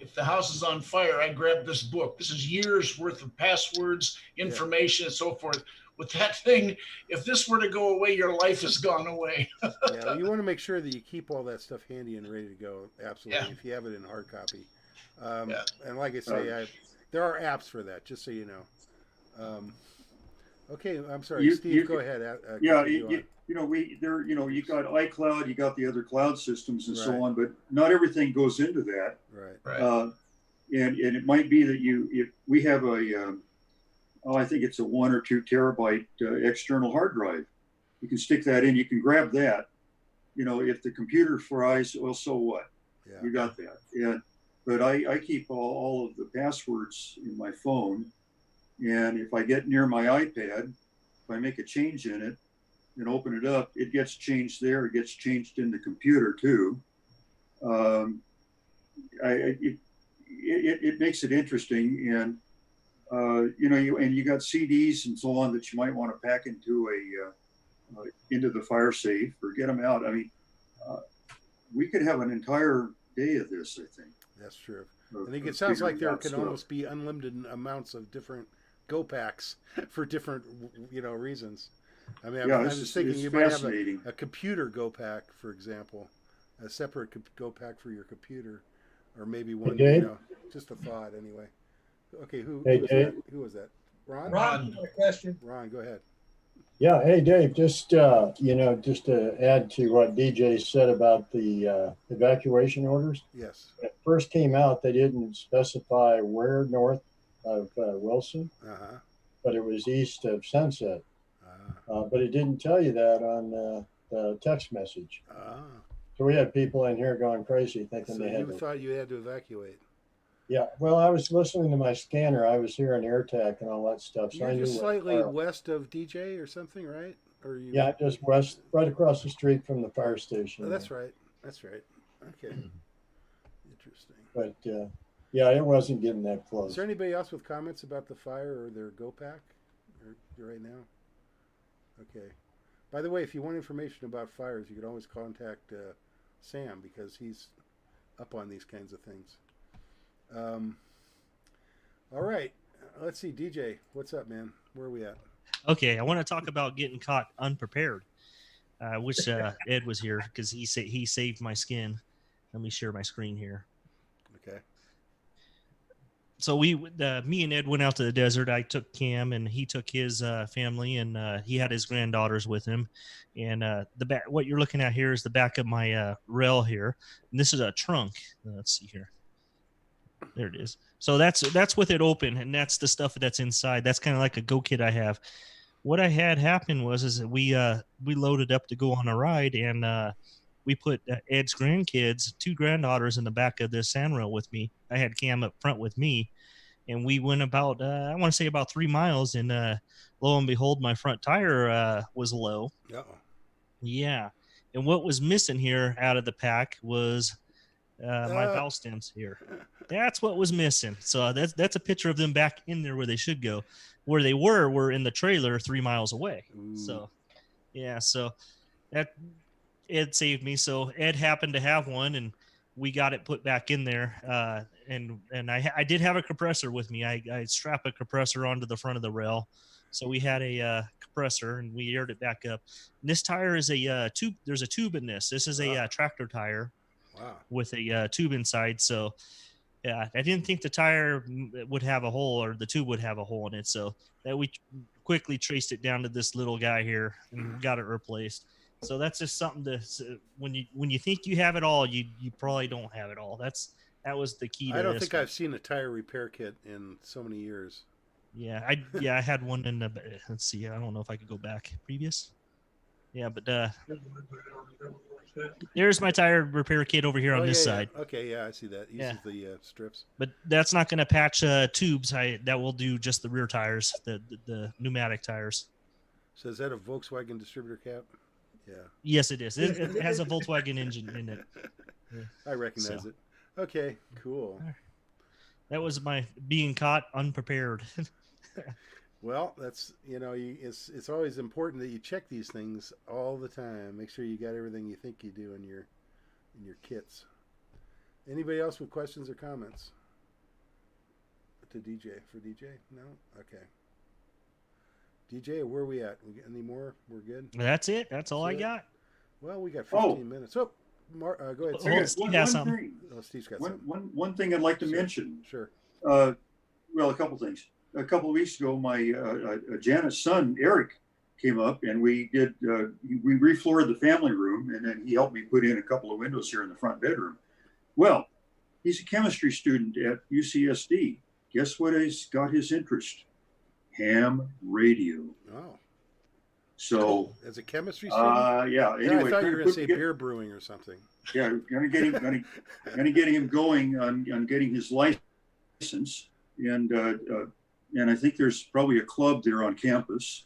fire, I grab this book. This is years worth of passwords, information, and so forth. With that thing, if this were to go away, your life has gone away. Yeah, you want to make sure that you keep all that stuff handy and ready to go. Absolutely, if you have it in hard copy. And like I say, There are apps for that, just so you know. Okay, I'm sorry, Steve. Go ahead. Yeah, you know, you got iCloud, you got the other cloud systems and so on, but not everything goes into that. Right. And it might be that if we have I think it's a 1 or 2 terabyte external hard drive. You can stick that in. You can grab that. You know, if the computer fries, well, so what? Yeah. You got that. But I keep all of the passwords in my phone. And if I get near my iPad, if I make a change in it and open it up, it gets changed there. It gets changed in the computer too. It makes it interesting. And, you got CDs and so on that you might want to pack into the fire safe or get them out. I mean, we could have an entire day of this, I think. That's true. I think it sounds like there can almost be unlimited amounts of different go packs for different, reasons. I mean, I'm just thinking you might have a computer go pack, for example, a separate go pack for your computer, or maybe one, just a thought anyway. Okay, who was that? Ron? Ron, a question. Ron, go ahead. Yeah. Hey, Dave, just to add to what DJ said about the evacuation orders. Yes. When it first came out, they didn't specify where north of Wilson, but it was east of Sunset. But it didn't tell you that on the text message. So we had people in here going crazy thinking they had to. You thought you had to evacuate. Yeah, well, I was listening to my scanner. I was hearing AirTag and all that stuff. So You're just slightly west of DJ or something, right? Or you? Yeah, just west, right across the street from the fire station. Oh, that's right. That's right. Okay. Interesting. But yeah, it wasn't getting that close. Is there anybody else with comments about the fire or their go pack right now? Okay. By the way, if you want information about fires, you can always contact Sam because he's up on these kinds of things. All right. Let's see, DJ, what's up, man? Where are we at? Okay, I want to talk about getting caught unprepared. Wish Ed was here because he saved my skin. Let me share my screen here. Okay. So me and Ed went out to the desert. I took Cam and he took his family, and he had his granddaughters with him. And what you're looking at here is the back of my rail here, and this is a trunk. Let's see here. There it is. So that's with it open, and that's the stuff that's inside. That's kind of like a go kit I have. What I had happen is that we loaded up to go on a ride, and we put Ed's grandkids, 2 granddaughters, in the back of this sandrail with me. I had Cam up front with me, and we went about I want to say about 3 miles, and lo and behold, my front tire was low. Uh-oh. Yeah, and what was missing here out of the pack was my valve stems here. That's what was missing. So that's a picture of them back in there where they should go. Where they were in the trailer 3 miles away. Ooh. So yeah, so that Ed saved me. So Ed happened to have one, and we got it put back in there. And I did have a compressor with me. I strapped a compressor onto the front of the rail. So we had a compressor, and we aired it back up. And this tire is a tube. There's a tube in this. This is a tractor tire. Wow. With a tube inside. So yeah, I didn't think the tire would have a hole, or the tube would have a hole in it. So that we quickly traced it down to this little guy here and got it replaced. So that's just something to, when you think you have it all, you probably don't have it all. That was the key to I don't this think I've seen a tire repair kit in so many years. Yeah, I had one in the, let's see, I don't know if I could go back previous. Yeah, but there's my tire repair kit over here on this side. Yeah. Okay, yeah, I see that. Uses the strips. But that's not going to patch tubes. That will do just the rear tires, the pneumatic tires. So is that a Volkswagen distributor cap? Yeah. Yes, it is. It has a Volkswagen engine in it. Yeah. I recognize it. Okay, cool. That was my being caught unprepared. Well, that's, it's always important that you check these things all the time. Make sure you got everything you think you do in your kits. Anybody else with questions or comments? For DJ? No? Okay. DJ, where are we at? We got any more? We're good? That's it. That's all I got. Well, we got 15 minutes. Oh, go ahead. Steve has something. Steve's got one thing I'd like to mention. Sure. well, a couple things. A couple of weeks ago, my Janet's son Eric came up, and we refloored the family room, and then he helped me put in a couple of windows here in the front bedroom. Well, he's a chemistry student at UCSD. Guess what has got his interest? Ham radio. Oh. So as a chemistry student? Yeah. Anyway, I thought you were going to say beer brewing or something. Yeah, gonna get him going on getting his license, and I think there's probably a club there on campus.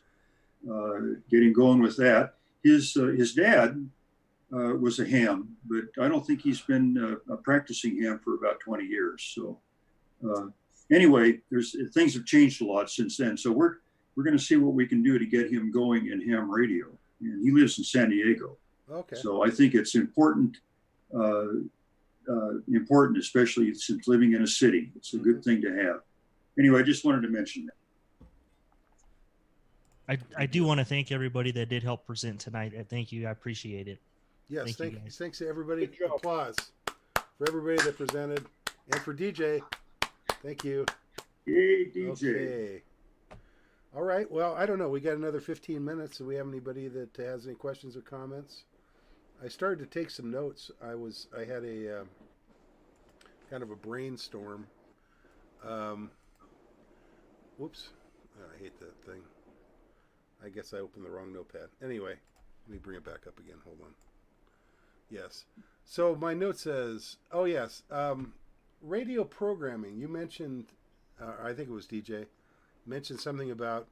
Getting going with that. His dad was a ham, but I don't think he's been practicing ham for about 20 years. So anyway, things have changed a lot since then. So we're going to see what we can do to get him going in ham radio. And he lives in San Diego. Okay. So I think it's important, especially since living in a city. It's a good thing to have. Anyway, I just wanted to mention that. I do want to thank everybody that did help present tonight. Thank you. I appreciate it. Yes, thanks to everybody. Applause for everybody that presented, and for DJ. Thank you. Yay, DJ. Okay. All right. Well, I don't know. We got another 15 minutes. Do we have anybody that has any questions or comments? I started to take some notes. I had a kind of a brainstorm. Whoops. I hate that thing. I guess I opened the wrong notepad. Anyway, let me bring it back up again. Hold on. Yes. So my note says, oh yes, radio programming. You mentioned, I think it was DJ, mentioned something about,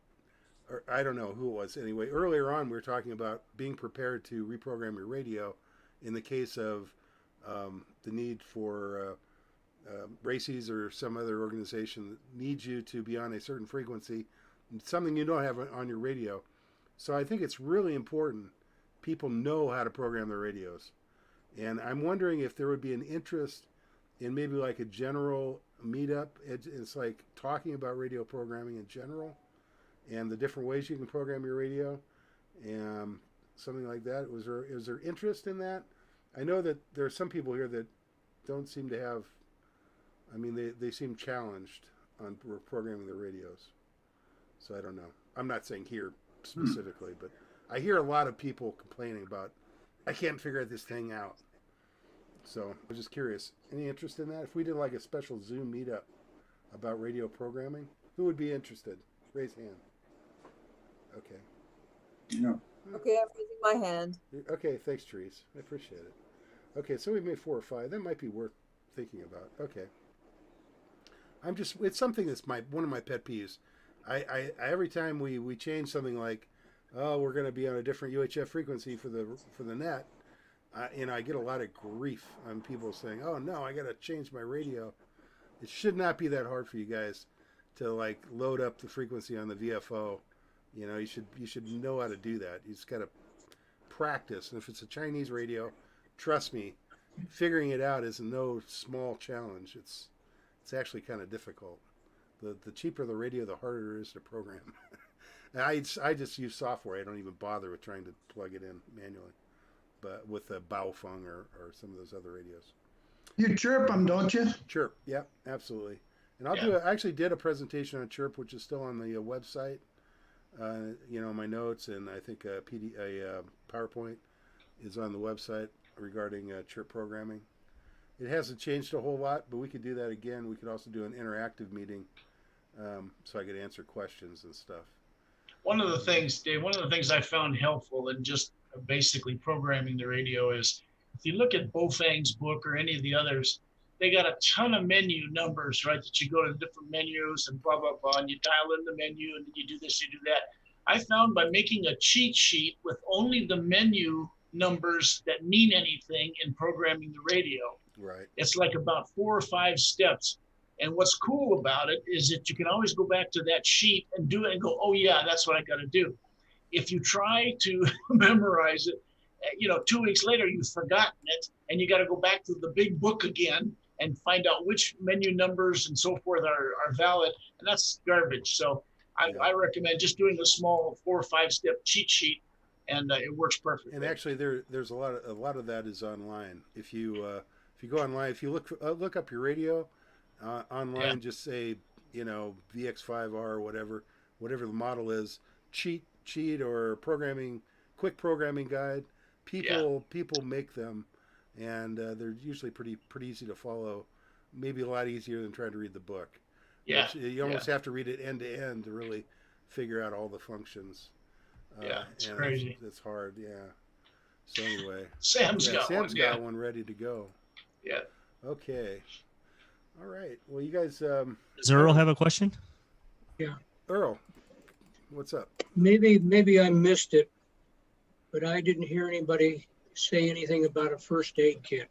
or I don't know who it was. Anyway, earlier on we were talking about being prepared to reprogram your radio in the case of the need for RACES or some other organization that needs you to be on a certain frequency, something you don't have on your radio. So I think it's really important people know how to program their radios. And I'm wondering if there would be an interest in maybe like a general meetup. It's like talking about radio programming in general and the different ways you can program your radio and something like that. Is there interest in that? I know that there are some people here that don't seem to have, I mean, they seem challenged on programming their radios. So I don't know. I'm not saying here specifically, but I hear a lot of people complaining about, I can't figure this thing out. So I was just curious, any interest in that? If we did like a special Zoom meetup about radio programming, who would be interested? Raise hand. Okay. Yeah. Okay, I'm raising my hand. Okay, thanks, Therese. I appreciate it. Okay, so we've made 4 or 5. That might be worth thinking about. Okay. It's something that's one of my pet peeves. I every time we change something like, oh, we're going to be on a different UHF frequency for the net, I get a lot of grief on people saying, oh no, I got to change my radio. It should not be that hard for you guys to like load up the frequency on the VFO. You should know how to do that. You just got to practice. And if it's a Chinese radio, trust me, figuring it out is no small challenge. It's actually kind of difficult. The cheaper the radio, the harder it is to program. I just use software. I don't even bother with trying to plug it in manually, but with a Baofeng or some of those other radios. You chirp them, don't you? Chirp, yeah, absolutely. And I actually did a presentation on Chirp, which is still on the website. My notes, and I think a PowerPoint is on the website regarding Chirp programming. It hasn't changed a whole lot, but we could do that again. We could also do an interactive meeting, so I could answer questions and stuff. One of the things, Dave, I found helpful in just basically programming the radio is, if you look at Bofang's book or any of the others, they got a ton of menu numbers, right? That you go to different menus and blah, blah, blah, and you dial in the menu and you do this, you do that. I found by making a cheat sheet with only the menu numbers that mean anything in programming the radio. Right. It's like about 4 or 5 steps. And what's cool about it is that you can always go back to that sheet and do it and go, oh yeah, that's what I got to do. If you try to memorize it, 2 weeks later, you've forgotten it and you got to go back to the big book again and find out which menu numbers and so forth are valid. And that's garbage. So I recommend just doing a small 4 or 5 step cheat sheet, and it works perfectly. And actually there's a lot of that is online. If you go online, if you look up your radio online, just say you know, VX5R or whatever the model is, cheat or quick programming guide. People make them, and they're usually pretty easy to follow. Maybe a lot easier than trying to read the book. Yeah. You almost have to read it end to end to really figure out all the functions. It's crazy. It's hard, yeah. So anyway, Sam's got one ready to go. Yeah. Okay. All right. Well, you guys. Does Earl have a question? Yeah. Earl, what's up? Maybe I missed it, but I didn't hear anybody say anything about a first aid kit.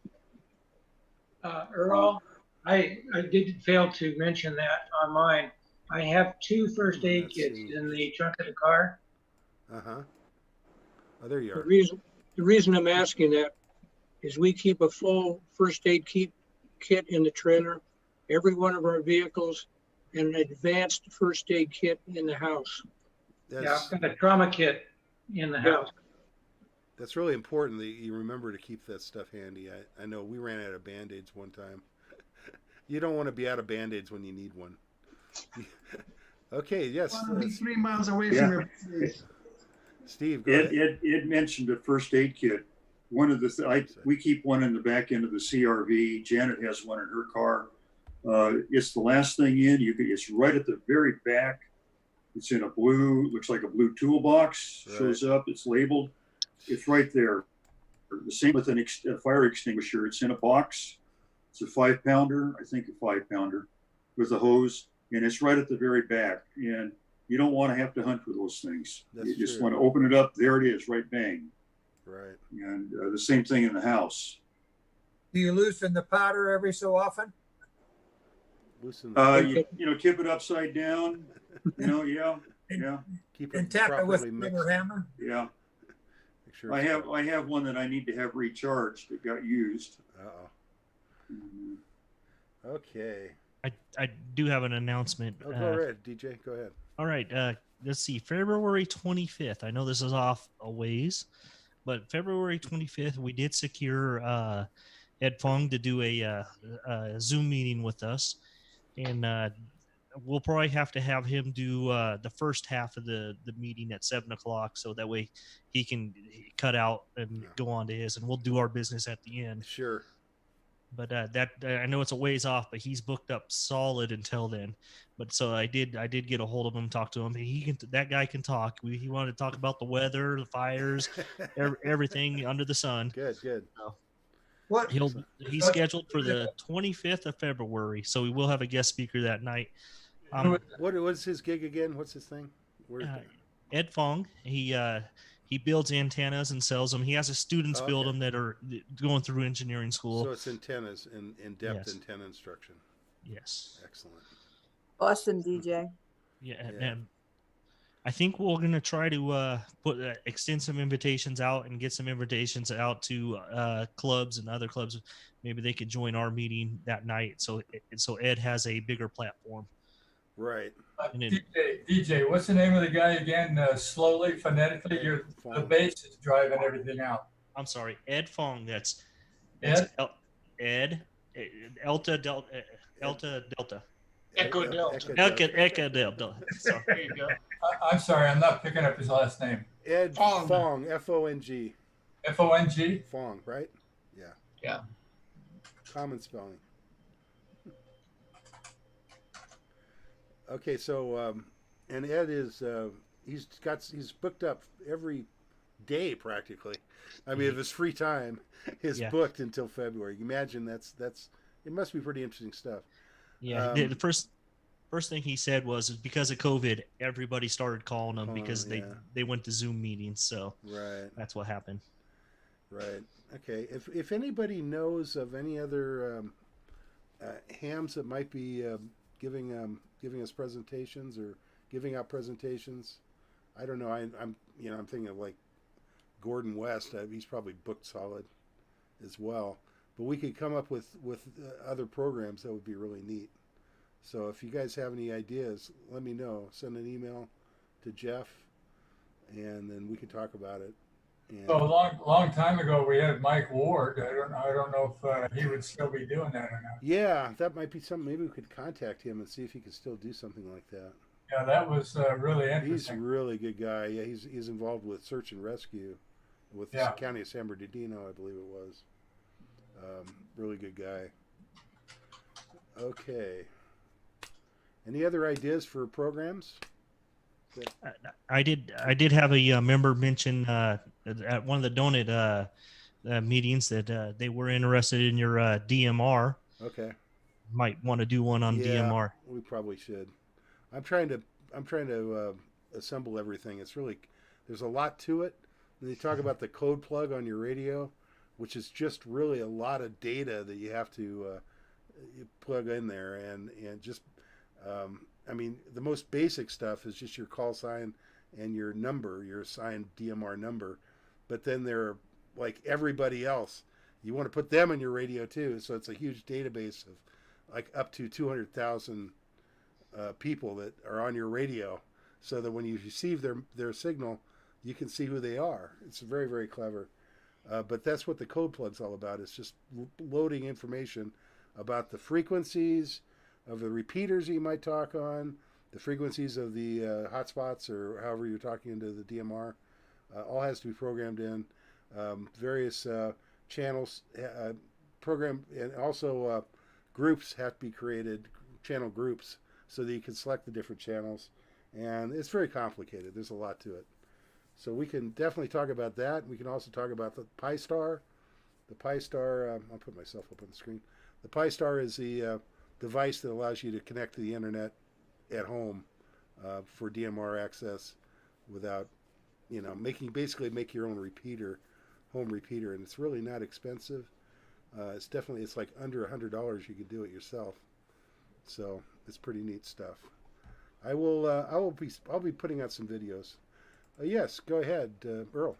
Earl, I did fail to mention that on mine. I have 2 first aid kits in the trunk of the car. Uh-huh. Oh, there you are. The reason I'm asking that is we keep a full first aid kit in the trailer, every one of our vehicles, and an advanced first aid kit in the house. Yeah, I've got a trauma kit in the house. That's really important that you remember to keep that stuff handy. I know we ran out of Band-Aids one time. You don't want to be out of Band-Aids when you need one. Okay, yes. I want to be 3 miles away from your place. Steve, go ahead. Ed mentioned a first aid kit. One of we keep one in the back end of the CRV. Janet has one in her car. It's the last thing in. It's right at the very back. It's in looks like a blue toolbox. Right. Shows up. It's labeled. It's right there. The same with a fire extinguisher. It's in a box. It's a 5-pounder, I think a 5-pounder, with a hose, and it's right at the very back. And you don't want to have to hunt for those things. You just want to open it up. There it is, right bang. Right. And the same thing in the house. Do you loosen the powder every so often? Loosen. Tip it upside down. Yeah. Keep it and tap it with a mixed. bigger hammer. Yeah. Make sure I have one that I need to have recharged that got used. Okay. I do have an announcement. Oh, go ahead, DJ. Go ahead. All right. Let's see. February 25th. I know this is off a ways, but February 25th, we did secure Ed Fong to do a Zoom meeting with us, and we'll probably have to have him do the first half of the meeting at 7:00, so that way he can cut out and go on to his, and we'll do our business at the end. Sure. But that I know it's a ways off, but he's booked up solid until then. But so I did get a hold of him, talk to him. That guy can talk. He wanted to talk about the weather, the fires, everything under the sun. Good. So he's scheduled for the 25th of February, so we will have a guest speaker that night. What's his gig again? What's his thing? Ed Fong. He builds antennas and sells them. He has his students build them that are going through engineering school. So it's antennas, in-depth antenna instruction. Yes. Excellent. Awesome, DJ. Yeah. And I think we're going to try to extend some invitations out and get some invitations out to clubs and other clubs. Maybe they could join our meeting that night. So Ed has a bigger platform. Right. DJ, what's the name of the guy again? Slowly, phonetically, the bass is driving everything out. I'm sorry, Ed Fong. That's Ed. Ed. Delta Delta. Echo Delta. Echo Delta. Sorry. There you go. I'm sorry, I'm not picking up his last name. Ed Fong. F-O-N-G. F-O-N-G? Fong, right? Yeah. Yeah. Common spelling. Okay, so and Ed is he's booked up every day practically. I mean, of his free time is booked until February. Imagine that's it must be pretty interesting stuff. Yeah, the first thing he said was because of COVID, everybody started calling him because they went to Zoom meetings. So that's what happened. Right. Okay. If anybody knows of any other hams that might be giving us presentations or giving out presentations, I don't know. I'm thinking of like Gordon West. He's probably booked solid as well. But we could come up with other programs that would be really neat. So if you guys have any ideas, let me know. Send an email to Jeff, and then we can talk about it. And So a long time ago, we had Mike Ward. I don't know if he would still be doing that or not. yeah, that might be something. Maybe we could contact him and see if he could still do something like that. Yeah, that was really He's a interesting. really good guy. Yeah, he's involved with search and rescue with the county of San Bernardino, I believe it was. Really good guy. Okay. Any other ideas for programs? I did have a member mention at one of the donut meetings that they were interested in your DMR. Okay. Might want to do one on DMR. We probably should. I'm trying to assemble everything. It's really, there's a lot to it. And you talk about the code plug on your radio, which is just really a lot of data that you have to you plug in there, and just I mean, the most basic stuff is just your call sign and your number, your assigned DMR number. But then there are, like everybody else, you want to put them on your radio too. So it's a huge database of like up to 200,000 people that are on your radio, so that when you receive their signal, you can see who they are. It's very, very clever. But that's what the code plug's all about. It's just loading information about the frequencies of the repeaters you might talk on, the frequencies of the hotspots, or however you're talking into the DMR. All has to be programmed in. Various channels, program, and also groups have to be created, channel groups, so that you can select the different channels. And it's very complicated. There's a lot to it. So we can definitely talk about that. We can also talk about the Pi-Star. The Pi-Star, I'll put myself up on the screen. The Pi-Star is the device that allows you to connect to the internet at home for DMR access without, you know, basically make your own repeater, home repeater, and it's really not expensive. It's like under $100 you can do it yourself. So it's pretty neat stuff. I'll be putting out some videos. Yes, go ahead, Earl.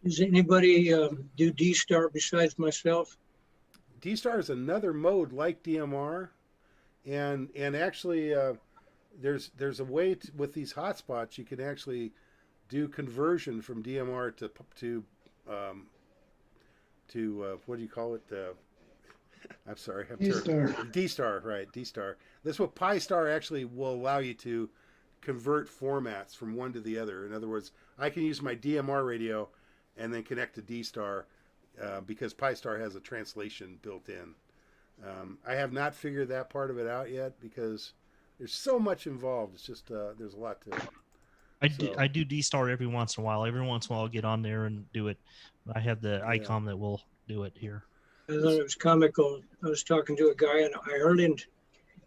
Does anybody do D-Star besides myself? D-Star is another mode like DMR, and actually there's a way with these hotspots you can actually do conversion from DMR to what do you call it? I'm sorry, D-Star. D-Star, right? D-Star. That's what Pi-Star actually will allow you to convert formats from one to the other. In other words, I can use my DMR radio and then connect to D-Star because Pi-Star has a translation built in. I have not figured that part of it out yet because there's so much involved. It's just there's a lot to it. I do D-Star every once in a while. Every once in a while I'll get on there and do it. I have the icon that will do it here. I thought it was comical. I was talking to a guy in Ireland,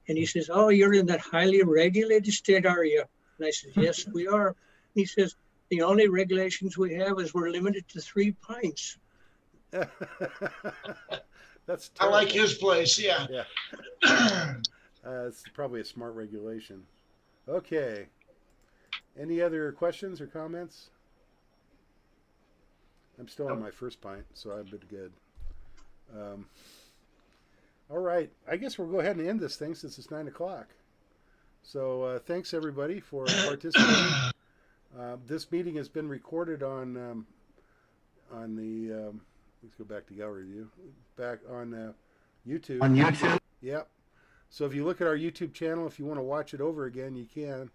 and he says, "Oh, you're in that highly regulated state, are you?" And I said, "Yes, we are." He says, "The only regulations we have is we're limited to 3 pints." That's I like his place. Yeah. Yeah. It's probably a smart regulation. Okay. Any other questions or comments? I'm still on my first pint, so I've been good. All right. I guess we'll go ahead and end this thing since it's 9 o'clock. So thanks everybody for participating. This meeting has been recorded on the let's go back to gallery view, back on YouTube. On YouTube? Yep. So if you look at our YouTube channel, if you want to watch it over again, you can.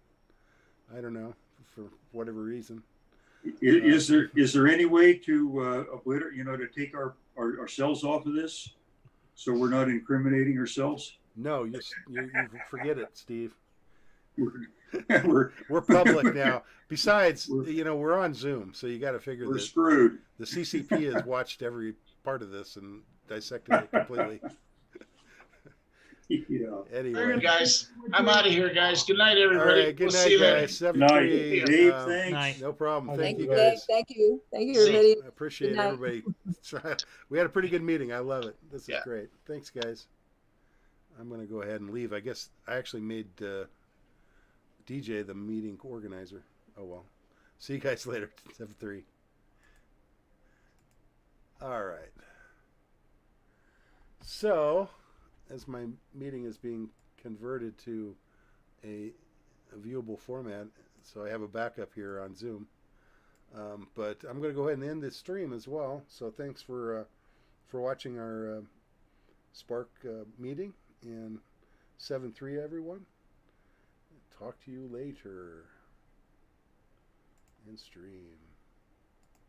I don't know, for whatever reason. Is there any way to obliterate, to take ourselves off of this, so we're not incriminating ourselves? No, you forget it, Steve. We're public now. Besides, we're on Zoom, so you got to figure we're screwed. The CCP has watched every part of this and dissected it completely. Yeah. Anyway, All right, guys, I'm out of here, guys. Good night, everybody. All right, good night, guys. 7:38. Dave, thanks. No problem. Thank you, Dave. guys. Thank you, everybody. I appreciate Good night. everybody. We had a pretty good meeting. I love it. This is great. Thanks, guys. I'm going to go ahead and leave. I guess I actually made DJ the meeting organizer. Oh, well. See you guys later. 7:3. All right. So, as my meeting is being converted to a viewable format, so I have a backup here on Zoom. But I'm going to go ahead and end this stream as well. So thanks for watching our SPARC meeting, and 7-3 everyone. Talk to you later. End stream.